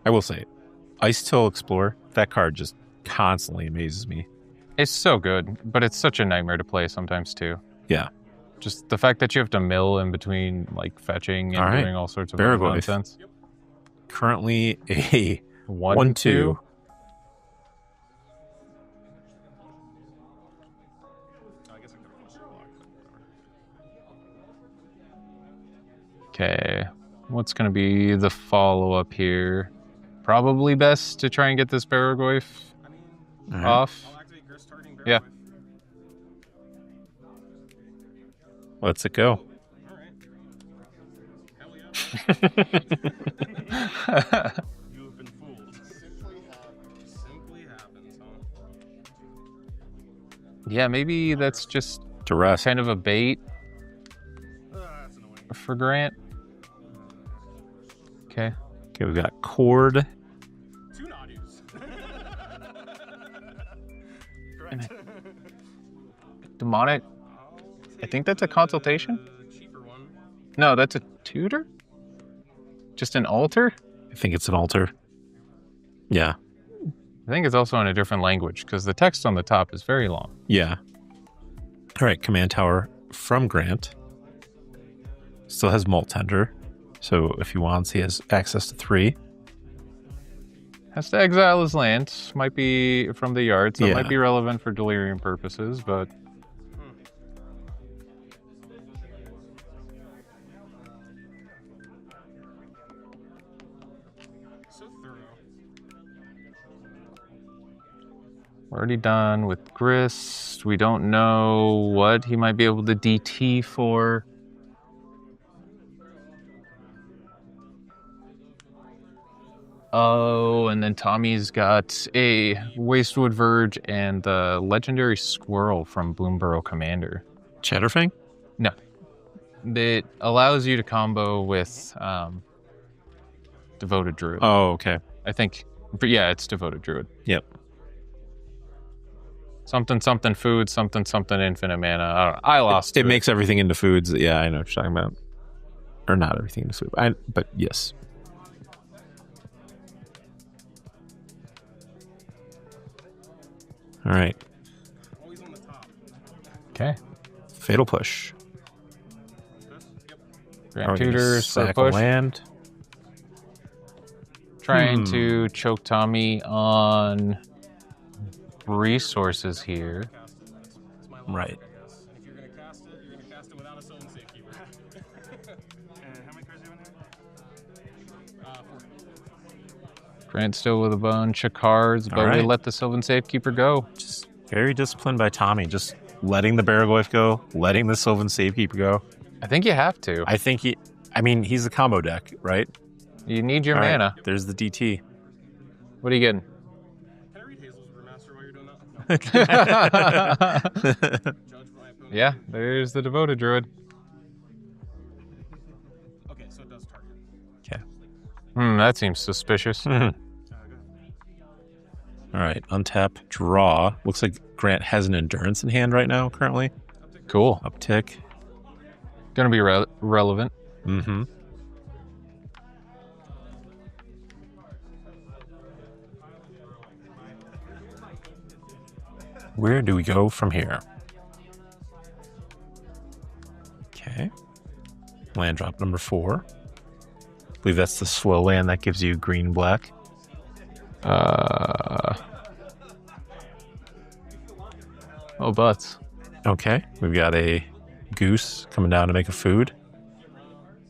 I will say, Ice Till Explorer, that card just constantly amazes me. It's so good, but it's such a nightmare to play sometimes too. Yeah. Just the fact that you have to mill in between like fetching and All right. doing all sorts of Baraglyph. nonsense. Currently a 1/2. Okay, what's going to be the follow-up here? Probably best to try and get this Baraglyph All right. off. I'll activate Grist targeting Baraglyph. Yeah. Let's it go. All right. Hell yeah. You have been fooled. Simply happens, huh? Yeah, maybe that's just Duress. kind of a bait That's annoying. for Grant. Okay. Okay, we've got Cord. 2 Nadus. Demonic. I think that's a consultation. Cheaper one. No, that's a tutor? Just an altar? I think it's an altar. Yeah. I think it's also in a different language because the text on the top is very long. Yeah. All right, Command Tower from Grant. Still has Molt Tender. So if he wants, he has access to 3. Has to exile his land. Might be from the yard, so it Yeah. might be relevant for delirium purposes, but So thorough. we're already done with Grist. We don't know what he might be able to DT for. Oh, and then Tommy's got a Wastewood Verge and the legendary Squirrel from Bloomburrow Commander. Chatterfang? No. That allows you to combo with Devoted Druid. Oh, okay. I think, but yeah, it's Devoted Druid. Yep. Something, something food, something, something infinite mana. I don't know. I lost It to makes everything into foods. Yeah, I know what you're talking about. Or not everything into food. But yes. All right. Always on the top. Okay. Fatal Push. Grant Are we gonna Tutors for a sack a push. land? Trying to choke Tommy on resources here. It's my logic, Right. I guess. And if you're gonna cast it, you're gonna cast it without a Sylvan Safekeeper. And how many cards do you have in Grant still with a bunch of cards, but we let the Sylvan Safekeeper go. Just very disciplined by Tommy. Just letting the Baraglyph go, letting the Sylvan Safekeeper go. I think you have to. I think he's a combo deck, right? You need your All mana. Right, there's the DT. What are you getting? Can I read Hazel's Brewmaster while you're doing that? No. Judge my opponent. Yeah, there's the Devoted Druid. Okay, so it does target. Okay. That seems suspicious. All right, untap, draw. Looks like Grant has an Endurance in hand right now, currently. Cool. Uptick. Gonna be relevant. Mm-hmm. Where do we go from here? Okay. Land drop number 4. I believe that's the slow land that gives you green-black. Oh, butts. Okay. We've got a goose coming down to make a food.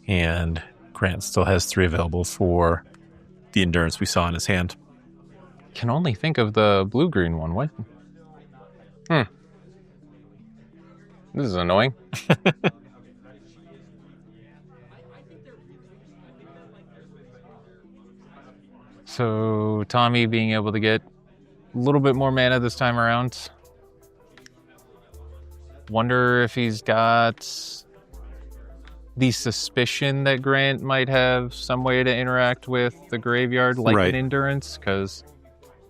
And Grant still has 3 available for the Endurance we saw in his hand. Can only think of the blue-green one. What? This is annoying. So Tommy being able to get a little bit more mana this time around. Wonder if he's got the suspicion that Grant might have some way to interact with the graveyard like an Endurance, because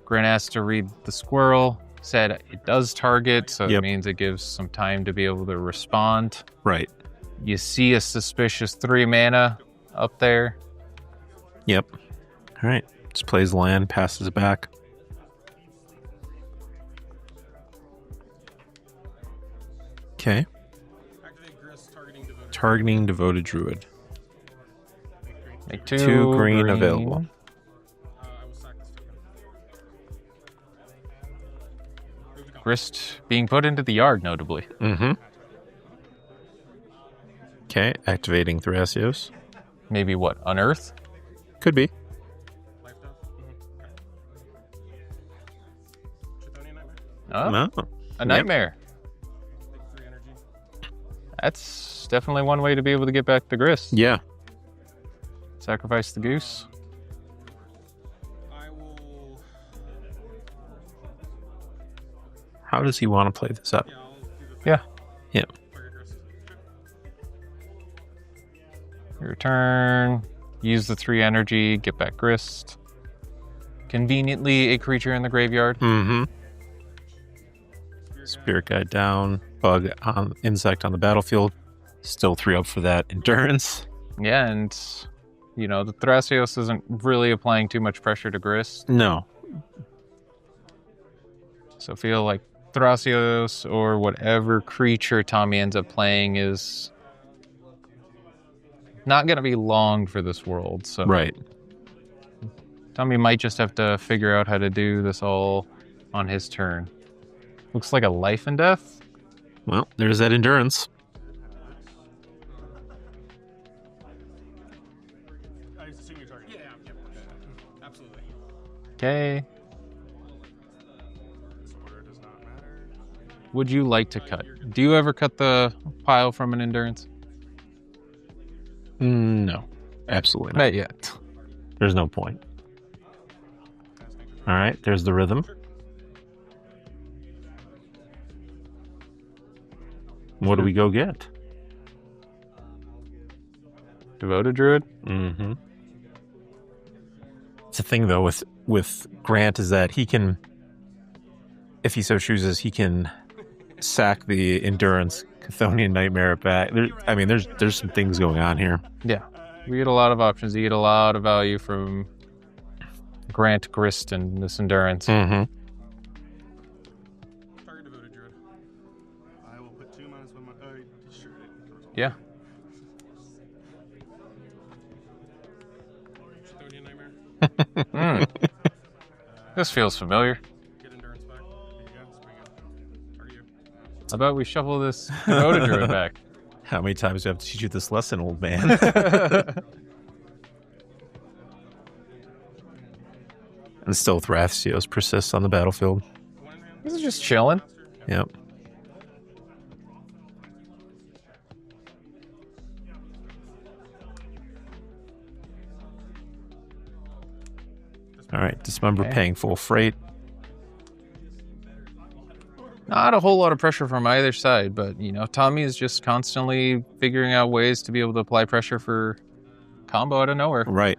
Grant has to read the squirrel, said it does target, so it means it gives some time to be able to respond. Right. You see a suspicious 3 mana up there. Yep. All right. Just plays land, passes it back. Okay. Activate Grist, targeting Devoted Druid. Make 2 green available. I will sack this token. Grist being put into the yard, notably. Mm-hmm. Okay, activating Thrasios. Maybe what, unearth? Could be. Life death. Chthonian Nightmare. Oh, No. a nightmare. Take 3 energy. That's definitely one way to be able to get back the Grist. Yeah. Sacrifice the goose. I will. How does he want to play this up? Yeah, I'll do the Yeah. Yeah. target Grist. Your turn. Use the 3 energy. Get back Grist. Conveniently, a creature in the graveyard. Mm-hmm. Spirit Guide down. Bug on insect on the battlefield. Still 3 up for that Endurance. Yeah, and the Thrasios isn't really applying too much pressure to Grist. No. So feel like Thrasios or whatever creature Tommy ends up playing is not going to be long for this world. So Right. Tommy might just have to figure out how to do this all on his turn. Looks like a life and death. Well, there's that Endurance. I assume you're targeting. Yeah. Absolutely. Okay. This order does not matter. Would you like to cut? Do you ever cut the pile from an Endurance? No. Absolutely not. Not yet. There's no point. All right, there's the Rhythm. What do we go get? Devoted Druid? Mm-hmm. It's the thing, though, with Grant is that he can, if he so chooses, he can sack the Endurance Chthonian Nightmare back. There's some things going on here. Yeah. We get a lot of options. You get a lot of value from Grant, Grist, and this Endurance. Mm-hmm. Target Devoted Druid. I will put 2 minus 1. Sure. Yeah. Chthonian Nightmare. This feels familiar. Get Endurance back. Here you go. Swing it. Target you. How about we shuffle this Devoted Druid back? How many times do I have to teach you this lesson, old man? And still Thrasios persists on the battlefield. He's just chilling. Yep. All right, Dismember paying full freight. Not a whole lot of pressure from either side, but, you know, Tommy is just constantly figuring out ways to be able to apply pressure for combo out of nowhere. Right.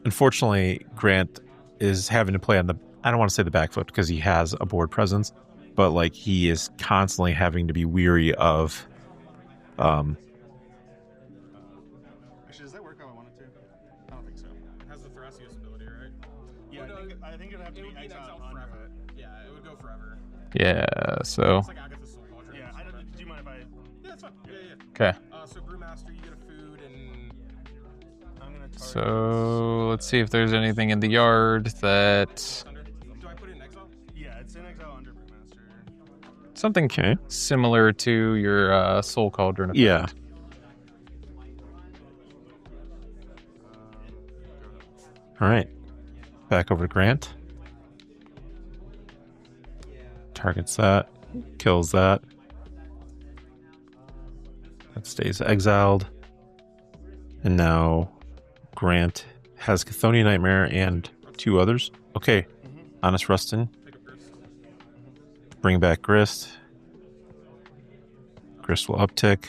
Unfortunately, Grant is having to play on the, I don't want to say the back foot because he has a board presence, but like he is constantly having to be weary of Actually, does that work how I want it to? I don't think so. It has the Thrasios ability, right? Yeah, I think it'd have to be exiled on forever. Yeah, it would go forever. Yeah, so... It's like Agatha's Soul Cauldron. Yeah, do you mind if I... Yeah, that's fine. Yeah. Okay. So Brewmaster, you get a food, and I'm gonna target So let's see if there's anything in the yard that... do I put it in exile? Yeah, it's in exile under Brewmaster. Something similar to your Soul Cauldron effect. yeah. All right. Back over to Grant. Targets that. Kills that. That stays exiled. And now Grant has Chthonian Nightmare and 2 others. Okay. Honest Rustin. Bring back Grist. Grist will uptick.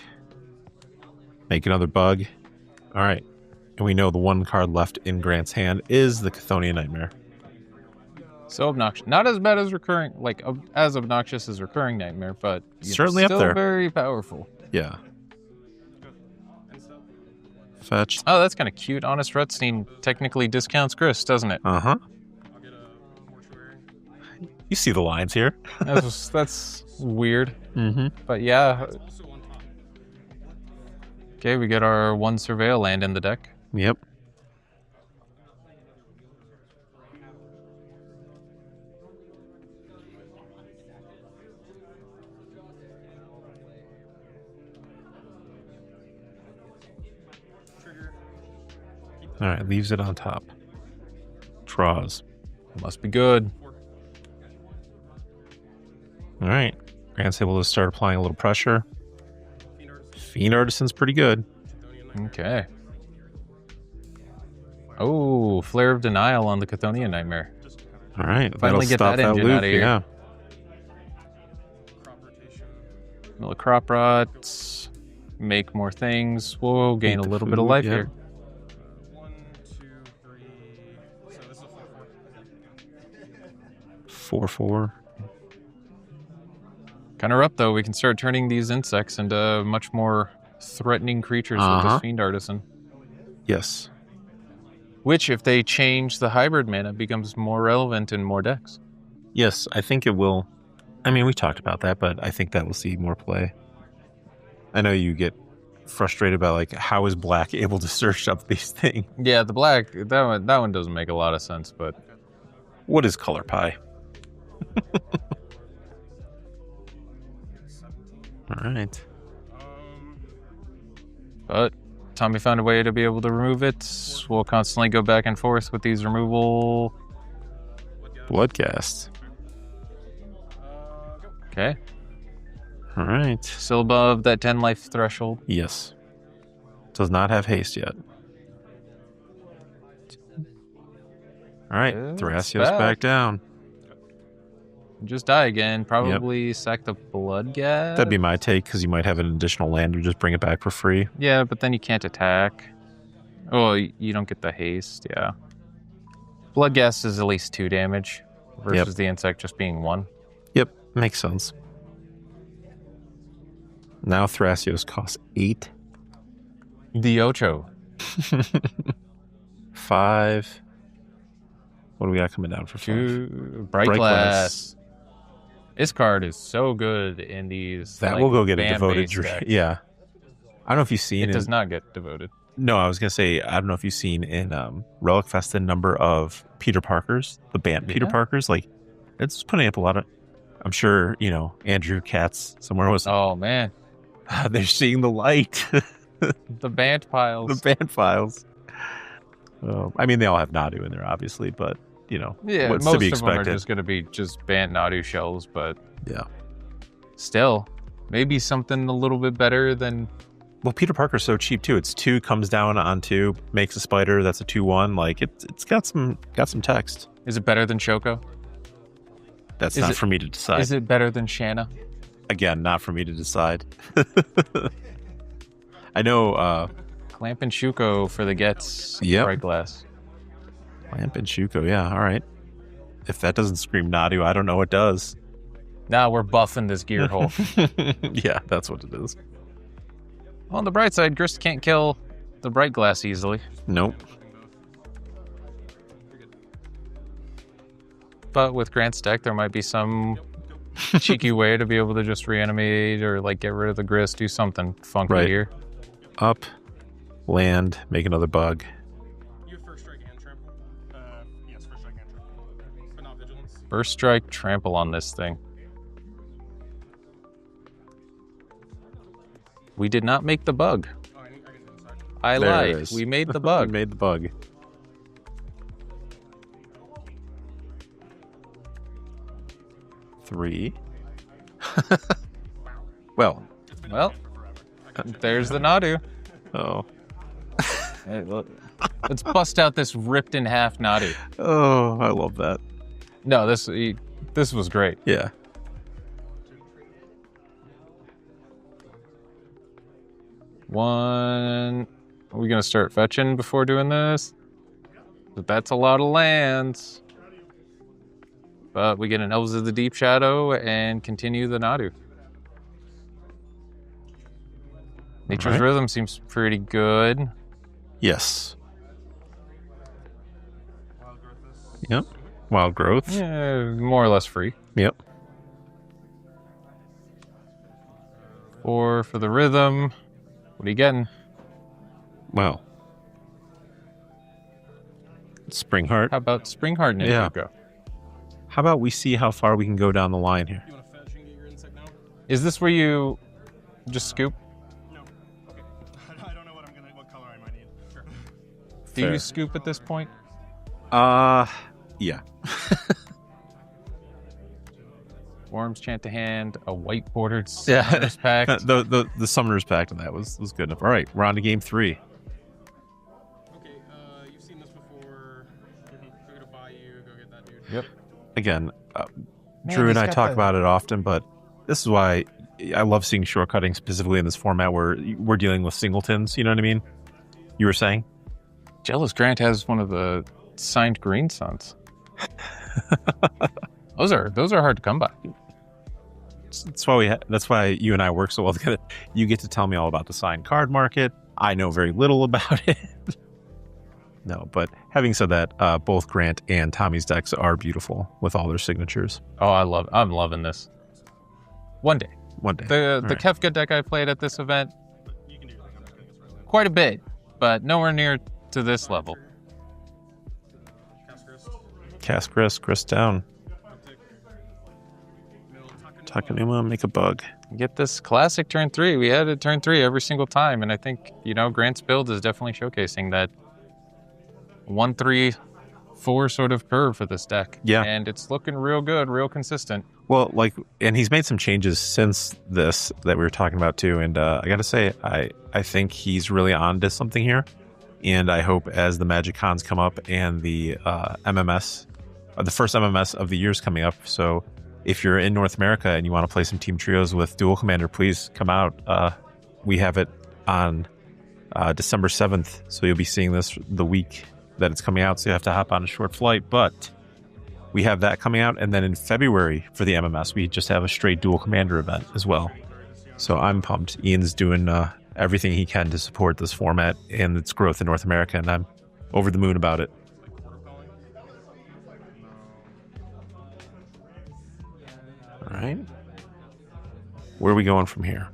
Make another bug. All right. And we know the one card left in Grant's hand is the Chthonian Nightmare. So obnoxious. Not as bad as recurring, like as obnoxious as recurring nightmare, but Certainly up still there. very powerful. Yeah. Fetch. Oh, that's kind of cute. Honest Rutstein technically discounts Grist, doesn't it? Uh-huh. I'll get a mortuary. You see the lines here. That's weird. Mm-hmm. But yeah. Also on top. Okay, we get our 1 Surveil land in the deck. Yep. Trigger. All right, leaves it on top. Draws. Must be good. All right. Grant's able to start applying a little pressure. Fiend Artisan's pretty good. Okay. Oh, Flare of Denial on the Chthonian Nightmare. All right. Finally that'll get stop that engine loop. out of here. Yeah. Crop rotation. Little crop rot. Make more things. We'll gain a the little bit of food, life yeah. here. 1, 2, 3. So this is a 4/4. 4/4. Kind of rough, though. We can start turning these insects into much more threatening creatures with Uh-huh. this Fiend Artisan. Yes. Which, if they change the hybrid mana, becomes more relevant in more decks. Yes, I think it will. I mean, we talked about that, but I think that will see more play. I know you get frustrated about, like, how is black able to search up these things? Yeah, the black, that one doesn't make a lot of sense, but... What is color pie? All right. But Tommy found a way to be able to remove it. We'll constantly go back and forth with these removal. Bloodcast. Okay. All right. Still above that 10 life threshold. Yes. Does not have haste yet. All right. It's Thrasios back. back down. Just die again. Probably sack the blood gas. That'd be my take, because you might have an additional land or just bring it back for free. Yeah, but then you can't attack. Oh, you don't get the haste, yeah. Blood gas is at least 2 damage versus the insect just being 1. Yep, makes sense. Now Thrasios costs 8. The Ocho. 5. What do we got coming down for 5? 2. Bright Bright glass. This card is so good in these. That like, will go get a ban-based devoted. decks. Yeah. I don't know if you've seen It does not get devoted. No, I was going to say, I don't know if you've seen in Relic Fest the number of Peter Parkers, the band Peter Yeah. Parkers. Like, it's putting up a lot of. I'm sure, Andrew Katz somewhere was. Oh, man. They're seeing the light. The band piles. The band files. I mean, they all have Nadu in there, obviously, but, you know, Yeah, what's most to be of them are expected. just going to be just Bant Nadu shells, but Yeah. still, maybe something a little bit better than... Well, Peter Parker's so cheap, too. It's 2, comes down on 2, makes a spider, that's a 2/1. Like, it's got some text. Is it better than Shoko? That's Is not it- for me to decide. Is it better than Shanna? Again, not for me to decide. I know Clamp and Shuko for the gets. Yep. Bright glass. Lamp and Shuko, yeah, all right. If that doesn't scream Nadu, I don't know what does. Now we're buffing this gear hole. Yeah, that's what it is. On the bright side, Grist can't kill the bright glass easily. Nope. But with Grant's deck, there might be some cheeky way to be able to just reanimate or like get rid of the Grist, do something funky Right. here. Up, land, make another bug. You have first strike and trample. Yes, first strike and trample, but not vigilance. First strike, trample on this thing. We did not make the bug. Oh, I get it inside. I There it lied. is. We made the We bug. made the bug. Three. Well, Well, there's the Nadu. oh. Hey, look. Let's bust out this ripped in half Nadu. Oh, I love that. No, this was great. Yeah. One. Are we gonna start fetching before doing this? But that's a lot of lands. But we get an Elves of the Deep Shadow and continue the Nadu. Nature's Alright. Rhythm seems pretty good. Yes. Yep. Wild growth. Yeah, more or less free. Yep. Or for the rhythm, what are you getting? Well. Springheart. How about Springheart Ninja Yeah. Go? How about we see how far we can go down the line here? You want to fetch and get your insect now? Is this where you just scoop? No. Okay. I don't know what color I might need. Sure. Do Fair. you scoop at this point? Yeah. Worms chant to hand, a white bordered Yeah. Summoner's Pact. the Summoner's Pact of that was good enough. All right, we're on to game 3. Okay, you've seen this before. Go to buy you, go get that dude. Yep. Again, Man, Drew and he's I got talk the- about it often, but this is why I love seeing shortcutting specifically in this format where we're dealing with singletons. You know what I mean? You were saying? Jealous Grant has one of the signed Green Suns. Those are hard to come by. That's why you and I work so well together. You get to tell me all about the signed card market. I know very little about it. No, but having said that, both Grant and Tommy's decks are beautiful with all their signatures. Oh, I'm loving this. One day. One day. The right. Kefka deck I played at this event, You can do your thing. I'm just gonna get this right quite a bit, but nowhere near to this level. now. Cast Grist. Cast Grist down. Uptick. Mill Takanuma, make a bug. Get this classic turn 3. We had it turn 3 every single time, and I think, Grant's build is definitely showcasing that 1-3-4 sort of curve for this deck. Yeah. And it's looking real good, real consistent. Well, and he's made some changes since this that we were talking about too. And I got to say, I think he's really on to something here. And I hope as the Magic Cons come up and the MMS, the first MMS of the year is coming up. So if you're in North America and you want to play some team trios with Duel Commander, please come out. We have it on December 7th. So you'll be seeing this the week that it's coming out. So you have to hop on a short flight. But we have that coming out. And then in February for the MMS, we just have a straight Duel Commander event as well. So I'm pumped. Ian's doing everything he can to support this format and its growth in North America. And I'm over the moon about it. All right. Where are we going from here?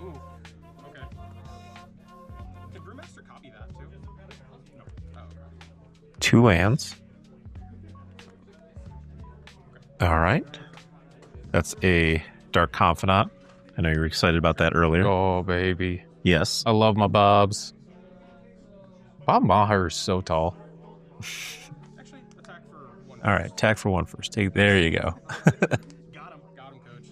Ooh. Okay. Did Brewmaster copy that too? No. Oh, okay. 2 lands. All right. That's a Dark Confidant. I know you were excited about that earlier. Oh, baby. Yes. I love my Bobs. Bob Maher is so tall. Actually, attack for 1. All right, attack for 1 first. There you go. Got him, coach.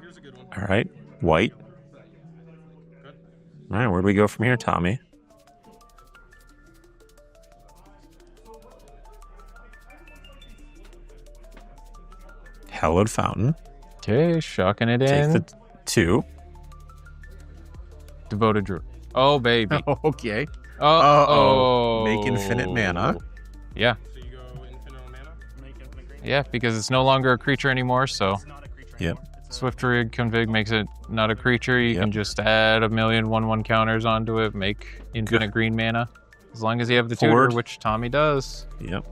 Here's a good one. All right, white. Good. All right, where do we go from here, Tommy? Hallowed Fountain. Okay, shocking it Take in. the 2. Devoted Druid. Oh, baby. Okay. Oh. Make infinite mana. Yeah. So you go infinite mana. Make infinite green. Yeah, because it's no longer a creature anymore, so It's not a creature Yep. anymore. It's a- Swift Rig Config makes it not a creature. You Yep. can just add a million 1/1 counters onto it, make infinite green mana. As long as you have the tutor, Forward. which Tommy does. Yep.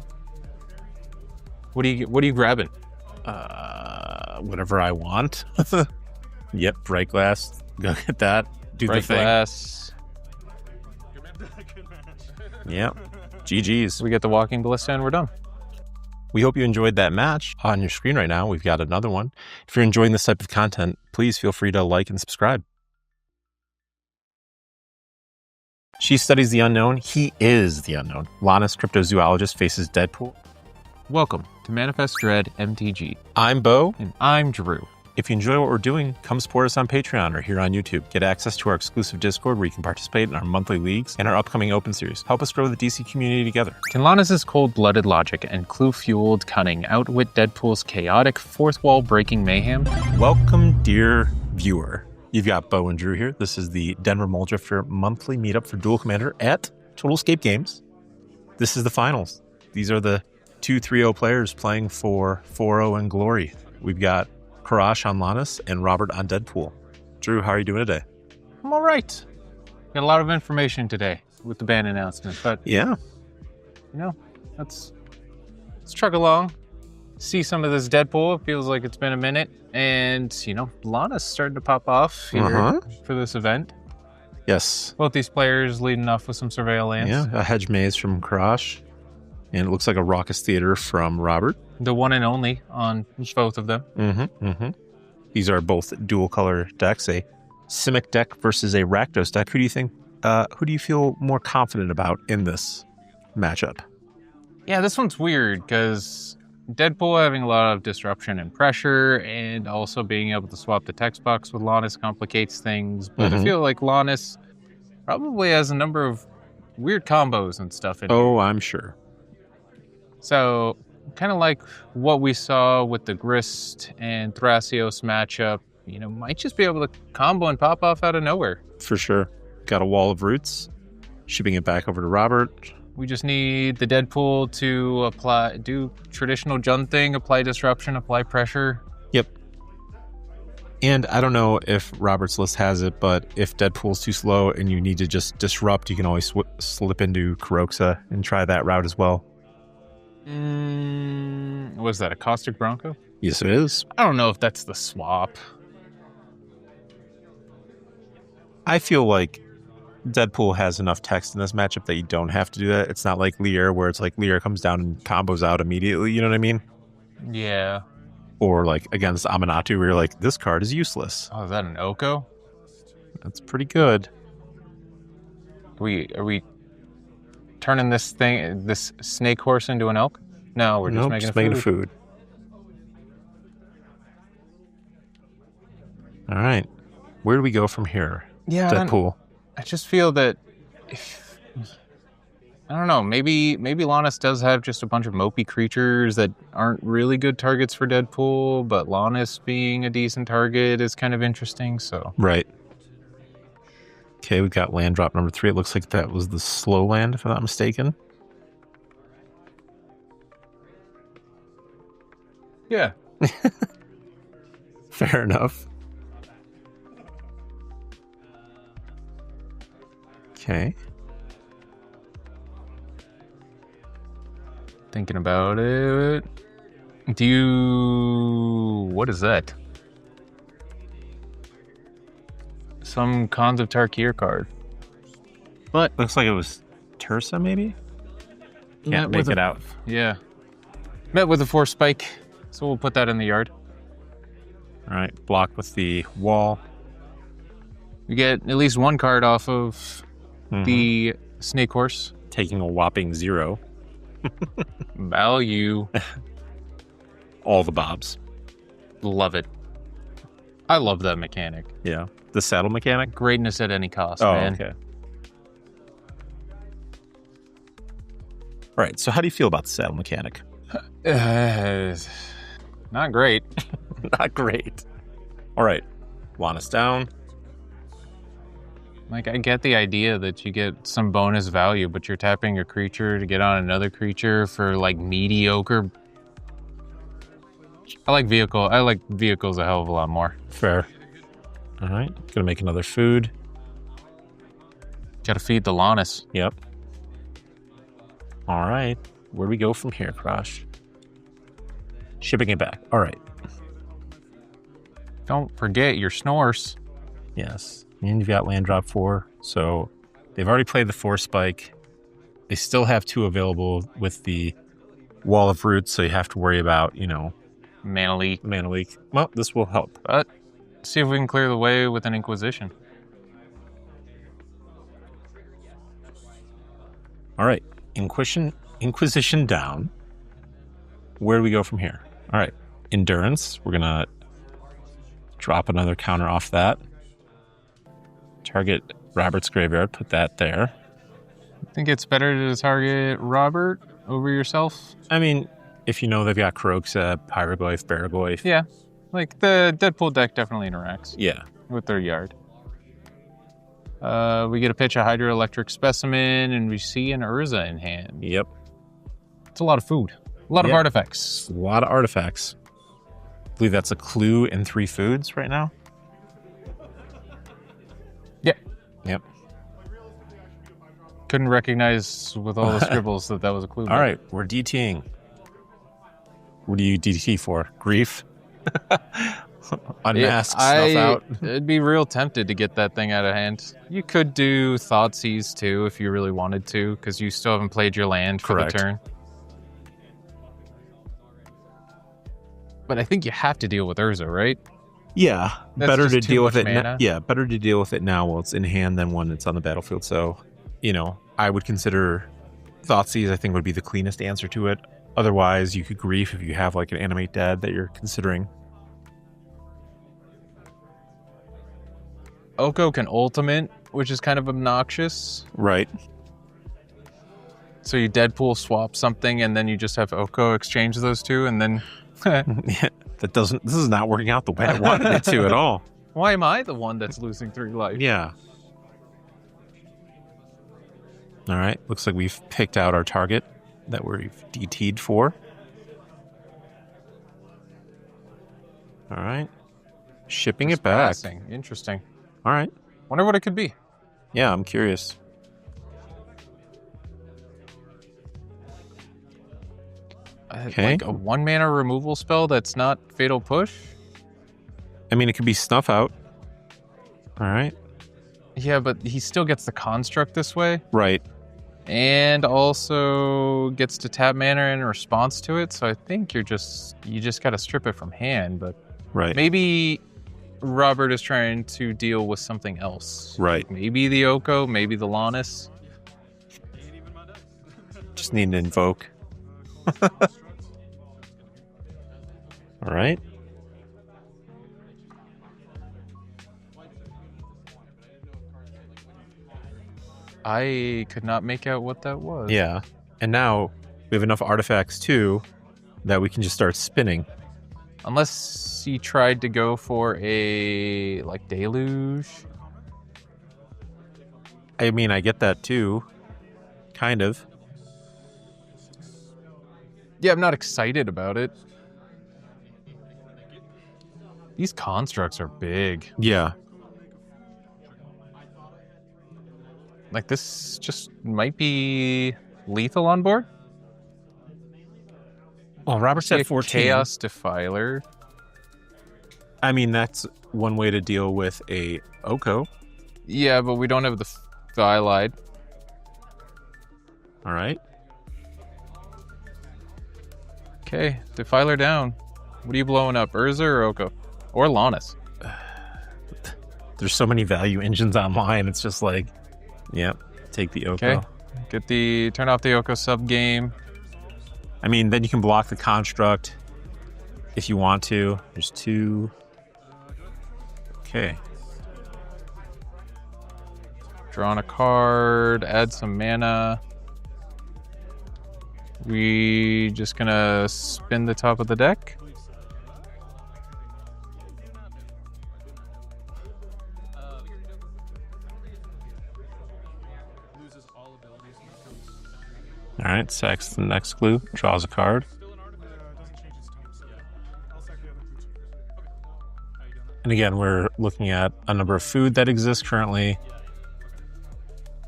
What are you grabbing? Whatever I want. Yep, bright glass. Go get that. Do Bright the thing. glass. Good man. Good match. Yep. GG's. We get the Walking Ballista and we're done. We hope you enjoyed that match. On your screen right now, we've got another one. If you're enjoying this type of content, please feel free to like and subscribe. She studies the unknown. He is the unknown. Lonis, cryptozoologist, faces Deadpool. Welcome to Manafest Dread MTG. I'm Bo. And I'm Drew. If you enjoy what we're doing, come support us on Patreon or here on YouTube. Get access to our exclusive Discord where you can participate in our monthly leagues and our upcoming open series. Help us grow the DC community together. Can Lonis' cold-blooded logic and clue-fueled cunning outwit Deadpool's chaotic, fourth-wall breaking mayhem? Welcome, dear viewer. You've got Bo and Drew here. This is the Denver Mulldrifter monthly meetup for Duel Commander at Total Escape Games. This is the finals. These are the 2-3-0 players playing for 4-0 and glory. We've got Karash on Lonis and Robert on Deadpool. Drew, how are you doing today? I'm all right. Got a lot of information today with the ban announcement, but Yeah. you know, let's chug along. See some of this Deadpool. It feels like it's been a minute, and you know, Lana's starting to pop off here for this event. Yes. Both these players leading off with some surveillance. Yeah, a hedge maze from Karash. And it looks like a raucous theater from Robert. The one and only on both of them. These are both dual color decks, a Simic deck versus a Rakdos deck. Who do you feel more confident about in this matchup? Yeah, this one's weird because Deadpool having a lot of disruption and pressure, and also being able to swap the text box with Lonis complicates things. But I feel like Lonis probably has a number of weird combos and stuff in Oh, I'm sure. So, kind of like what we saw with the Grist and Thrasios matchup, you know, might just be able to combo and pop off out of nowhere. For sure. Got a wall of roots. Shipping it back over to Robert. We just need the Deadpool to do traditional Jund thing, apply disruption, apply pressure. Yep. And I don't know if Robert's list has it, but if Deadpool's too slow and you need to just disrupt, you can always slip into Kuroxa and try that route as well. Was that a Caustic Bronco? Yes, it is. I don't know if that's the swap. I feel like Deadpool has enough text in this matchup that you don't have to do that. It's not like Lear, where it's like Lear comes down and combos out immediately, you know what I mean? Yeah. Or like against Aminatou, where you're like, this card is useless. Oh, is that an Oko? That's pretty good. Are we turning this snake horse into an elk? No, we're just making a food. All right. Where do we go from here? Yeah, Deadpool. I just feel that I don't know, maybe Lonis does have just a bunch of mopey creatures that aren't really good targets for Deadpool, but Lonis being a decent target is kind of interesting, so. Right. Okay, we've got land drop number 3. It looks like that was the slow land, if I'm not mistaken. Yeah. Fair enough. Okay. Thinking about it. What is that? Some Cons of Tarkir card. But Looks like it was Tersa, maybe? Can't make it out. Yeah. Met with a force spike, so we'll put that in the yard. All right, blocked with the wall. We get at least one card off of the Snake Horse. taking a whopping 0. Value. All the bobs. Love it. I love that mechanic. Yeah. The saddle mechanic? Greatness at any cost, Oh, man. okay. All right, so how do you feel about the saddle mechanic? Not great. Not great. All right, Lonis down. Like, I get the idea that you get some bonus value, but you're tapping a creature to get on another creature for, like, mediocre. I like vehicles a hell of a lot more. Fair. All right, gonna make another food. Gotta feed the Lonis. Yep. All right, where do we go from here, Crush? Shipping it back. All right. Don't forget your snores. Yes. And you've got land drop 4. So they've already played the 4 spike. They still have 2 available with the Wall of Roots, so you have to worry about, Mana leak. mana leak. Well, this will help. But see if we can clear the way with an Inquisition. All right. Inquisition down. Where do we go from here? All right. Endurance. We're going to drop another counter off that. Target Robert's Graveyard. Put that there. I think it's better to target Robert over yourself. I mean, if you know they've got Kroxa, Pyroglyph, Baraglyph. Yeah. Like, the Deadpool deck definitely interacts Yeah. with their yard. We get to pitch a Hydroelectric Specimen, and we see an Urza in hand. Yep. It's a lot of food. A lot of Yep. artifacts. A lot of artifacts. I believe that's a clue and 3 foods right now. Yeah. Yep. Couldn't recognize with all the scribbles that was a clue. All right, we're DTing. What do you DT for? Grief? Unmask, snuff out. I'd be real tempted to get that thing out of hand. You could do Thoughtseize too if you really wanted to, because you still haven't played your land for Correct. the turn. But I think you have to deal with Urza, right? Yeah, That's better just to too deal with much it. mana. Yeah, better to deal with it now while it's in hand than when it's on the battlefield. So, I would consider Thoughtseize. I think would be the cleanest answer to it. Otherwise, you could Grief if you have like an Animate Dead that you're considering. Oko can ultimate, which is kind of obnoxious. Right. So you Deadpool swap something, and then you just have Oko exchange those two, and then... This is not working out the way I wanted it to at all. Why am I the one that's losing 3 life? Yeah. All right. Looks like we've picked out our target that we've DT'd for. All right. Shipping it back. Passing. Interesting. All right. Wonder what it could be. Yeah, I'm curious. Okay. Like a 1 mana removal spell that's not Fatal Push? I mean, it could be Snuff Out. All right. Yeah, but he still gets the construct this way, Right. and also gets to tap mana in response to it. So I think you just got to strip it from hand. But Right. maybe Robert is trying to deal with something else. Right. Maybe the Oko, maybe the Lonis. Just need an Invoke. All right. I could not make out what that was. Yeah. And now we have enough artifacts too that we can just start spinning. Unless he tried to go for a deluge. I mean, I get that too. Kind of. Yeah, I'm not excited about it. These constructs are big. Yeah. Like, this just might be lethal on board. Well, Robert's See at a 14. Chaos Defiler. I mean, that's one way to deal with a Oko. Yeah, but we don't have the Thyllide. All right. Okay, Defiler down. What are you blowing up, Urza or Oko? Or Lonis? There's so many value engines online. It's just like, yep, take the Oko. Okay. Turn off the Oko sub game. I mean, then you can block the construct if you want to. There's 2. Okay. Draw on a card, add some mana. We just gonna spin the top of the deck. All right, sacks the next clue, draws a card. And again, we're looking at a number of food that exists currently.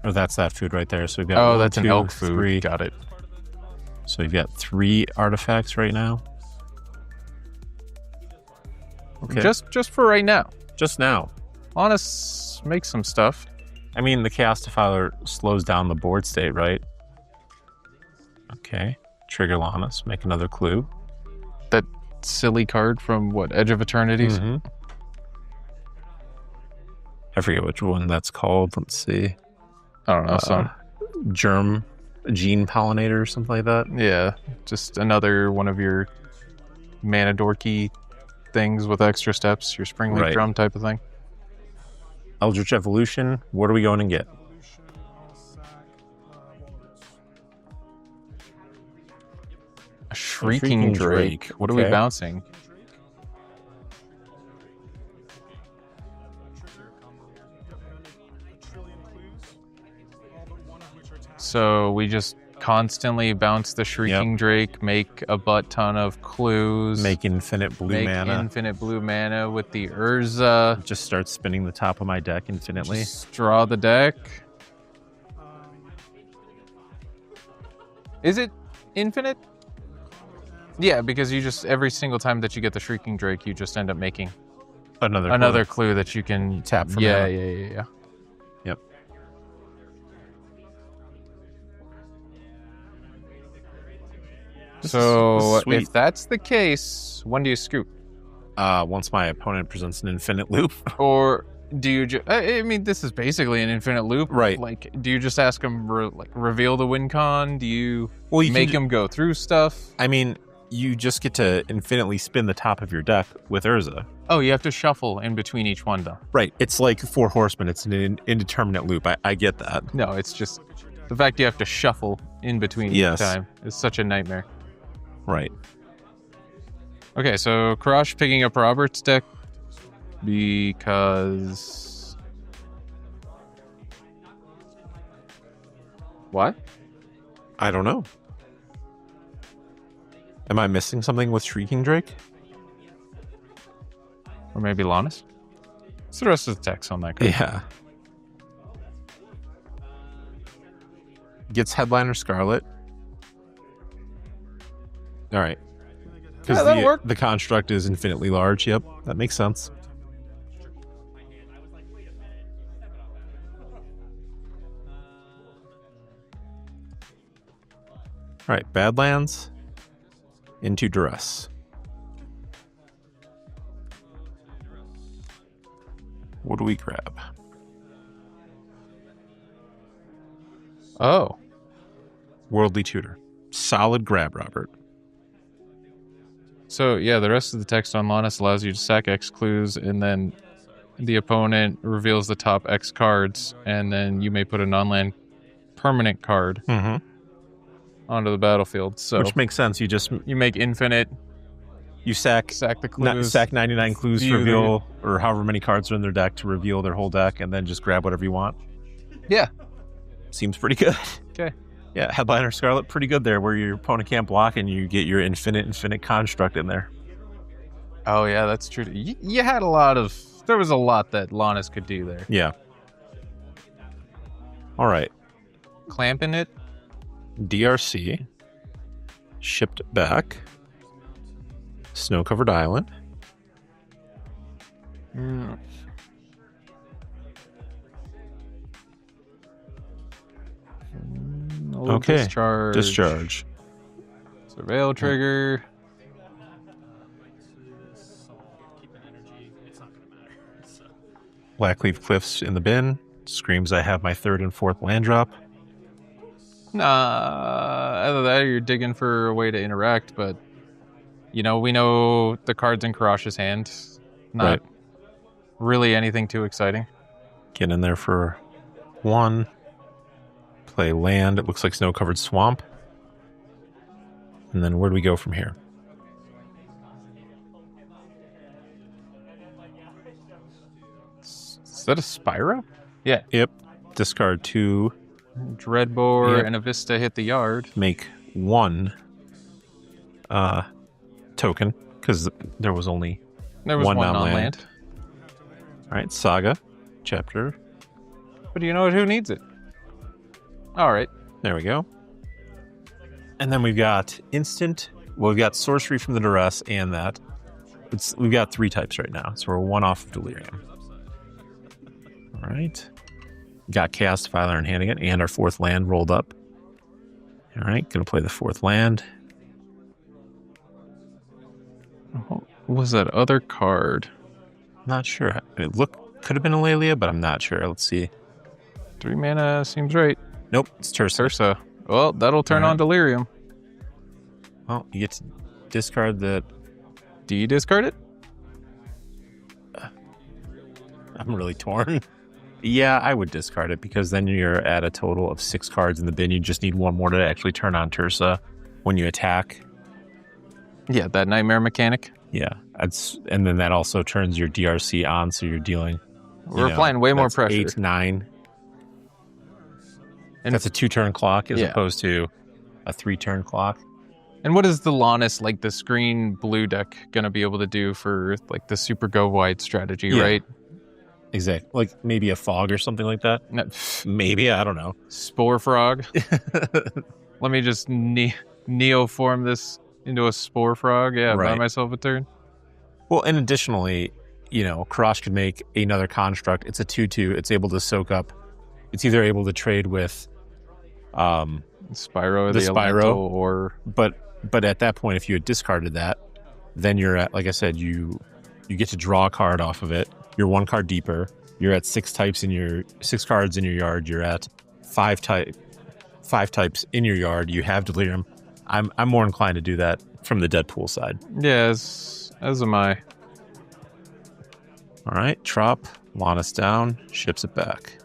Or that's that food right there. So we've got one, that's an 2, elk food. 3. Got it. So we've got 3 artifacts right now. Okay. Just for right now. Just now. Lonis makes some stuff. I mean, the Chaos Defiler slows down the board state, right? Okay. Trigger Lonis. Make another clue. That silly card from what, Edge of Eternities? Mm-hmm. I forget which one that's called. Let's see. I don't know. Some Gene Pollinator or something like that. Yeah, just another one of your mana dorky things with extra steps, your Springleaf Right. Drum type of thing. Eldritch Evolution. What are we going to get? A Shrieking Drake. What are we Okay. bouncing? So we just constantly bounce the Shrieking Drake, make a butt ton of clues, Make infinite blue mana. infinite blue mana with the Urza. Just start spinning the top of my deck infinitely. Just draw the deck. Is it infinite? Yeah, because you just every single time that you get the Shrieking Drake, you just end up making Another clue that you can Tap for yeah, mana. yeah. Yep. So Sweet. if that's the case, when do you scoop? Once my opponent presents an infinite loop. Or do you I mean, this is basically an infinite loop. Right. Like, do you just ask him, reveal the win con? Do you, You make can him go through stuff? I mean, you just get to infinitely spin the top of your deck with Urza. Oh, you have to shuffle in between each one, though. Right. It's like 4 Horsemen. It's an indeterminate loop. I get that. No, it's just the fact you have to shuffle in between Yes. each time is such a nightmare. Right. Okay, so Karash picking up Robert's deck because... What? I don't know. Am I missing something with Shrieking Drake? Or maybe Lonis? What's the rest of the text on that card? Yeah. Gets Headliner Scarlet. All right. Because that'll work. the construct is infinitely large. Yep, that makes sense. All right, Badlands into Duress. What do we grab? Oh. Worldly Tutor. Solid grab, Robert. So, yeah, the rest of the text on Lonis allows you to sack X clues, and then the opponent reveals the top X cards, and then you may put a non-land permanent card onto the battlefield. So, Which makes sense. you make infinite, You sack sack the clues. sack 99 clues to View the- reveal, or however many cards are in their deck to reveal their whole deck, and then just grab whatever you want. Yeah. Seems pretty good. Okay. Yeah, Headliner Scarlet, pretty good there, where your opponent can't block and you get your infinite construct in there. Oh, yeah, that's true. You had there was a lot that Lonis could do there. Yeah. All right. Clamping it. DRC. Shipped back. Snow-covered island. Okay. Discharge. Surveil trigger. Blackleaf Cliffs in the bin. Screams I have my 3rd and 4th land drop. Either that or you're digging for a way to interact, but we know the cards in Karash's hand. Not really anything too exciting. Get in there for 1. Play land. It looks like snow-covered swamp. And then where do we go from here? Is that a Spyro? Yeah. Yep. Discard 2. Dreadbore and a Vista hit the yard. Make 1 token, because there was only one non-land. All right, Saga, chapter. But you know what? Who needs it? All right. There we go. And then we've got instant. Well, we've got sorcery from the duress and that. We've got 3 types right now, so we're 1 off of delirium. All right. Got Chaos Defiler in hand again, and our 4th land rolled up. All right, gonna play the 4th land. What was that other card? Not sure. It could have been Eulalia, but I'm not sure. Let's see. 3 mana seems right. Nope, it's Tersa. Well, that'll turn on delirium. Well, you get to discard the. Do you discard it? I'm really torn. Yeah, I would discard it because then you're at a total of 6 cards in the bin. You just need 1 more to actually turn on Tersa when you attack. Yeah, that nightmare mechanic. Yeah, and then that also turns your DRC on, so you're dealing. We're applying way more pressure. 8, 9. And that's a 2-turn clock as opposed to a 3-turn clock. And what is the Lonis, like the screen blue deck, going to be able to do for like the super go wide strategy, right? Exactly. Like maybe a fog or something like that. No, maybe, I don't know. Spore Frog. Let me just neoform this into a Spore Frog. Yeah, buy myself a turn. Well, and additionally, Karash could make another construct. It's a 2/2. It's able to soak up. It's either able to trade with Spyro, the Spyro, or but at that point, if you had discarded that, then you're at, like I said, you get to draw a card off of it. You're 1 card deeper. You're at 6 cards in your yard. You're at 5 types in your yard. You have delirium. I'm more inclined to do that from the Deadpool side. Yeah, as am I. All right, Trop, Lonis down, ships it back.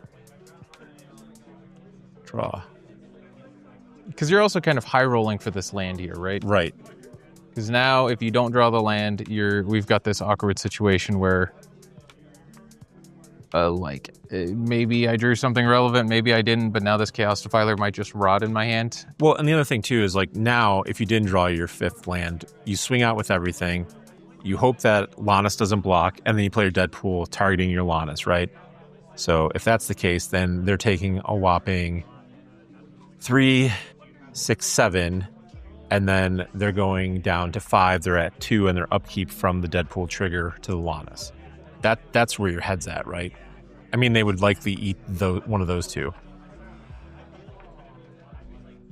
Draw. Because you're also kind of high rolling for this land here, right? Right. Because now, if you don't draw the land, we've got this awkward situation where, maybe I drew something relevant, maybe I didn't, but now this Chaos Defiler might just rot in my hand. Well, and the other thing too is now, if you didn't draw your 5th land, you swing out with everything. You hope that Lonis doesn't block, and then you play your Deadpool targeting your Lonis, right? So if that's the case, then they're taking a whopping 3, 6, 7, and then they're going down to 5. They're at 2, and their upkeep from the Deadpool trigger to the Lonis. That's where your head's at, right? I mean, they would likely eat one of those 2.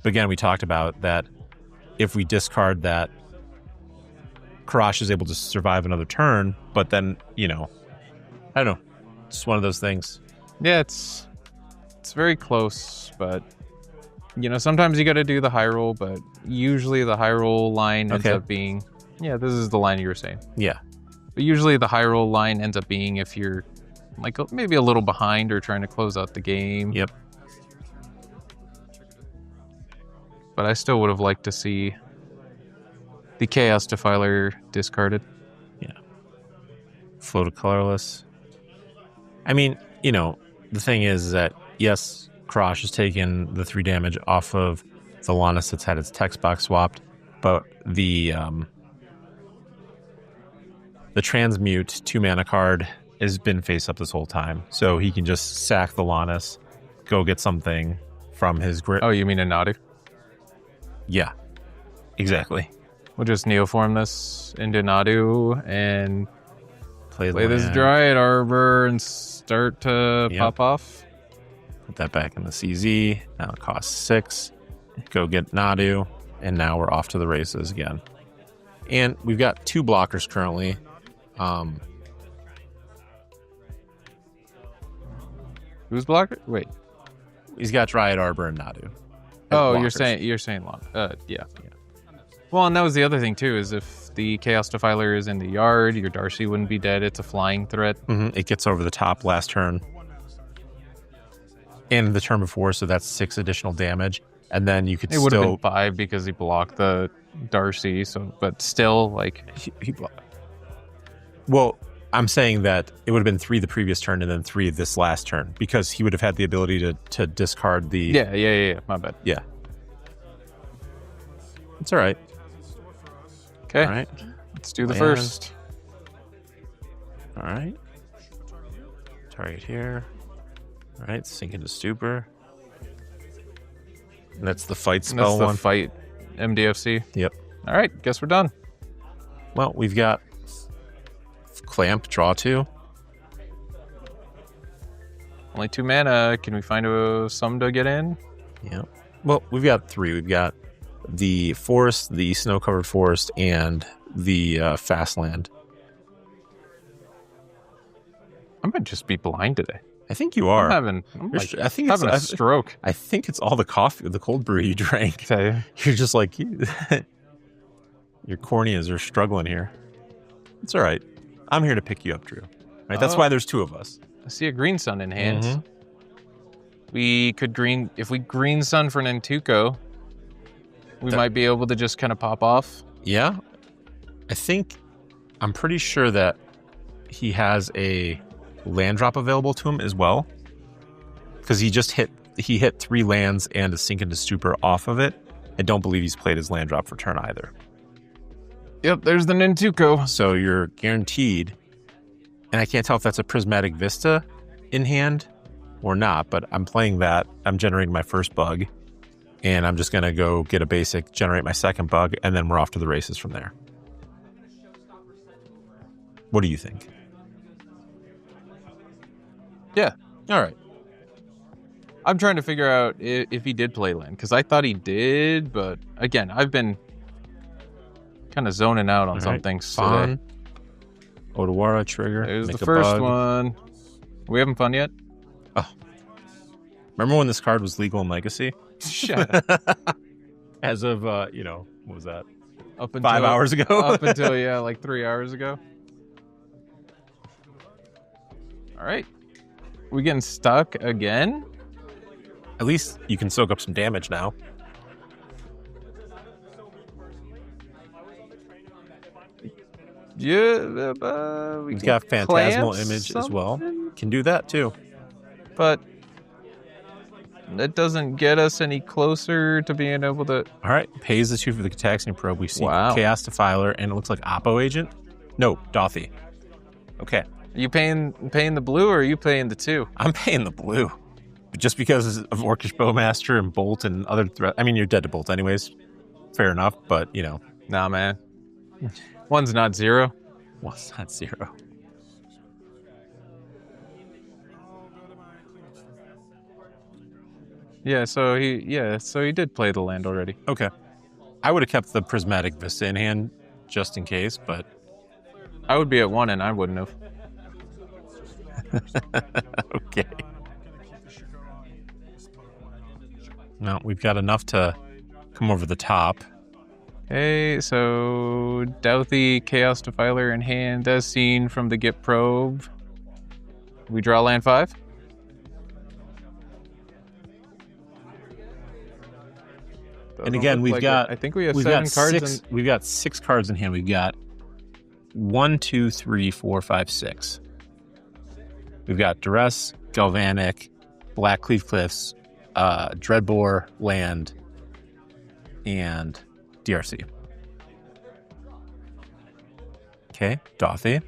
But again, we talked about that if we discard that, Karash is able to survive another turn, but then, I don't know. It's one of those things. Yeah, it's very close, but, sometimes you got to do the high roll, but usually the high roll line ends up being, this is the line you were saying. Yeah. But usually the high roll line ends up being if you're maybe a little behind or trying to close out the game. Yep. But I still would have liked to see the Chaos Defiler discarded. Yeah. Floated colorless. I mean, the thing is that, yes, Karash has taken the 3 damage off of the Lonis that's had its text box swapped, but the Transmute 2 mana card has been face up this whole time, so he can just sack the Lonis, go get something from his grip. Oh, you mean Aminatou? Yeah, exactly. We'll just neoform this into Aminatou and play this land. Dryad Arbor and start to pop off. Put that back in the CZ. Now it costs 6. Go get Aminatou, and now we're off to the races again. And we've got 2 blockers currently. Who's blocker? Wait. He's got Dryad Arbor and Nadu. as Oh, blockers. you're saying long. Yeah. Well, and that was the other thing too, is if the Chaos Defiler is in the yard, your Darcy wouldn't be dead. It's a flying threat. It gets over the top last turn. And the turn before, so that's 6 additional damage. And then you could It would have still... been 5 because he blocked the Darcy. So, but still, like, He blocked. Well, I'm saying that it would have been 3 the previous turn and then 3 this last turn because he would have had the ability to discard the... yeah. My bad. Yeah. It's all right. Okay, All right. let's do the Land. first. All right. Target here. All right. Sink into Stupor. And that's the fight And spell that's the one. fight MDFC. Yep. All right, guess we're done. Well, we've got Clamp, draw 2. Only 2 mana. Can we find some to get in? Yeah. Well, we've got 3. We've got the forest, the snow-covered forest, and the fast land. I might just be blind today. I think you are. I'm You're like, I think having a it's, stroke. I think it's all the coffee, the cold brew you drank. Okay. You're just like your corneas are struggling here. It's all right. I'm here to pick you up, Drew. Right? That's Oh. why there's 2 of us. I see a green sun in hand. Mhm. We could if we green sun for an Entuco, we might be able to just kind of pop off. Yeah. I'm pretty sure that he has a land drop available to him as well. Because he hit 3 lands and a Sink into Stupor off of it. I don't believe he's played his land drop for turn either. Yep, there's the Nintuko. So you're guaranteed, and I can't tell if that's a Prismatic Vista in hand or not, but I'm playing that. I'm generating my first bug, and I'm just going to go get a basic, generate my second bug, and then we're off to the races from there. What do you think? Yeah. All right. I'm trying to figure out if he did play land, because I thought he did, but again, I've been kind of zoning out on some things today. Fawn, Odawara trigger. There's make the a first bug. one. Are we having fun yet? Remember when this card was legal in Legacy? Shut up. As of, what was that? Up until 5 hours ago? Up until, like 3 hours ago. All right. We getting stuck again? At least you can soak up some damage now. Yeah, We've can got Phantasmal clamp Image as well. something, Can do that too. but that doesn't get us any closer to being able to. All right. Pays the 2 for the Cataxian Probe. We see Wow. Chaos Defiler, and it looks like Oppo Agent. No, Dothy. Okay. Are you paying the blue, or are you paying the 2? I'm paying the blue. Just because of Orcish Bowmaster and Bolt and other threat. I mean, you're dead to Bolt anyways. Fair enough, but, Nah, man. One's not 0. well, it's not 0. Yeah, so he did play the land already. Okay. I would have kept the Prismatic Vista in hand just in case, but I would be at 1 and I wouldn't have. okay. No, we've got enough to come over the top. Okay, so Douthie, Chaos Defiler in hand as seen from the Git Probe. We draw land 5. And again, we've got I think we have 7 cards. We've got 6 cards in hand. We've got 1, 2, 3, 4, 5, 6. We've got Duress, Galvanic, Black Cleave Cliffs, Dreadbore, Land, and DRC. Okay, Dothy.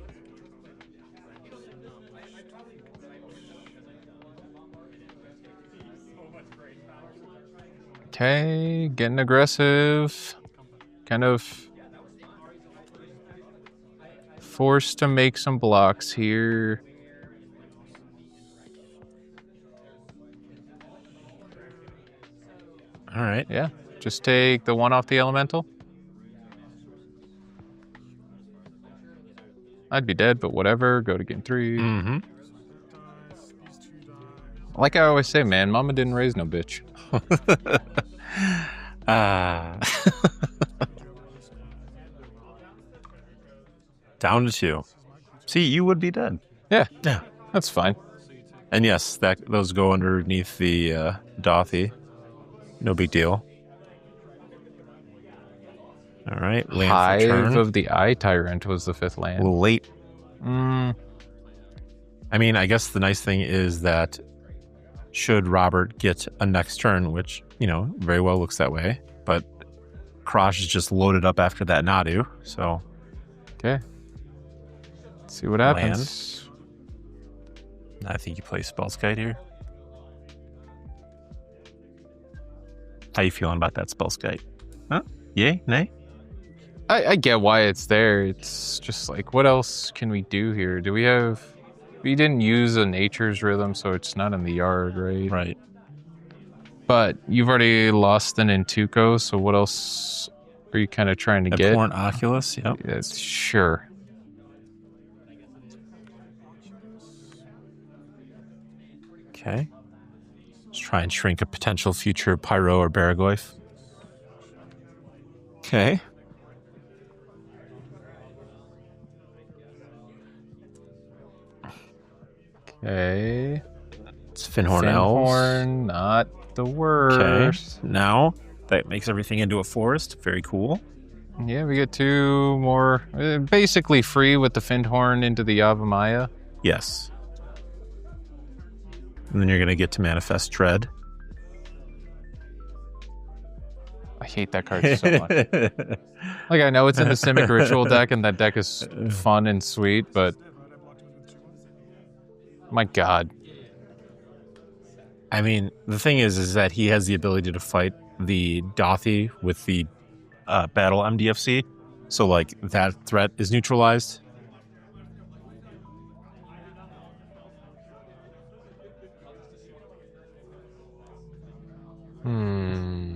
Okay, getting aggressive. Kind of forced to make some blocks here. All right. Yeah, just take the 1 off the elemental. I'd be dead, but whatever. Go to game 3. Mm-hmm. Like I always say, man, mama didn't raise no bitch. Down to 2. See, you would be dead. Yeah, Yeah. that's fine. And yes, those go underneath the Dothy. No big deal. All right, land for Hive turn. of the Eye Tyrant was the 5th A land. little late. Mm, I mean, I guess the nice thing is that should Robert get a next turn, which, very well looks that way, but Krosh is just loaded up after that Nadu, so... okay. Let's see what happens. I think you play Spellskite here. How you feeling about that Spellskite? Huh? Yay? Nay? I get why it's there. It's just like, what else can we do here? Do we have... We didn't use a Nature's Rhythm, so it's not in the yard, right? Right. But you've already lost an Intuko, so what else are you kind of trying to get? Abhorrent Oculus, yep. Yes, sure. Okay. Let's try and shrink a potential future Pyro or Baragoyf. Okay. Okay. It's Finhorn Elves. Finhorn, not the Okay. worst. Now, that makes everything into a forest. Very cool. Yeah, we get 2 more, basically free with the Finhorn into the Yavimaya. Yes. And then you're going to get to Manafest Dread. I hate that card so much. Like, I know it's in the Simic Ritual deck, and that deck is fun and sweet, but... my God. I mean, the thing is that he has the ability to fight the Dothy with the Battle MDFC. So, like, that threat is neutralized.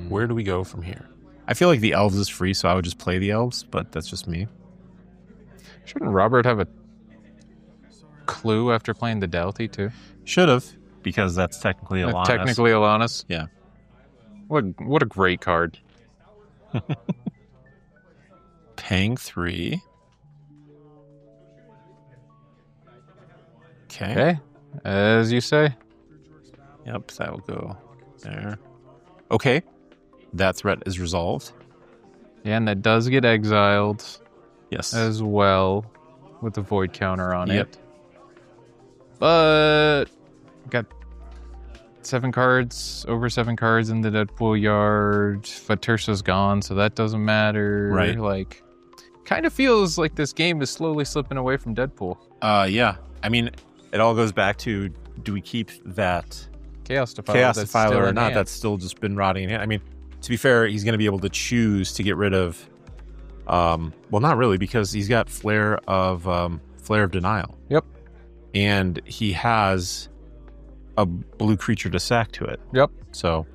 Where do we go from here? I feel like the Elves is free, so I would just play the Elves, but that's just me. Shouldn't Robert have a clue after playing the Delty, too? Should have, because that's technically Alanis. Technically Alanis. Yeah. What a great card. Paying 3. Okay. Okay, as you say. Yep, that will go there. Okay. That threat is resolved. Yeah, and that does get exiled Yes. as well with the void counter on Yep. it. But got 7 cards, over 7 cards in the Deadpool yard, but Tersa's gone, so that doesn't matter. Right. Like, kind of feels like this game is slowly slipping away from Deadpool. Yeah. I mean, it all goes back to, do we keep that Chaos Defiler, Chaos that's Defiler still or in not? hand. That's still just been rotting in hand. I mean, to be fair, he's going to be able to choose to get rid of, well, not really, because he's got Flare of Denial. Yep. And he has a blue creature to sack to it. Yep. So,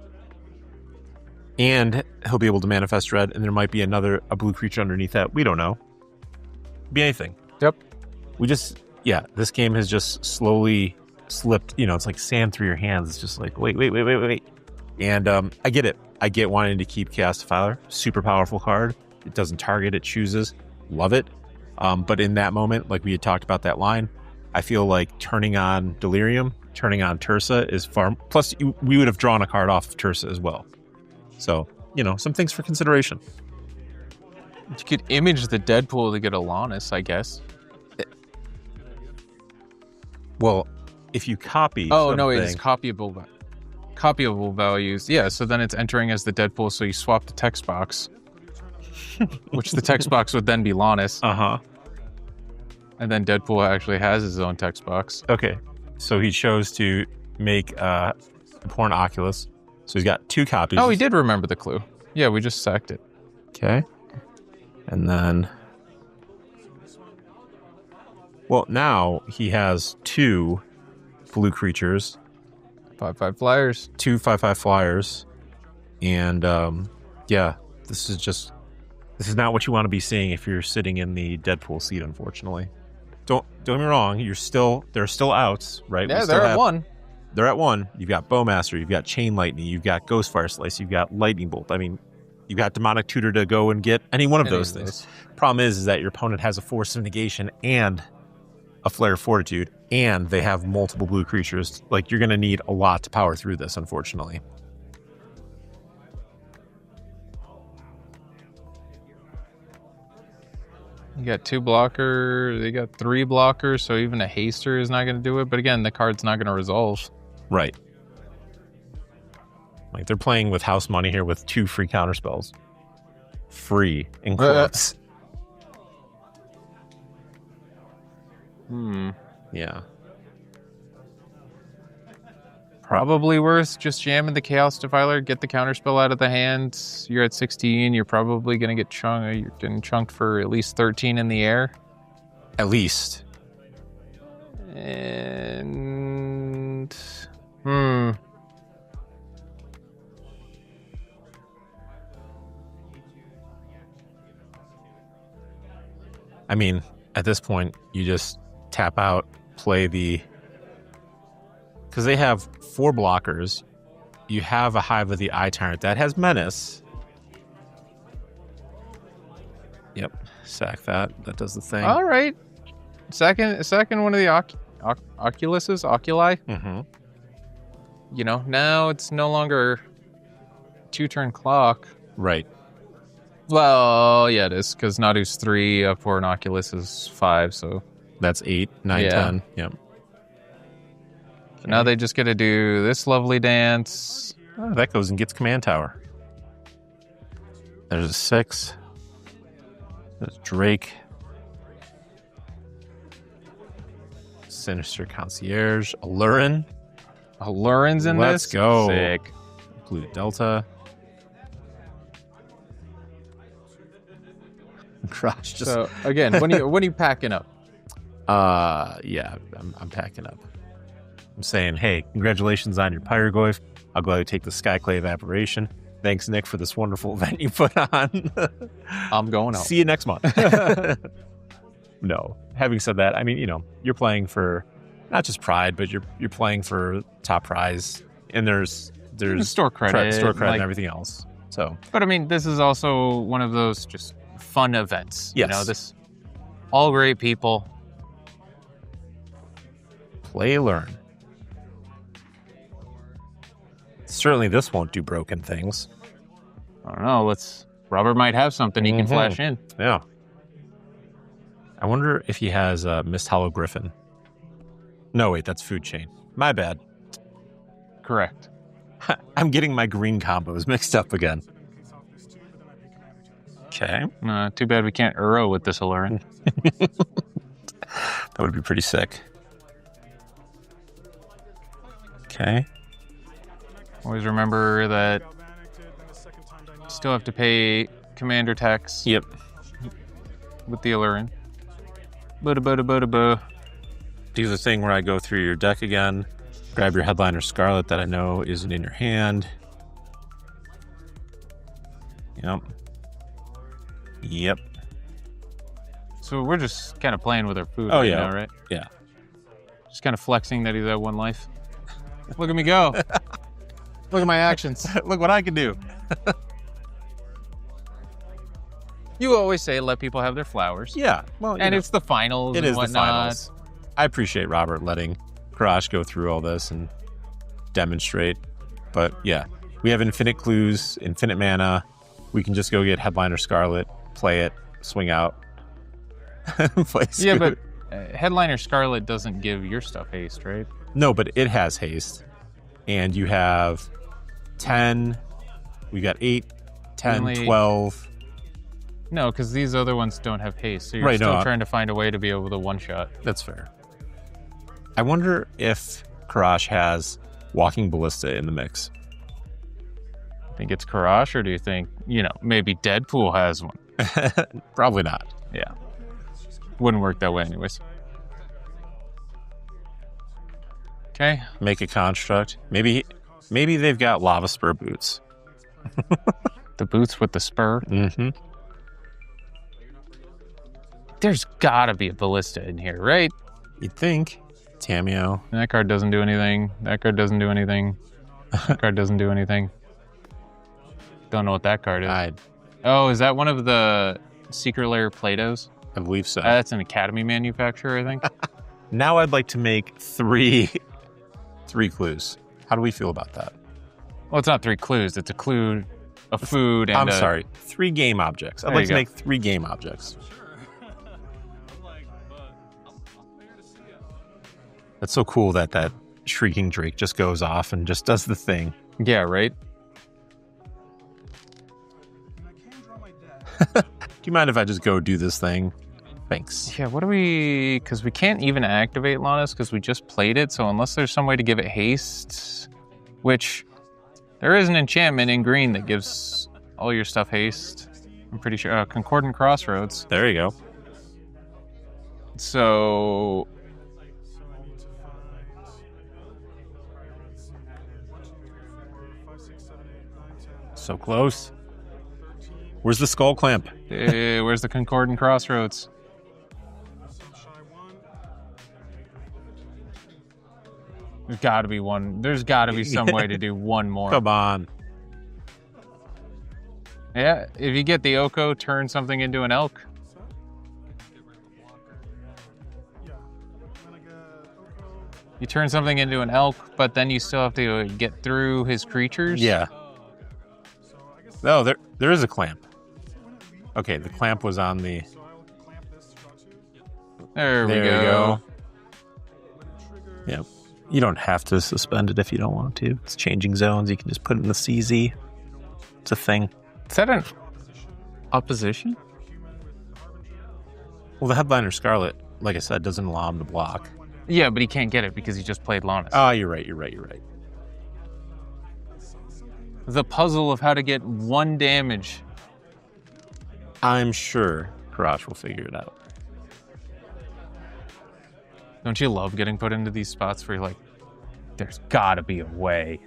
and he'll be able to manifest Dread, and there might be a blue creature underneath that. We don't know. Be anything. Yep. This game has just slowly slipped. It's like sand through your hands. It's just like, wait. And I get it. I get wanting to keep Chaos Defiler. Super powerful card. It doesn't target, it chooses. Love it. But in that moment, like we had talked about that line, I feel like turning on Delirium, turning on Tersa is far... Plus, we would have drawn a card off of Tersa as well. So, some things for consideration. You could image the Deadpool to get a Lonis, I guess. Well, if you copy no, it's copyable values. Yeah, so then it's entering as the Deadpool, so you swap the text box, which the text box would then be Lonis. Uh-huh. And then Deadpool actually has his own text box. Okay. So he chose to make Abhorrent Oculus. So he's got 2 copies. Oh, he did remember the clue. Yeah, we just sacked it. Okay. And then... Well, now he has 2 blue creatures. 5/5 flyers. 2 5/5 flyers. And, this is not what you want to be seeing if you're sitting in the Deadpool seat, unfortunately. Don't get me wrong, there are still outs, right? Yeah, they're at 1. they're at 1. You've got Bowmaster, you've got Chain Lightning, you've got Ghostfire Slice, you've got Lightning Bolt. I mean, you've got Demonic Tutor to go and get any one of those things. Problem is that your opponent has a Force of Negation and a Flare of Fortitude, and they have multiple blue creatures. Like, you're going to need a lot to power through this, unfortunately. You got 2 blockers, they got 3 blockers, so even a haster is not going to do it. But again, the card's not going to resolve. Right. Like, they're playing with house money here with 2 free counterspells. Free, in quotes. Yeah. Probably worth just jamming the Chaos Defiler, get the counterspell out of the hand. You're at 16, you're probably going to get chunked. You're getting chunked for at least 13 in the air. At least. And... I mean, at this point, you just tap out, play the... Because they have 4 blockers. You have a Hive of the Eye Tyrant that has Menace. Yep, sack that. That does the thing. All right. Second one of the Oculuses, Oculi. Mm-hmm. You know, now it's no longer 2-turn clock. Right. Well, yeah, it is, because Nadu's 3, for an Oculus is 5, so... That's 8, 9, 10. Yep. So now they just get to do this lovely dance. Oh, that goes and gets Command Tower. There's a 6. There's Drake. Sinister Concierge. Allurin. Allurin's in Let's this? go. Sick. Blue Delta. Crush. Just... So, again, when are you packing up? Yeah, I'm packing up. I'm saying, hey, congratulations on your Pyrogoyf. I'll gladly take the Skyclave Evaporation. Thanks, Nick, for this wonderful event you put on. I'm going out. See you next month. No. Having said that, I mean, you know, you're playing for not just pride, but you're playing for top prize, and there's store credit, and everything else. So, but I mean, this is also one of those just fun events. Yes. You know, this all great people. Play, learn. Certainly, this won't do broken things. I don't know. Robert might have something he can flash in. Yeah. I wonder if he has a Mist Hollow Griffin. No, wait, that's Food Chain. My bad. Correct. I'm getting my green combos mixed up again. Okay. Too bad we can't Uro with this Allurin. That would be pretty sick. Okay. Always remember that you still have to pay commander tax. Yep. With the Allurin. Do the thing where I go through your deck again, grab your Headliner Scarlet that I know isn't in your hand. Yep. So we're just kind of playing with our food now, right? Yeah. Just kind of flexing that he's at 1 life. Look at me go. Look at my actions. Look what I can do. You always say let people have their flowers. Yeah. Well, and it's the finals It and is whatnot. the finals. I appreciate Robert letting Karash go through all this and demonstrate. But yeah, we have infinite clues, infinite mana. We can just go get Headliner Scarlet, play it, swing out. Play yeah, but Headliner Scarlet doesn't give your stuff haste, right? No, but it has haste. And you have 10, we got 8, 10, 12. No, because these other ones don't have haste, so you're still trying to find a way to be able to one-shot. That's fair. I wonder if Karash has Walking Ballista in the mix. Think it's Karash, or do you think, maybe Deadpool has one? Probably not. Yeah. Wouldn't work that way anyways. Okay. Make a construct. Maybe they've got Lava Spur boots. The boots with the spur? Mm-hmm. There's gotta be a ballista in here, right? You'd think. Tameo. That card doesn't do anything. That card doesn't do anything. That card doesn't do anything. Don't know what that card is. Oh, is that one of the Secret Lair Play-Dohs? I believe so. That's an Academy manufacturer, I think. Now I'd like to make three clues. How do we feel about that? Well, it's not 3 clues. It's a clue, a food, and I'm sorry. 3 game objects. I'd like to make 3 game objects. That's so cool that that shrieking Drake just goes off and just does the thing. Yeah, right? Do you mind if I just go do this thing? Thanks. Yeah, what do we... Because we can't even activate Lonis because we just played it, so unless there's some way to give it haste, which there is an enchantment in green that gives all your stuff haste. I'm pretty sure. Concordant Crossroads. There you go. So... So close. Where's the skull clamp? Where's the Concordant Crossroads? There's got to be one. There's got to be some way to do one more. Come on. Yeah, if you get the Oko, turn something into an elk. You turn something into an elk, but then you still have to get through his creatures. Yeah. No, there is a clamp. Okay, the clamp was on the... There we you go. Yeah. You don't have to suspend it if you don't want to. It's changing zones. You can just put it in the CZ. It's a thing. Is that an opposition? Well, the Headliner Scarlet, like I said, doesn't allow him to block. Yeah, but he can't get it because he just played Lonis. Oh, you're right. The puzzle of how to get 1 damage. I'm sure Karash will figure it out. Don't you love getting put into these spots where you're like, there's gotta be a way?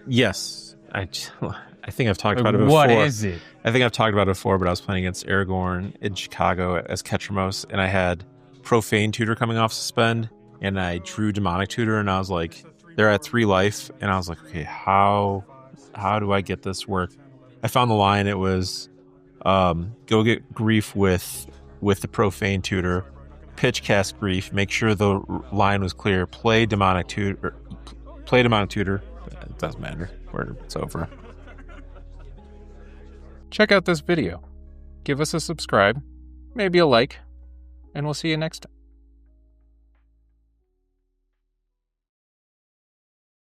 Yes. I think I've talked about it before. What is it? I think I've talked about it before, but I was playing against Aragorn in Chicago as Ketramos, and I had Profane Tutor coming off suspend, and I drew Demonic Tutor, and I was like, they're at 3 life, and I was like, okay, how do I get this work? I found the line. It was go get Grief with the Profane Tutor, pitch cast Grief, make sure the line was clear, play Demonic Tutor. It doesn't matter. It's over. Check out this video. Give us a subscribe, maybe a like, and we'll see you next time.